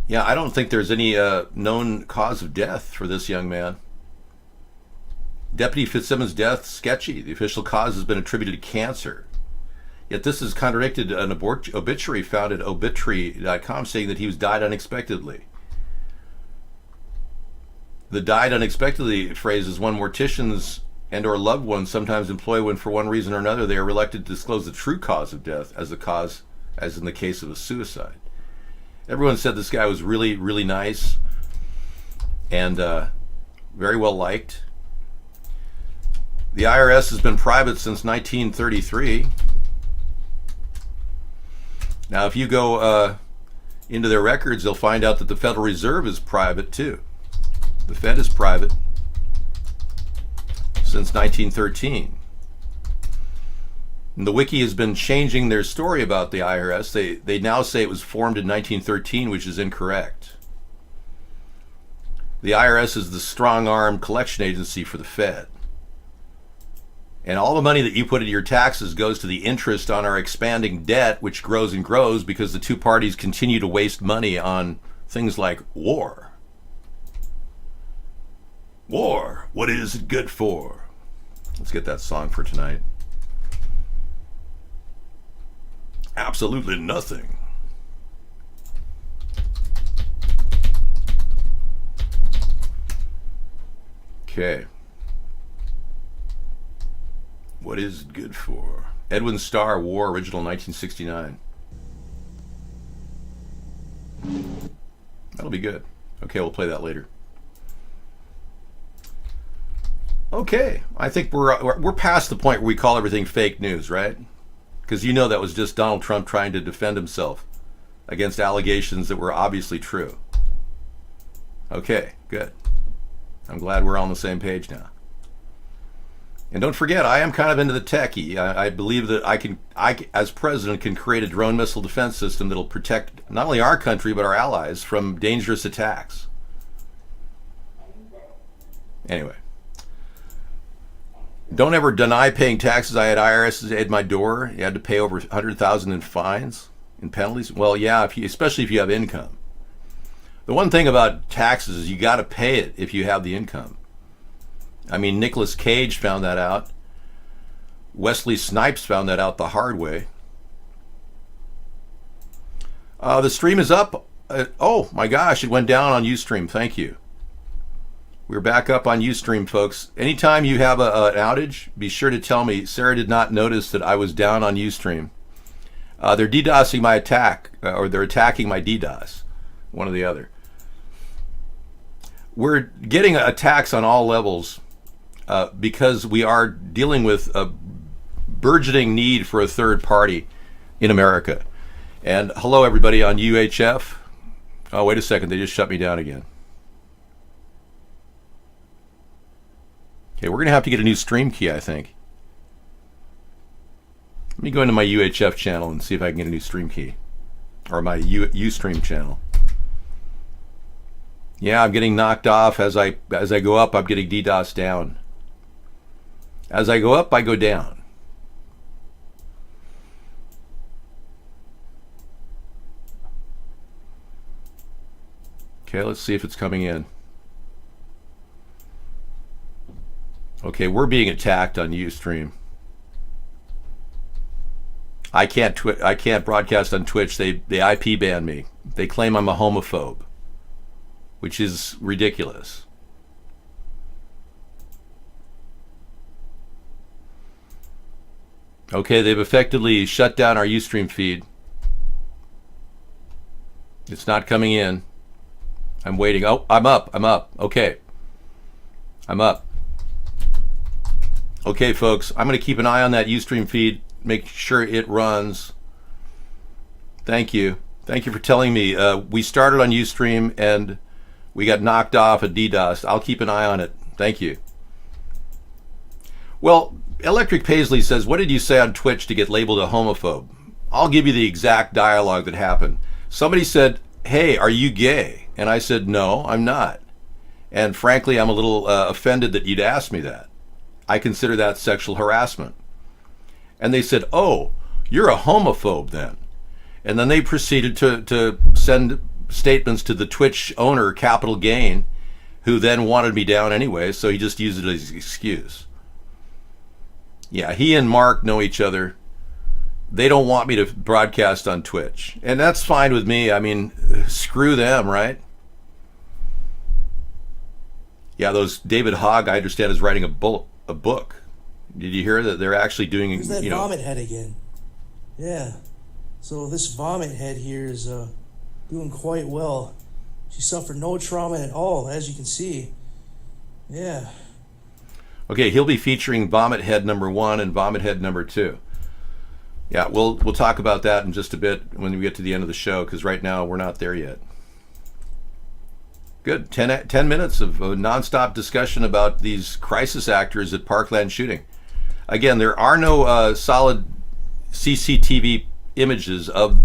Yeah, I don't think there's any known cause of death for this young man. Deputy Fitzsimmons' death, sketchy. The official cause has been attributed to cancer. Yet this has contradicted an obituary found at obituary.com saying that he died unexpectedly. The died unexpectedly phrase is one morticians and or loved ones sometimes employ when for one reason or another they are reluctant to disclose the true cause of death as in the case of a suicide. Everyone said this guy was really, really nice and very well liked. The IRS has been private since 1933. Now, if you go into their records, you'll find out that the Federal Reserve is private too. The Fed is private since 1913. And the wiki has been changing their story about the IRS. They now say it was formed in 1913, which is incorrect. The IRS is the strong-arm collection agency for the Fed. And all the money that you put into your taxes goes to the interest on our expanding debt, which grows and grows because the two parties continue to waste money on things like war. War, what is it good for? Let's get that song for tonight. Absolutely nothing. Okay. What is it good for? Edwin Starr, War, original 1969. That'll be good. Okay, we'll play that later. Okay, I think we're past the point where we call everything fake news, right? Because you know that was just Donald Trump trying to defend himself against allegations that were obviously true. Okay, good. I'm glad we're on the same page now. And don't forget, I am kind of into the techie. I believe that I, as president, can create a drone missile defense system that'll protect not only our country, but our allies from dangerous attacks. Anyway. Don't ever deny paying taxes. I had IRS at my door. You had to pay over $100,000 in fines. in penalties? Well, yeah, especially if you have income. The one thing about taxes is you got to pay it if you have the income. I mean, Nicolas Cage found that out. Wesley Snipes found that out the hard way. The stream is up. Oh my gosh, it went down on Ustream. Thank you. We're back up on Ustream, folks. Anytime you have an outage, be sure to tell me. Sarah did not notice that I was down on Ustream. They're DDoSing my attack, or they're attacking my DDoS, one or the other. We're getting attacks on all levels because we are dealing with a burgeoning need for a third party in America. And hello, everybody on UHF. Oh, wait a second. They just shut me down again. Okay, we're going to have to get a new stream key, I think. Let me go into my UHF channel and see if I can get a new stream key. Or my Ustream channel. Yeah, I'm getting knocked off. As I go up, I'm getting DDoS down. As I go up, I go down. Okay, let's see if it's coming in. Okay, we're being attacked on Ustream. I can't broadcast on Twitch. They IP ban me. They claim I'm a homophobe, which is ridiculous. Okay, they've effectively shut down our Ustream feed. It's not coming in. I'm waiting. Oh, I'm up. Okay. I'm up. Okay, folks, I'm going to keep an eye on that Ustream feed, make sure it runs. Thank you. Thank you for telling me. We started on Ustream and we got knocked off at DDoS. I'll keep an eye on it. Thank you. Well, Electric Paisley says, what did you say on Twitch to get labeled a homophobe? I'll give you the exact dialogue that happened. Somebody said, hey, are you gay? And I said, no, I'm not. And frankly, I'm a little offended that you'd ask me that. I consider that sexual harassment. And they said, oh, you're a homophobe then. And then they proceeded to send statements to the Twitch owner, Capital Gain, who then wanted me down anyway, so he just used it as an excuse. Yeah, he and Mark know each other. They don't want me to broadcast on Twitch. And that's fine with me. I mean, screw them, right? Yeah, those David Hogg, I understand, is writing a book. Did you hear that they're actually doing, Who's that vomit head again? Yeah. So this vomit head here is doing quite well. She suffered no trauma at all, as you can see. Yeah. Okay, he'll be featuring Vomit Head number 1 and Vomit Head number 2. Yeah, we'll talk about that in just a bit when we get to the end of the show, because right now we're not there yet. Good. 10 minutes of nonstop discussion about these crisis actors at Parkland shooting. Again, there are no solid CCTV images of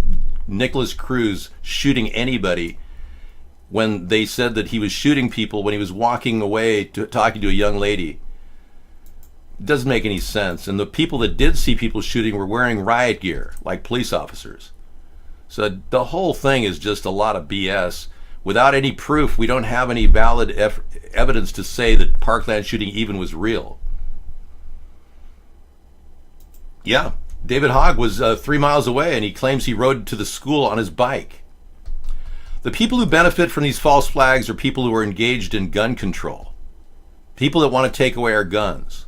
Nicholas Cruz shooting anybody when they said that he was shooting people when he was walking away talking to a young lady. It doesn't make any sense. And the people that did see people shooting were wearing riot gear, like police officers. So the whole thing is just a lot of BS. Without any proof, we don't have any valid evidence to say that Parkland shooting even was real. Yeah, David Hogg was 3 miles away, and he claims he rode to the school on his bike. The people who benefit from these false flags are people who are engaged in gun control. People that want to take away our guns.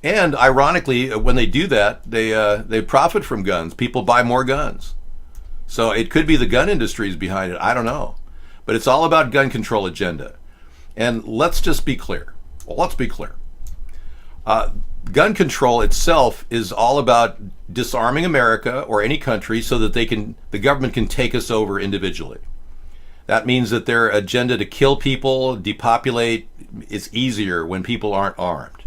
And ironically, when they do that, they profit from guns. People buy more guns. So it could be the gun industries behind it. I don't know. But it's all about gun control agenda. And let's just be clear. Well, let's be clear. Gun control itself is all about disarming America or any country so that the government can take us over individually. That means that their agenda to kill people, depopulate, is easier when people aren't armed.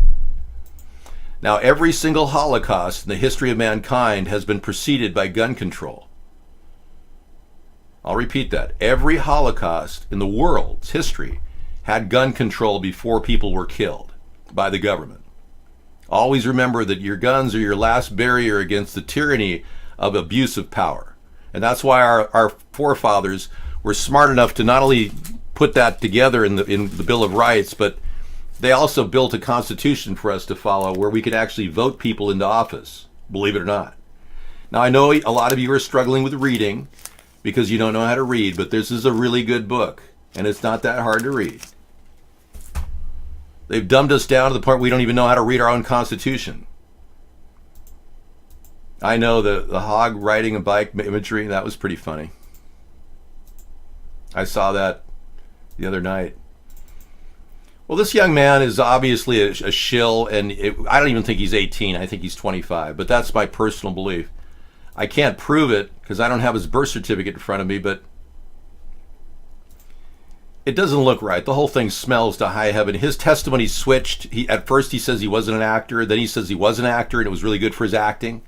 Now, every single Holocaust in the history of mankind has been preceded by gun control. I'll repeat that. Every Holocaust in the world's history had gun control before people were killed by the government. Always remember that your guns are your last barrier against the tyranny of abuse of power. And that's why our forefathers were smart enough to not only put that together in the Bill of Rights, but they also built a constitution for us to follow where we could actually vote people into office, believe it or not. Now, I know a lot of you are struggling with reading because you don't know how to read, but this is a really good book, and it's not that hard to read. They've dumbed us down to the point we don't even know how to read our own constitution. I know the hog riding a bike imagery, that was pretty funny. I saw that the other night. Well, this young man is obviously a shill, and I don't even think he's 18. I think he's 25, but that's my personal belief. I can't prove it because I don't have his birth certificate in front of me, but it doesn't look right. The whole thing smells to high heaven. His testimony switched. At first he says he wasn't an actor, then he says he was an actor and it was really good for his acting.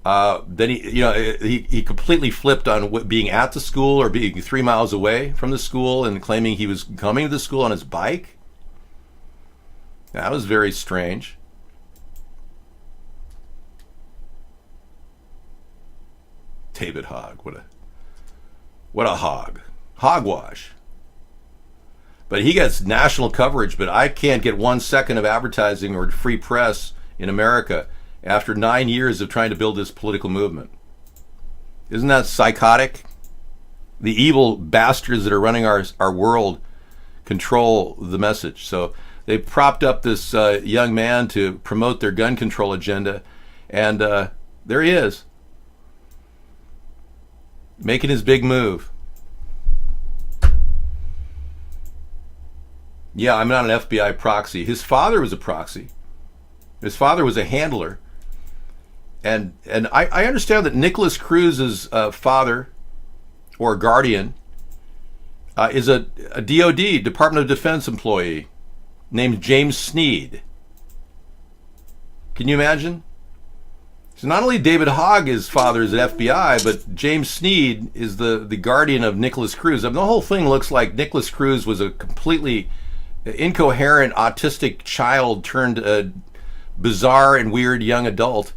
Then he completely flipped on being at the school or being 3 miles away from the school and claiming he was coming to the school on his bike. That was very strange. David Hogg, what a hog. Hogwash. But he gets national coverage, but I can't get 1 second of advertising or free press in America after 9 years of trying to build this political movement. Isn't that psychotic? The evil bastards that are running our world control the message. So they propped up this young man to promote their gun control agenda, and there he is, making his big move. Yeah, I'm not an FBI proxy. His father was a proxy. His father was a handler. And I understand that Nicholas Cruz's father or guardian is a DOD, Department of Defense employee named James Sneed. Can you imagine? So not only David Hogg, his father, is at FBI, but James Sneed is the guardian of Nicholas Cruz. I mean, the whole thing looks like Nicholas Cruz was a completely incoherent, autistic child turned a bizarre and weird young adult.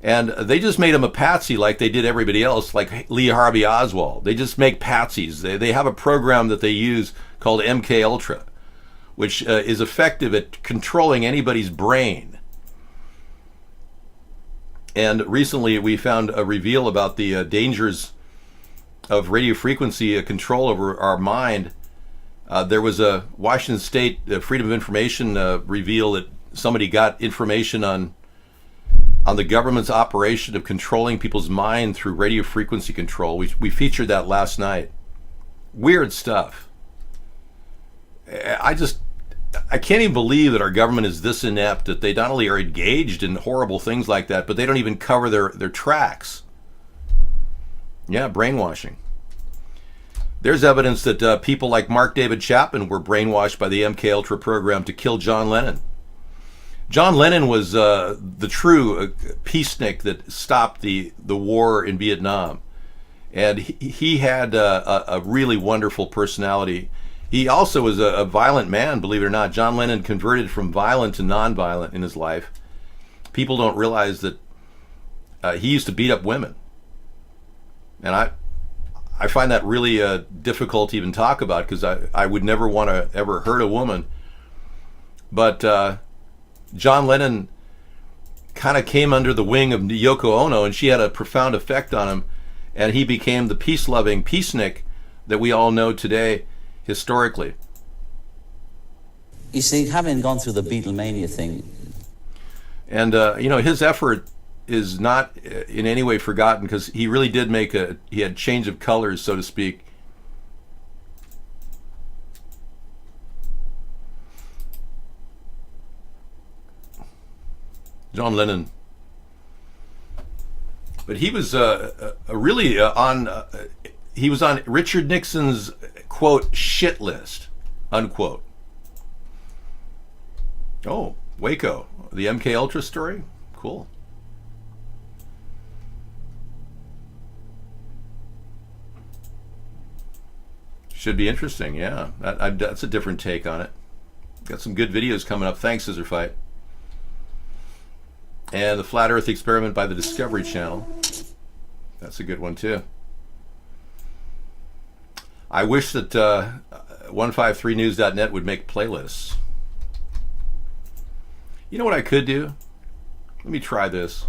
And they just made him a patsy like they did everybody else, like Lee Harvey Oswald. They just make patsies. They have a program that they use called MK Ultra, which is effective at controlling anybody's brain. And recently we found a reveal about the dangers of radio frequency control over our mind. There was a Washington State Freedom of Information reveal that somebody got information on the government's operation of controlling people's mind through radio frequency control. We featured that last night. Weird stuff. I can't even believe that our government is this inept that they not only are engaged in horrible things like that, but they don't even cover their tracks. Yeah, brainwashing. There's evidence that people like Mark David Chapman were brainwashed by the MK Ultra program to kill John Lennon. John Lennon was the true peacenik that stopped the war in Vietnam. And he had a really wonderful personality. He also was a violent man, believe it or not. John Lennon converted from violent to nonviolent in his life. People don't realize that he used to beat up women. And I find that really difficult to even talk about because I would never want to ever hurt a woman. But John Lennon kind of came under the wing of Yoko Ono, and she had a profound effect on him, and he became the peace-loving peacenik that we all know today historically. You see, having gone through the Beatlemania thing, and his effort is not in any way forgotten because he really did he had change of colors, so to speak. John Lennon. But he was he was on Richard Nixon's, quote, shit list, unquote. Oh, Waco, the MK Ultra story? Cool. Should be interesting, yeah. That's a different take on it. Got some good videos coming up. Thanks, Scissor Fight. And the Flat Earth Experiment by the Discovery Channel. That's a good one too. I wish that 153news.net would make playlists. You know what I could do? Let me try this.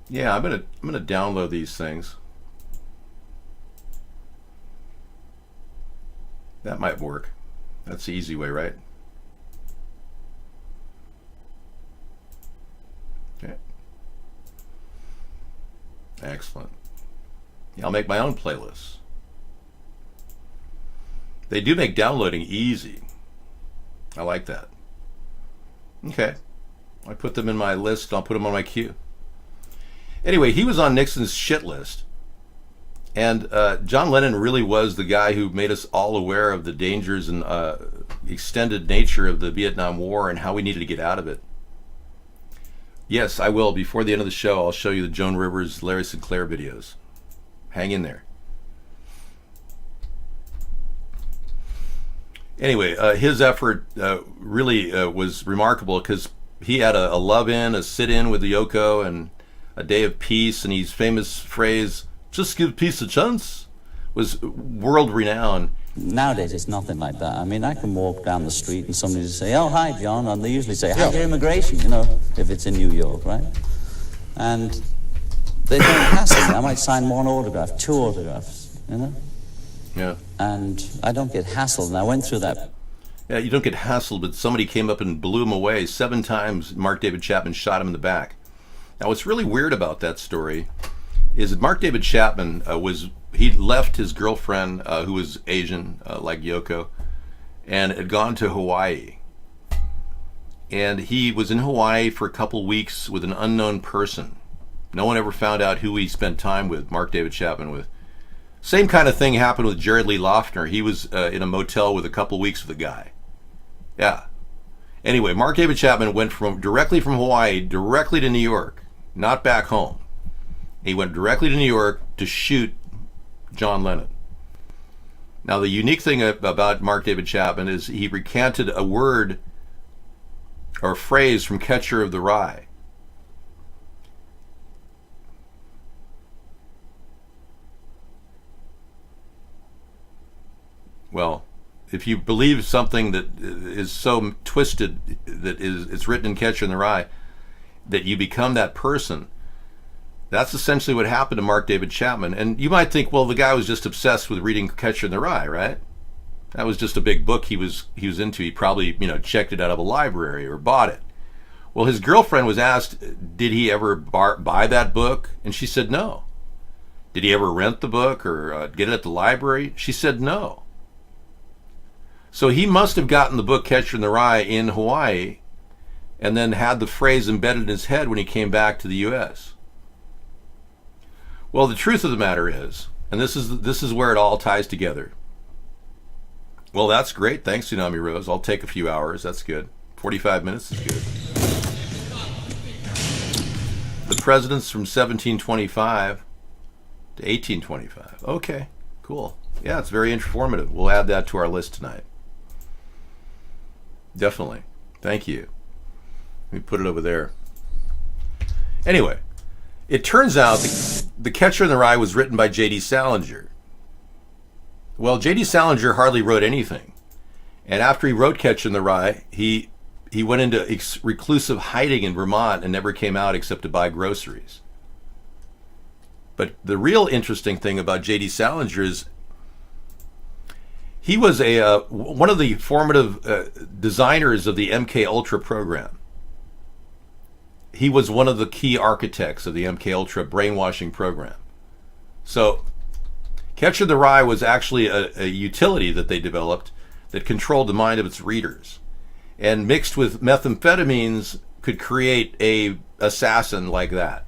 Yeah, I'm gonna download these things. That might work. That's the easy way, right? Okay. Excellent. Yeah, I'll make my own playlists. They do make downloading easy. I like that. Okay. I put them in my list. I'll put them on my queue. Anyway, he was on Nixon's shit list. And John Lennon really was the guy who made us all aware of the dangers and extended nature of the Vietnam War and how we needed to get out of it. Yes, I will. Before the end of the show, I'll show you the Joan Rivers, Larry Sinclair videos. Hang in there. Anyway, his effort really was remarkable because he had a love-in, a sit-in with Yoko, and a day of peace, and his famous phrase, "Just give peace a chance," was world-renowned. Nowadays, it's nothing like that. I mean, I can walk down the street and somebody will say, "Oh, hi, John," and they usually say, "How's your immigration?" You know, if it's in New York, right? And they don't hassle me. I might sign one autograph, 2 autographs, you know? Yeah. And I don't get hassled, and I went through that. Yeah, you don't get hassled, but somebody came up and blew him away. 7 times Mark David Chapman shot him in the back. Now, what's really weird about that story is that Mark David Chapman he left his girlfriend, who was Asian, like Yoko, and had gone to Hawaii. And he was in Hawaii for a couple weeks with an unknown person. No one ever found out who he spent time with, Mark David Chapman with. Same kind of thing happened with Jared Lee Loughner. He was in a motel with a couple weeks with a guy. Yeah. Anyway, Mark David Chapman went directly from Hawaii, directly to New York, not back home. He went directly to New York to shoot John Lennon. Now, the unique thing about Mark David Chapman is he recanted a word or phrase from Catcher of the Rye. Well, if you believe something that is so twisted that it's written in Catcher in the Rye, that you become that person, that's essentially what happened to Mark David Chapman. And you might think, well, the guy was just obsessed with reading Catcher in the Rye, right? That was just a big book he was into. He probably, checked it out of a library or bought it. Well, his girlfriend was asked, did he ever buy that book? And she said no. Did he ever rent the book or get it at the library? She said no. So he must have gotten the book Catcher in the Rye in Hawaii and then had the phrase embedded in his head when he came back to the U.S. Well, the truth of the matter is, and this is where it all ties together. Well, that's great. Thanks, Tsunami Rose. I'll take a few hours. That's good. 45 minutes is good. The presidents from 1725 to 1825. Okay, cool. Yeah, it's very informative. We'll add that to our list tonight. Definitely. Thank you. Let me put it over there. Anyway, it turns out the Catcher in the Rye was written by J.D. Salinger. Well, J.D. Salinger hardly wrote anything. And after he wrote Catcher in the Rye, he went into reclusive hiding in Vermont and never came out except to buy groceries. But the real interesting thing about J.D. Salinger is he was one of the formative designers of the MK Ultra program. He was one of the key architects of the MK Ultra brainwashing program. So Catcher in the Rye was actually a utility that they developed that controlled the mind of its readers, and mixed with methamphetamines could create a assassin like that.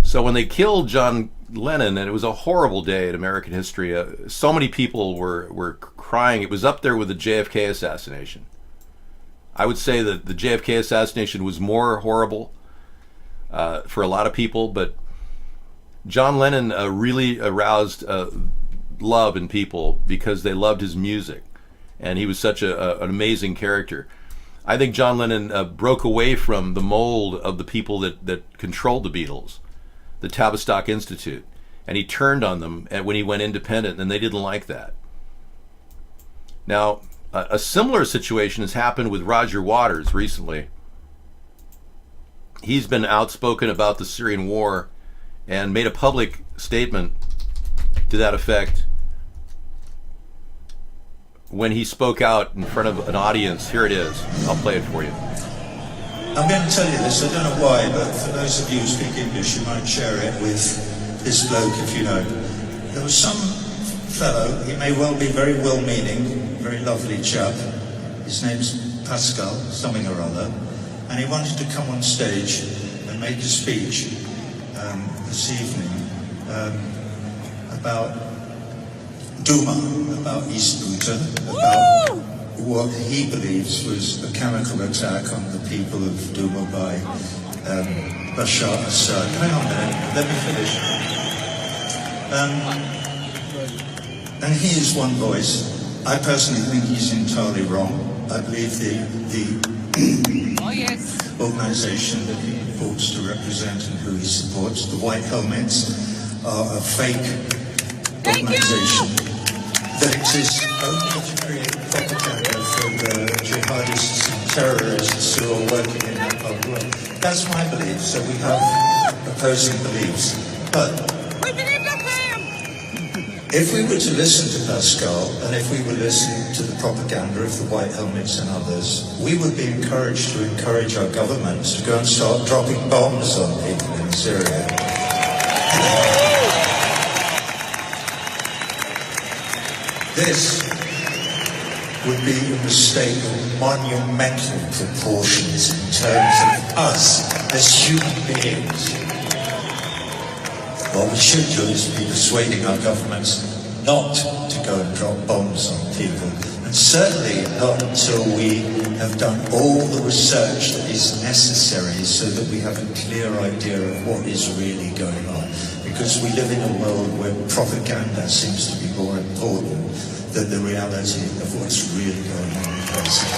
So when they killed John Lennon, and it was a horrible day in American history, so many people were crying. It was up there with the JFK assassination. I would say that the JFK assassination was more horrible for a lot of people, but John Lennon really aroused love in people because they loved his music, and he was such an amazing character. I think John Lennon broke away from the mold of the people that controlled the Beatles the Tavistock Institute, and he turned on them when he went independent, and they didn't like that. Now, a similar situation has happened with Roger Waters recently. He's been outspoken about the Syrian war and made a public statement to that effect when he spoke out in front of an audience. Here it is. I'll play it for you. I'm going to tell you this, I don't know why, but for those of you who speak English, you might share it with this bloke if you know. There was some fellow, he may well be very well-meaning, very lovely chap. His name's Pascal, something or other, and he wanted to come on stage and make a speech this evening about Duma, about East Ghouta, about what he believes was a chemical attack on the people of Duma by Bashar Assad. Hang on a minute, let me finish. And he is one voice. I personally think he's entirely wrong. I believe the organization that he purports to represent and who he supports, the White Helmets, are a fake organization that exists only to create propaganda for the jihadists and terrorists who are working in that part of the world. That's my belief, so we have opposing beliefs. But if we were to listen to Pascal, and if we were listening to the propaganda of the White Helmets and others, we would be encouraged to encourage our government to go and start dropping bombs on people in Syria. This would be a mistake of monumental proportions in terms of us as human beings. What we should do is be persuading our governments not to go and drop bombs on people, and certainly not until we have done all the research that is necessary so that we have a clear idea of what is really going on. Because we live in a world where propaganda seems to be more important than the reality of what's really going on in places.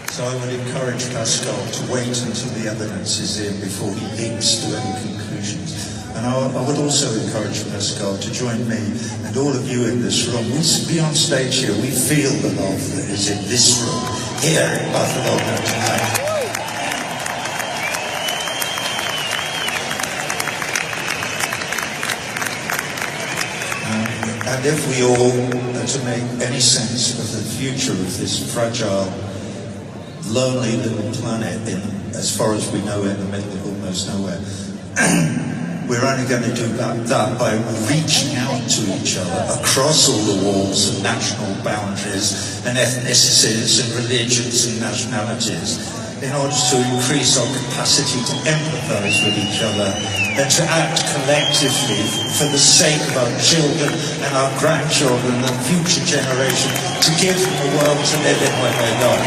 So I would encourage Pascal to wait until the evidence is in before he leaps to any conclusions. And I would also encourage Pascal to join me and all of you in this room. We be on stage here. We feel the love that is in this room, here in Barcelona tonight. And if we all are to make any sense of the future of this fragile, lonely little planet, as far as we know, in the middle of almost nowhere, we're only going to do that by reaching out to each other across all the walls and national boundaries and ethnicities and religions and nationalities in order to increase our capacity to empathize with each other and to act collectively for the sake of our children and our grandchildren and future generation, to give them a world to live in when they're gone.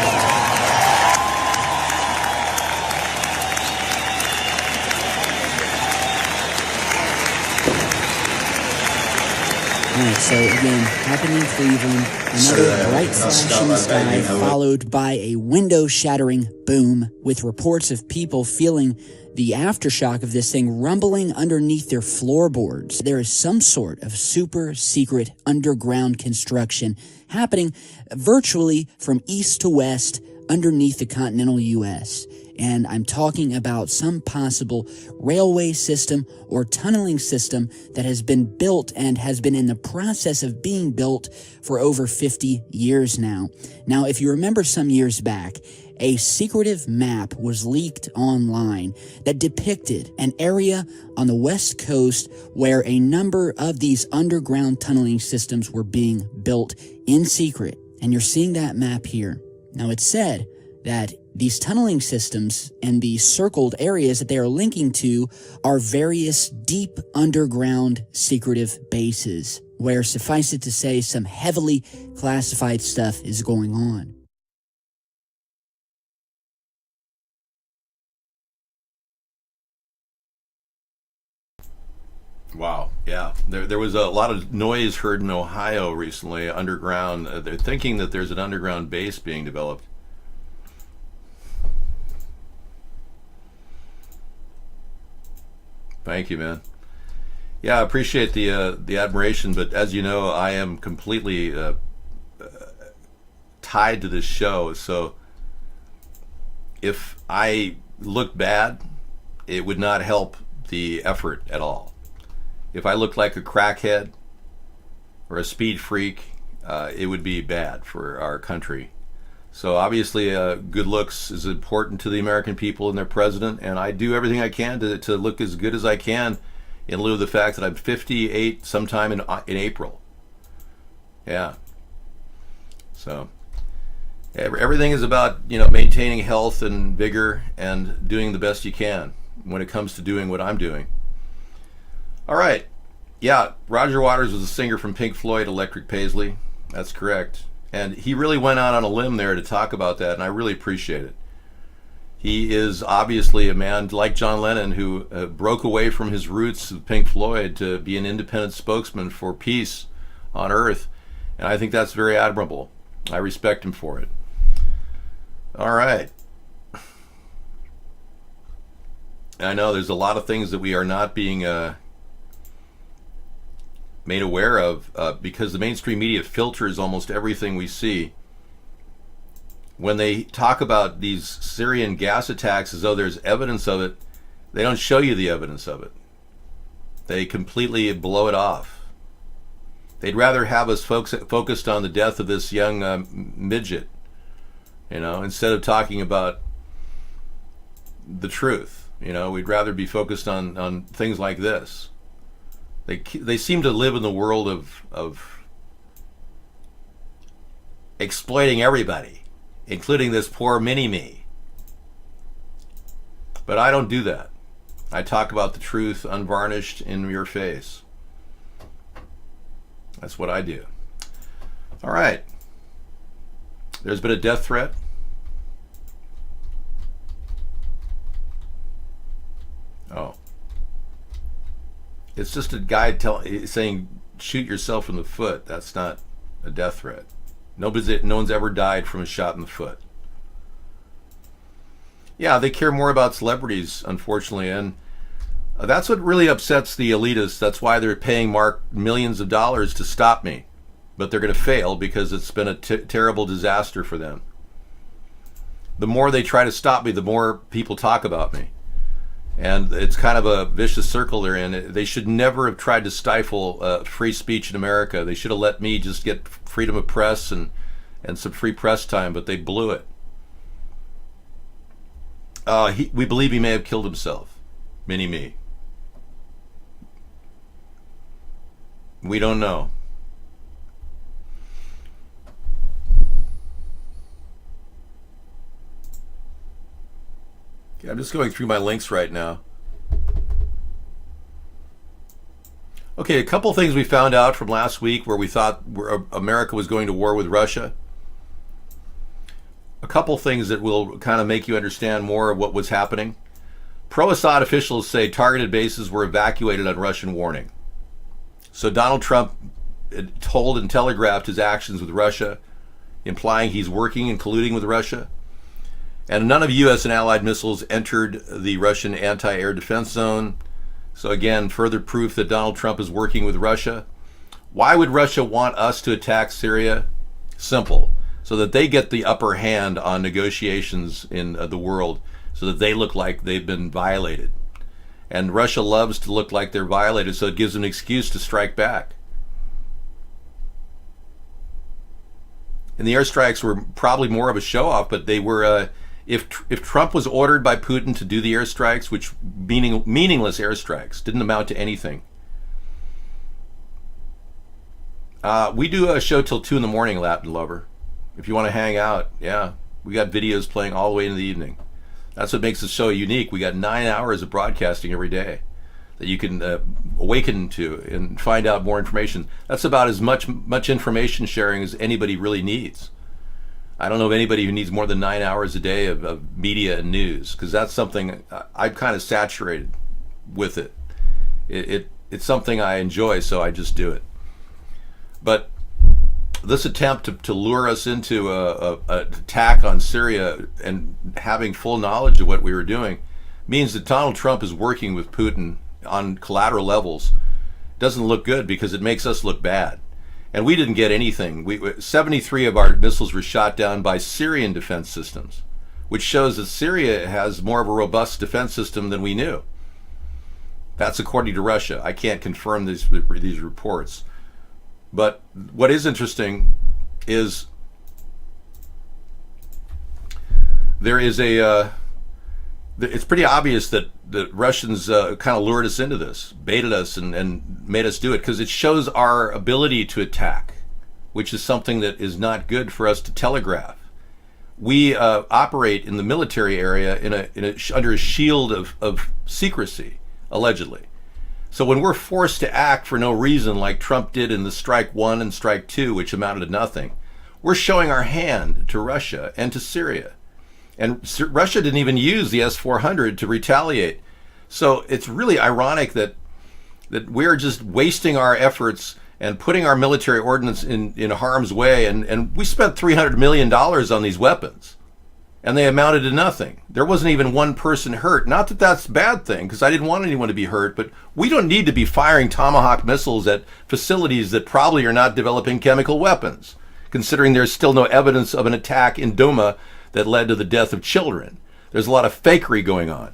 Alright, so again, happening in Cleveland, another bright flash in the sky followed by a window-shattering boom, with reports of people feeling the aftershock of this thing rumbling underneath their floorboards. There is some sort of super secret underground construction happening virtually from east to west underneath the continental U.S., and I'm talking about some possible railway system or tunneling system that has been built and has been in the process of being built for over 50 years now. Now, if you remember some years back, a secretive map was leaked online that depicted an area on the West Coast where a number of these underground tunneling systems were being built in secret. And you're seeing that map here. Now, it's said that these tunneling systems and the circled areas that they are linking to are various deep underground secretive bases where, suffice it to say, some heavily classified stuff is going on. Wow. Yeah. There was a lot of noise heard in Ohio recently, underground. They're thinking that there's an underground base being developed. Thank you, man. Yeah, I appreciate the admiration, but as you know, I am completely tied to this show. So if I looked bad, it would not help the effort at all. If I looked like a crackhead or a speed freak, it would be bad for our country. So obviously, good looks is important to the American people and their president, and I do everything I can to look as good as I can, in lieu of the fact that I'm 58 sometime in April. Yeah. So everything is about, maintaining health and vigor and doing the best you can when it comes to doing what I'm doing. All right. Yeah, Roger Waters was a singer from Pink Floyd, Electric Paisley. That's correct. And he really went out on a limb there to talk about that, and I really appreciate it. He is obviously a man like John Lennon who broke away from his roots of Pink Floyd to be an independent spokesman for peace on Earth, and I think that's very admirable. I respect him for it. All right. I know there's a lot of things that we are not being made aware of because the mainstream media filters almost everything we see. When they talk about these Syrian gas attacks as though there's evidence of it, they don't show you the evidence of it. They completely blow it off. They'd rather have us focused on the death of this young midget, instead of talking about the truth. We'd rather be focused on things like this. They seem to live in the world of exploiting everybody, including this poor mini-me. But I don't do that. I talk about the truth unvarnished in your face. That's what I do. All right. There's been a death threat. Oh. It's just a guy saying, shoot yourself in the foot. That's not a death threat. No one's ever died from a shot in the foot. Yeah, they care more about celebrities, unfortunately, and that's what really upsets the elitists. That's why they're paying Mark millions of dollars to stop me. But they're going to fail because it's been a terrible disaster for them. The more they try to stop me, the more people talk about me. And it's kind of a vicious circle they're in. They should never have tried to stifle free speech in America. They should have let me just get freedom of press and some free press time, but they blew it. We believe he may have killed himself. Mini-me. We don't know. Okay, I'm just going through my links right now. Okay, a couple things we found out from last week where we thought America was going to war with Russia. A couple things that will kind of make you understand more of what was happening. Pro-Assad officials say targeted bases were evacuated on Russian warning. So Donald Trump told and telegraphed his actions with Russia, implying he's working and colluding with Russia. And none of U.S. and allied missiles entered the Russian anti-air defense zone. So again, further proof that Donald Trump is working with Russia. Why would Russia want us to attack Syria? Simple. So that they get the upper hand on negotiations in the world, so that they look like they've been violated. And Russia loves to look like they're violated, so it gives them an excuse to strike back. And the airstrikes were probably more of a show-off, but they were, if Trump was ordered by Putin to do the airstrikes, which meaningless airstrikes, didn't amount to anything. We do a show till 2 a.m, Latin Lover. If you want to hang out, yeah, we got videos playing all the way into the evening. That's what makes the show unique. We got 9 hours of broadcasting every day that you can awaken to and find out more information. That's about as much information sharing as anybody really needs. I don't know of anybody who needs more than 9 hours a day of media and news, because that's something I'm kind of saturated with it. it's something I enjoy, so I just do it. But this attempt to lure us into an attack on Syria and having full knowledge of what we were doing means that Donald Trump is working with Putin on collateral levels. Doesn't look good because it makes us look bad. And we didn't get anything. 73 of our missiles were shot down by Syrian defense systems, which shows that Syria has more of a robust defense system than we knew. That's according to Russia. I can't confirm these reports. But what is interesting is there is it's pretty obvious that the Russians kind of lured us into this, baited us and made us do it, because it shows our ability to attack, which is something that is not good for us to telegraph. We operate in the military area under a shield of secrecy, allegedly. So when we're forced to act for no reason, like Trump did in the Strike 1 and Strike 2, which amounted to nothing, we're showing our hand to Russia and to Syria. And Russia didn't even use the S-400 to retaliate. So it's really ironic that we're just wasting our efforts and putting our military ordnance in harm's way. And we spent $300 million on these weapons, and they amounted to nothing. There wasn't even one person hurt. Not that that's a bad thing, because I didn't want anyone to be hurt, but we don't need to be firing Tomahawk missiles at facilities that probably are not developing chemical weapons, considering there's still no evidence of an attack in Douma that led to the death of children. There's a lot of fakery going on.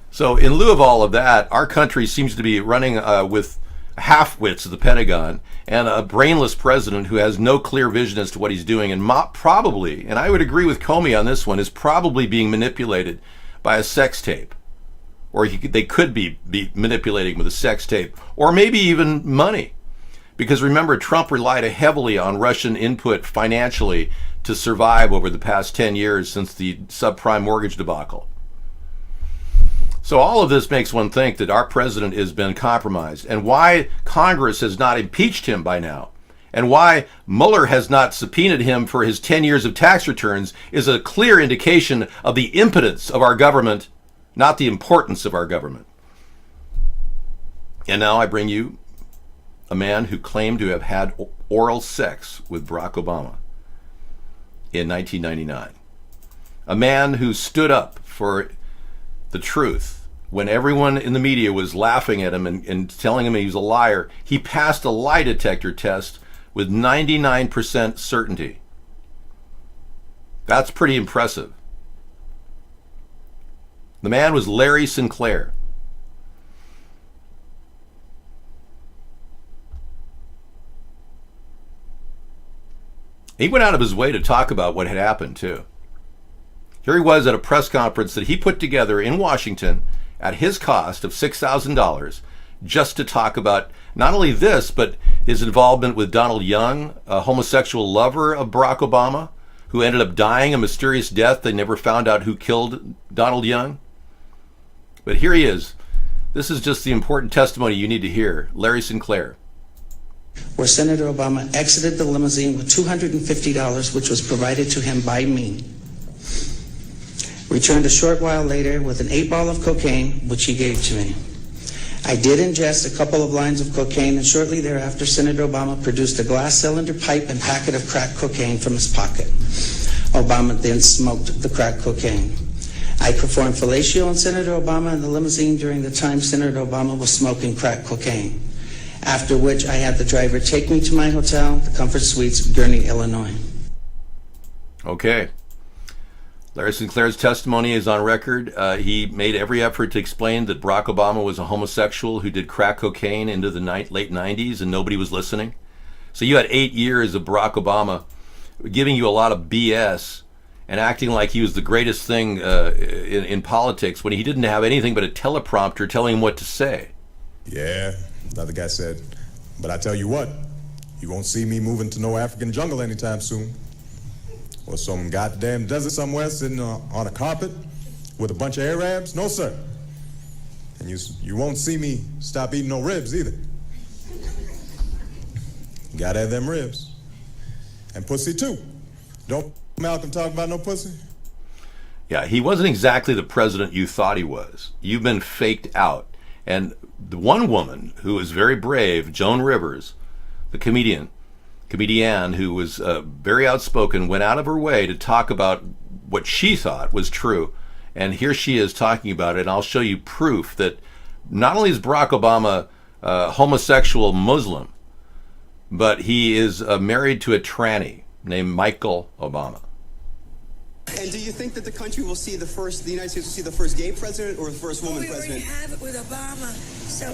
So in lieu of all of that, our country seems to be running with half-wits of the Pentagon and a brainless president who has no clear vision as to what he's doing, and probably, and I would agree with Comey on this one, is probably being manipulated by a sex tape. Or they could be manipulating with a sex tape, or maybe even money. Because remember, Trump relied heavily on Russian input financially to survive over the past 10 years since the subprime mortgage debacle. So all of this makes one think that our president has been compromised, and why Congress has not impeached him by now, and why Mueller has not subpoenaed him for his 10 years of tax returns is a clear indication of the impotence of our government, not the importance of our government. And now I bring you a man who claimed to have had oral sex with Barack Obama in 1999. A man who stood up for the truth when everyone in the media was laughing at him and telling him he was a liar. He passed a lie detector test with 99% certainty. That's pretty impressive. The man was Larry Sinclair. He went out of his way to talk about what had happened, too. Here he was at a press conference that he put together in Washington at his cost of $6,000 just to talk about not only this, but his involvement with Donald Young, a homosexual lover of Barack Obama, who ended up dying a mysterious death. They never found out who killed Donald Young. But here he is. This is just the important testimony you need to hear. Larry Sinclair. Where Senator Obama exited the limousine with $250, which was provided to him by me. Returned a short while later with an 8-ball of cocaine, which he gave to me. I did ingest a couple of lines of cocaine, and shortly thereafter, Senator Obama produced a glass cylinder pipe and packet of crack cocaine from his pocket. Obama then smoked the crack cocaine. I performed fellatio on Senator Obama in the limousine during the time Senator Obama was smoking crack cocaine. After which I had the driver take me to my hotel, the Comfort Suites, Gurnee, Illinois. Okay. Larry Sinclair's testimony is on record. He made every effort to explain that Barack Obama was a homosexual who did crack cocaine into the late 90s, and nobody was listening. So you had 8 years of Barack Obama giving you a lot of BS and acting like he was the greatest thing in politics when he didn't have anything but a teleprompter telling him what to say. Yeah, another guy said, but I tell you what, you won't see me moving to no African jungle anytime soon. Or some goddamn desert somewhere sitting on a carpet with a bunch of Arabs. No, sir. And you won't see me stop eating no ribs either. Gotta have them ribs. And pussy too. Don't Malcolm talk about no pussy? Yeah, he wasn't exactly the president you thought he was. You've been faked out. And the one woman who was very brave, Joan Rivers, the comedian who was very outspoken, went out of her way to talk about what she thought was true. And here she is talking about it, and I'll show you proof that not only is Barack Obama a homosexual Muslim, but he is married to a tranny named Michael Obama. And do you think that the country will see the United States will see the first gay president or the first woman president? We already have it with Obama, so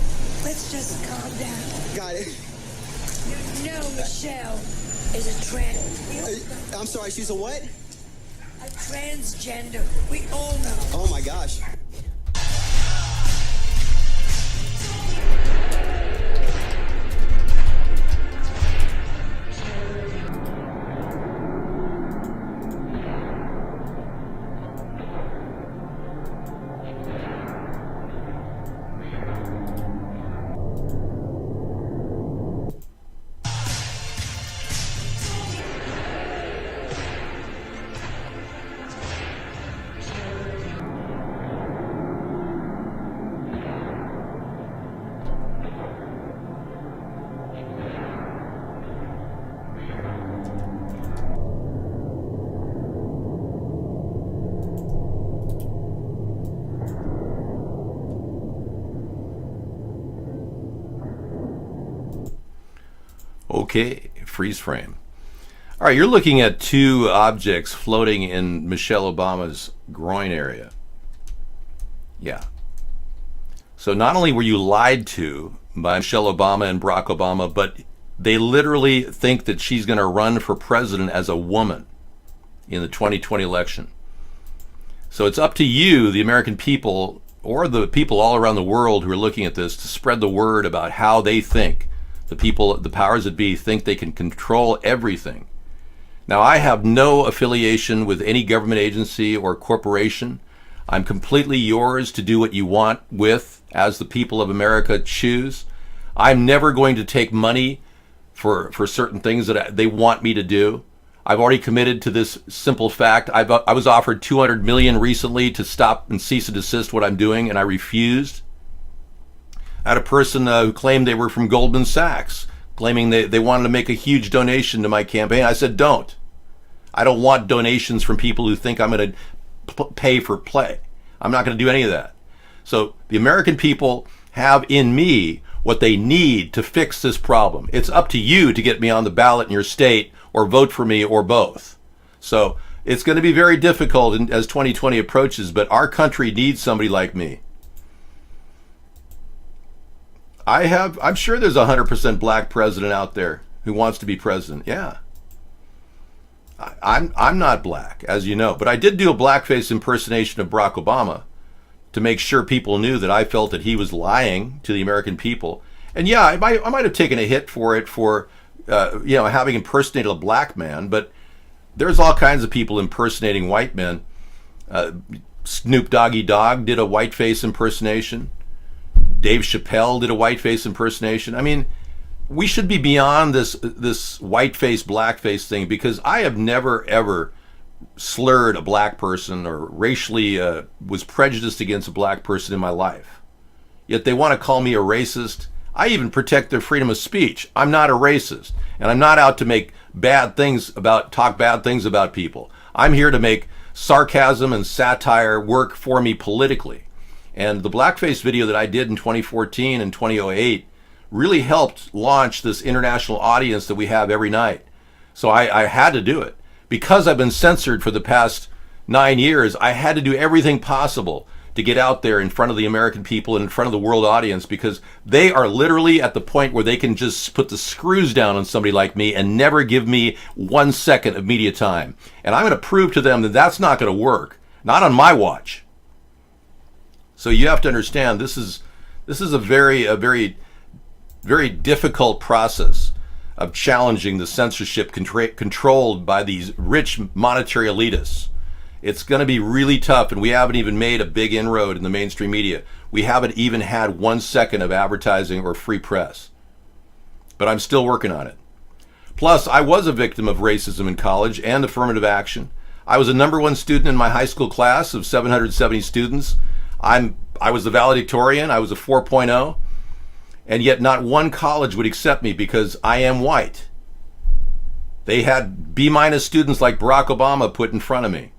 let's just calm down. Got it. You know Michelle is a trans. I'm sorry, she's a what? A transgender. We all know. Oh my gosh. Okay, freeze frame. All right, you're looking at two objects floating in Michelle Obama's groin area. Yeah. So not only were you lied to by Michelle Obama and Barack Obama, but they literally think that she's going to run for president as a woman in the 2020 election. So it's up to you, the American people, or the people all around the world who are looking at this, to spread the word about how they think the people, the powers that be, think they can control everything. Now, I have no affiliation with any government agency or corporation. I'm completely yours to do what you want with, as the people of America choose. I'm never going to take money for certain things that they want me to do. I've already committed to this simple fact. I was offered $200 million recently to stop and cease and desist what I'm doing, and I refused. I had a person who claimed they were from Goldman Sachs, claiming they wanted to make a huge donation to my campaign. I said, don't. I don't want donations from people who think I'm going to pay for play. I'm not going to do any of that. So the American people have in me what they need to fix this problem. It's up to you to get me on the ballot in your state or vote for me or both. So it's going to be very difficult as 2020 approaches, but our country needs somebody like me. I'm sure there's a 100% black president out there who wants to be president. Yeah. I'm not black, as you know, but I did do a blackface impersonation of Barack Obama to make sure people knew that I felt that he was lying to the American people. And yeah, I might have taken a hit for it for having impersonated a black man, but there's all kinds of people impersonating white men. Snoop Doggy Dogg did a whiteface impersonation. Dave Chappelle did a whiteface impersonation. I mean, we should be beyond this whiteface, blackface thing, because I have never, ever slurred a black person or racially was prejudiced against a black person in my life. Yet they want to call me a racist. I even protect their freedom of speech. I'm not a racist, and I'm not out to make talk bad things about people. I'm here to make sarcasm and satire work for me politically. And the blackface video that I did in 2014 and 2008 really helped launch this international audience that we have every night. So I had to do it. Because I've been censored for the past 9 years, I had to do everything possible to get out there in front of the American people and in front of the world audience, because they are literally at the point where they can just put the screws down on somebody like me and never give me 1 second of media time. And I'm going to prove to them that that's not going to work. Not on my watch. So you have to understand, this is a very difficult process of challenging the censorship controlled by these rich monetary elitists. It's going to be really tough, and we haven't even made a big inroad in the mainstream media. We haven't even had 1 second of advertising or free press. But I'm still working on it. Plus, I was a victim of racism in college and affirmative action. I was a #1 student in my high school class of 770 students. I was the valedictorian. I was a 4.0. And yet not one college would accept me because I am white. They had B- students like Barack Obama put in front of me.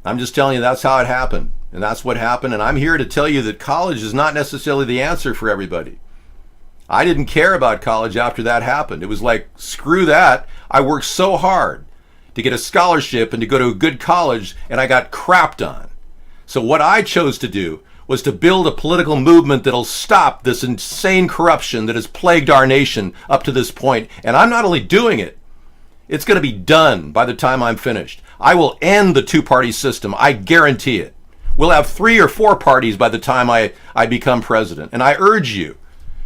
I'm just telling you that's how it happened. And that's what happened. And I'm here to tell you that college is not necessarily the answer for everybody. I didn't care about college after that happened. It was like, screw that. I worked so hard to get a scholarship and to go to a good college, and I got crapped on. So what I chose to do was to build a political movement that'll stop this insane corruption that has plagued our nation up to this point. And I'm not only doing it, it's going to be done by the time I'm finished. I will end the two-party system. I guarantee it. We'll have 3 or 4 parties by the time I become president. And I urge you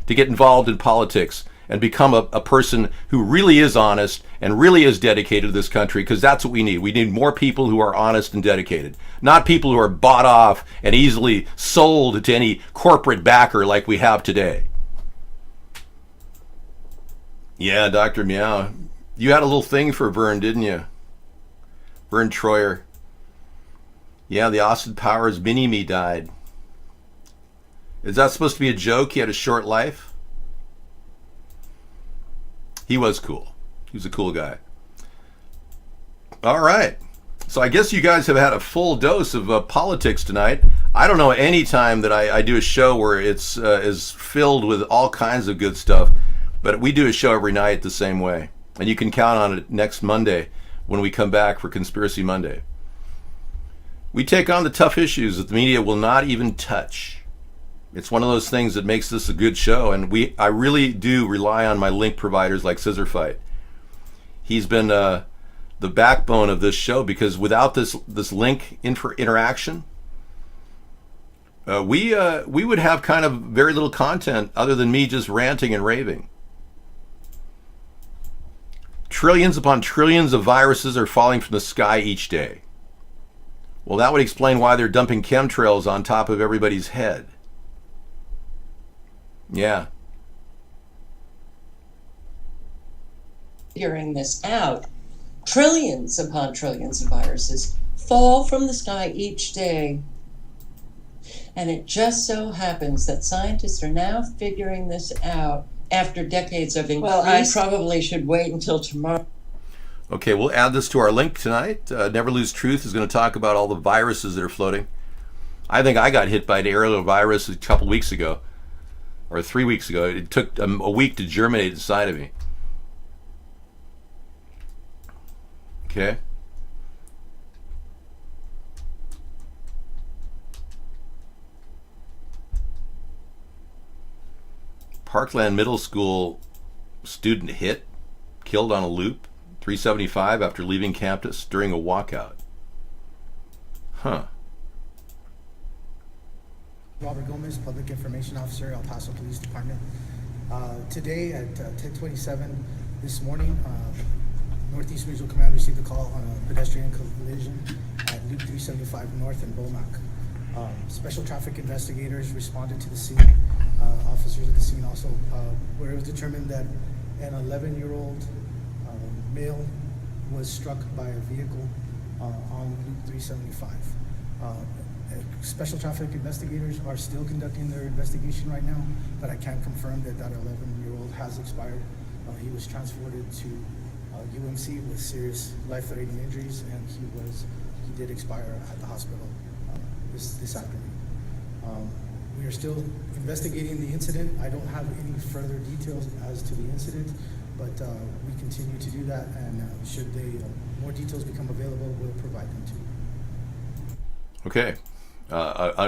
to get involved in politics and become a person who really is honest and really is dedicated to this country, because that's what we need. We need more people who are honest and dedicated, not people who are bought off and easily sold to any corporate backer like we have today. Yeah, Dr. Meow, you had a little thing for Vern, didn't you? Vern Troyer. Yeah, the Austin Powers mini-me died. Is that supposed to be a joke? He had a short life? He was cool. He was a cool guy. All right. So I guess you guys have had a full dose of politics tonight. I don't know any time that I do a show where it's is filled with all kinds of good stuff, but we do a show every night the same way. And you can count on it next Monday when we come back for Conspiracy Monday. We take on the tough issues that the media will not even touch. It's one of those things that makes this a good show, and I really do rely on my link providers like Scissorfight. He's been the backbone of this show, because without this link interaction, we would have kind of very little content other than me just ranting and raving. Trillions upon trillions of viruses are falling from the sky each day. Well, that would explain why they're dumping chemtrails on top of everybody's head. Yeah. Figuring this out, trillions upon trillions of viruses fall from the sky each day. And it just so happens that scientists are now figuring this out after decades of increase. Well, I probably should wait until tomorrow. Okay, we'll add this to our link tonight. Never Lose Truth is going to talk about all the viruses that are floating. I think I got hit by an aerial virus a couple weeks ago, or 3 weeks ago. It took a week to germinate inside of me. Okay. Parkland Middle School student hit, killed on a loop, 375 after leaving campus during a walkout. Huh. Robert Gomez, Public Information Officer, El Paso Police Department. Today at 10:27 this morning, Northeast Regional Command received a call on a pedestrian collision at Loop 375 North in Beaumac. Special traffic investigators responded to the scene. Officers at the scene also, where it was determined that an 11-year-old male was struck by a vehicle on Loop 375. Special traffic investigators are still conducting their investigation right now, but I can confirm that that 11-year-old has expired. He was transported to UMC with serious life-threatening injuries, and he did expire at the hospital this afternoon. We are still investigating the incident. I don't have any further details as to the incident, but we continue to do that, and should more details become available, we'll provide them to you. Okay.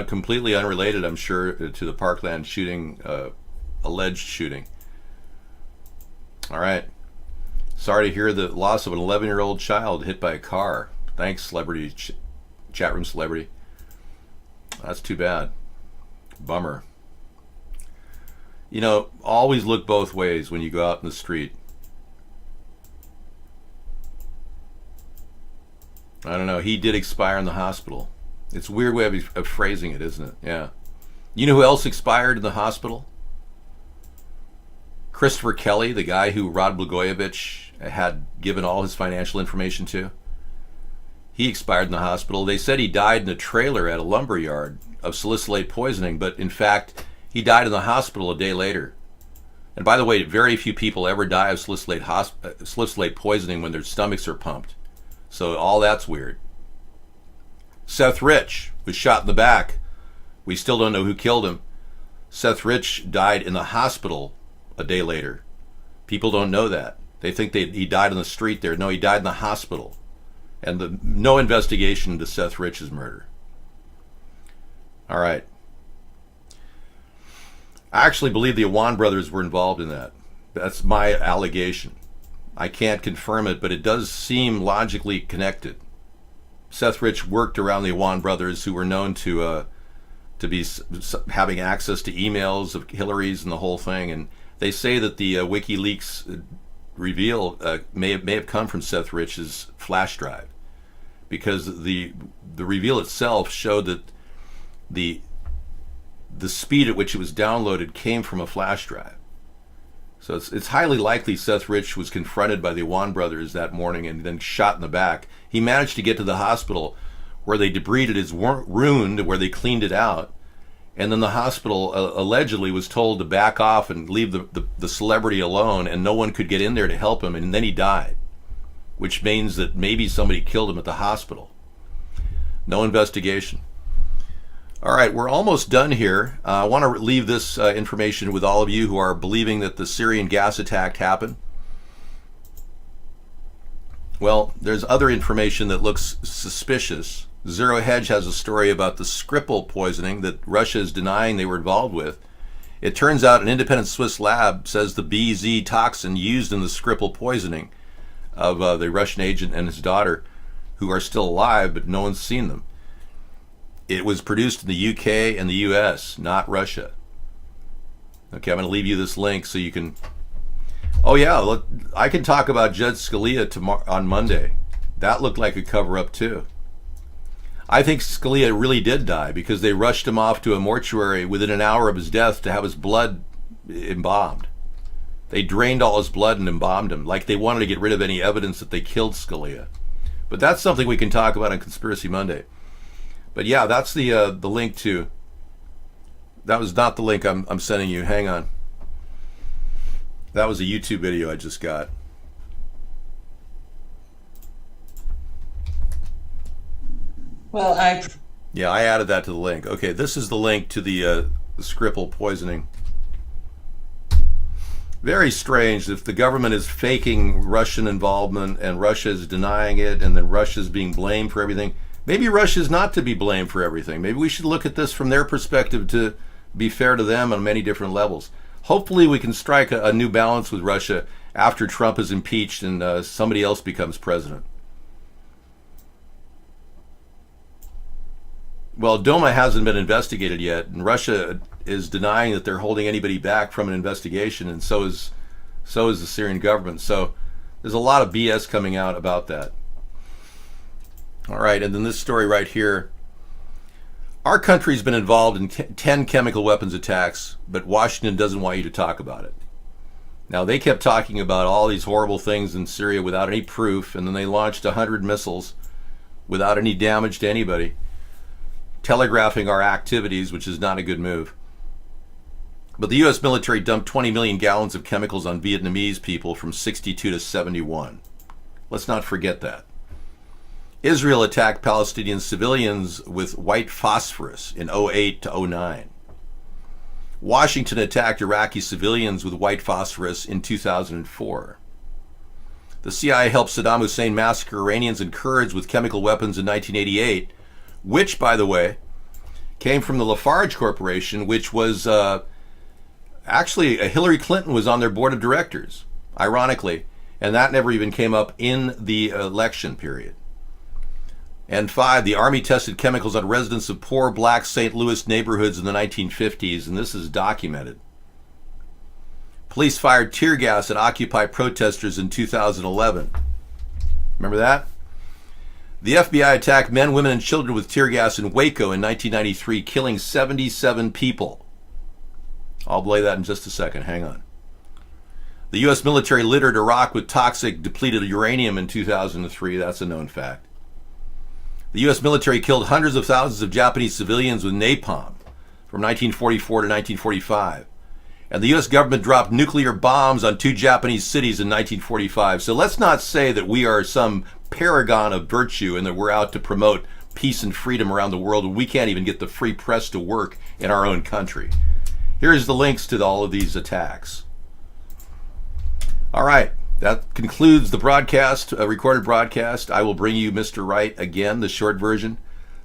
Completely unrelated, I'm sure, to the Parkland shooting, alleged shooting. All right. Sorry to hear the loss of an 11-year-old child hit by a car. Thanks, celebrity, chat room celebrity. That's too bad. Bummer. You know, always look both ways when you go out in the street. I don't know. He did expire in the hospital. It's a weird way of phrasing it, isn't it? Yeah. You know who else expired in the hospital? Christopher Kelly, the guy who Rod Blagojevich had given all his financial information to. He expired in the hospital. They said he died in a trailer at a lumber yard of salicylate poisoning, but in fact, He died in the hospital a day later. And by the way, very few people ever die of salicylate poisoning when their stomachs are pumped. So all that's weird. Seth Rich was shot in the back. We still don't know who killed him. Seth Rich died in the hospital a day later. People don't know that. They think he died on the street there. No, he died in the hospital. And no investigation into Seth Rich's murder. All right. I actually believe the Awan brothers were involved in that. That's my allegation. I can't confirm it, but it does seem logically connected. Seth Rich worked around the Awan brothers, who were known to be having access to emails of Hillary's and the whole thing. And they say that the WikiLeaks reveal may have come from Seth Rich's flash drive, because the reveal itself showed that the speed at which it was downloaded came from a flash drive. So it's highly likely Seth Rich was confronted by the Awan brothers that morning and then shot in the back. He managed to get to the hospital where they debrided his wound, where they cleaned it out. And then the hospital allegedly was told to back off and leave the celebrity alone, and no one could get in there to help him, and then he died, which means that maybe somebody killed him at the hospital. No investigation. All right, we're almost done here. I want to leave this information with all of you who are believing that the Syrian gas attack happened. Well, there's other information that looks suspicious. Zero Hedge has a story about the Skripal poisoning that Russia is denying they were involved with. It turns out an independent Swiss lab says the BZ toxin used in the Skripal poisoning of the Russian agent and his daughter, who are still alive, but no one's seen them. It was produced in the UK and the US, not Russia. Okay, I'm going to leave you this link so you can... Oh yeah, look, I can talk about Judge Scalia on Monday. That looked like a cover-up too. I think Scalia really did die because they rushed him off to a mortuary within an hour of his death to have his blood embalmed. They drained all his blood and embalmed him, like they wanted to get rid of any evidence that they killed Scalia. But that's something we can talk about on Conspiracy Monday. But yeah, that's the link to... That was not the link I'm sending you. Hang on. That was a YouTube video I just got. Well, Yeah, I added that to the link. Okay, this is the link to the Skripal poisoning. Very strange if the government is faking Russian involvement and Russia is denying it, and then Russia is being blamed for everything. Maybe Russia is not to be blamed for everything. Maybe we should look at this from their perspective to be fair to them on many different levels. Hopefully we can strike a new balance with Russia after Trump is impeached and somebody else becomes president. Well, Doma hasn't been investigated yet, and Russia is denying that they're holding anybody back from an investigation, and so is the Syrian government. So there's a lot of BS coming out about that. All right, and then this story right here. Our country's been involved in 10 chemical weapons attacks, but Washington doesn't want you to talk about it. Now, they kept talking about all these horrible things in Syria without any proof, and then they launched 100 missiles without any damage to anybody, telegraphing our activities, which is not a good move. But the U.S. military dumped 20 million gallons of chemicals on Vietnamese people from 62 to 71. Let's not forget that. Israel attacked Palestinian civilians with white phosphorus in 2008 to 2009. Washington attacked Iraqi civilians with white phosphorus in 2004. The CIA helped Saddam Hussein massacre Iranians and Kurds with chemical weapons in 1988, which, by the way, came from the Lafarge Corporation, which was actually Hillary Clinton was on their board of directors, ironically, and that never even came up in the election period. And 5, the Army tested chemicals on residents of poor black St. Louis neighborhoods in the 1950s, and this is documented. Police fired tear gas at Occupy protesters in 2011. Remember that? The FBI attacked men, women, and children with tear gas in Waco in 1993, killing 77 people. I'll play that in just a second. Hang on. The U.S. military littered Iraq with toxic depleted uranium in 2003. That's a known fact. The U.S. military killed hundreds of thousands of Japanese civilians with napalm from 1944 to 1945. And the U.S. government dropped nuclear bombs on 2 Japanese cities in 1945. So let's not say that we are some paragon of virtue and that we're out to promote peace and freedom around the world when we can't even get the free press to work in our own country. Here's the links to all of these attacks. All right, that concludes the broadcast, recorded broadcast. I will bring you Mr. Wright again, the short version.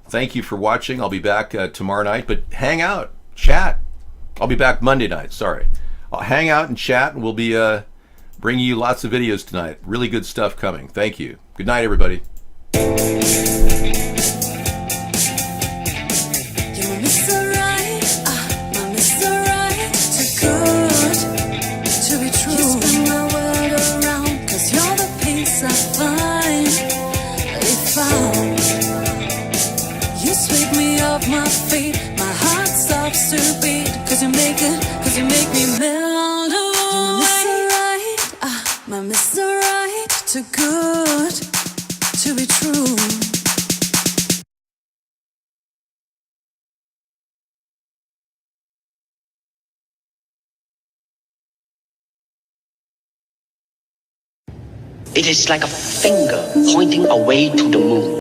Thank you for watching. I'll be back tomorrow night, but hang out, chat. I'll be back Monday night, sorry. I'll hang out and chat, and we'll be bringing you lots of videos tonight. Really good stuff coming. Thank you. Good night, everybody. My feet, my heart stops to beat. Cause you make me melt away. My Mr. Right, too good to be true. It is like a finger pointing away to the moon.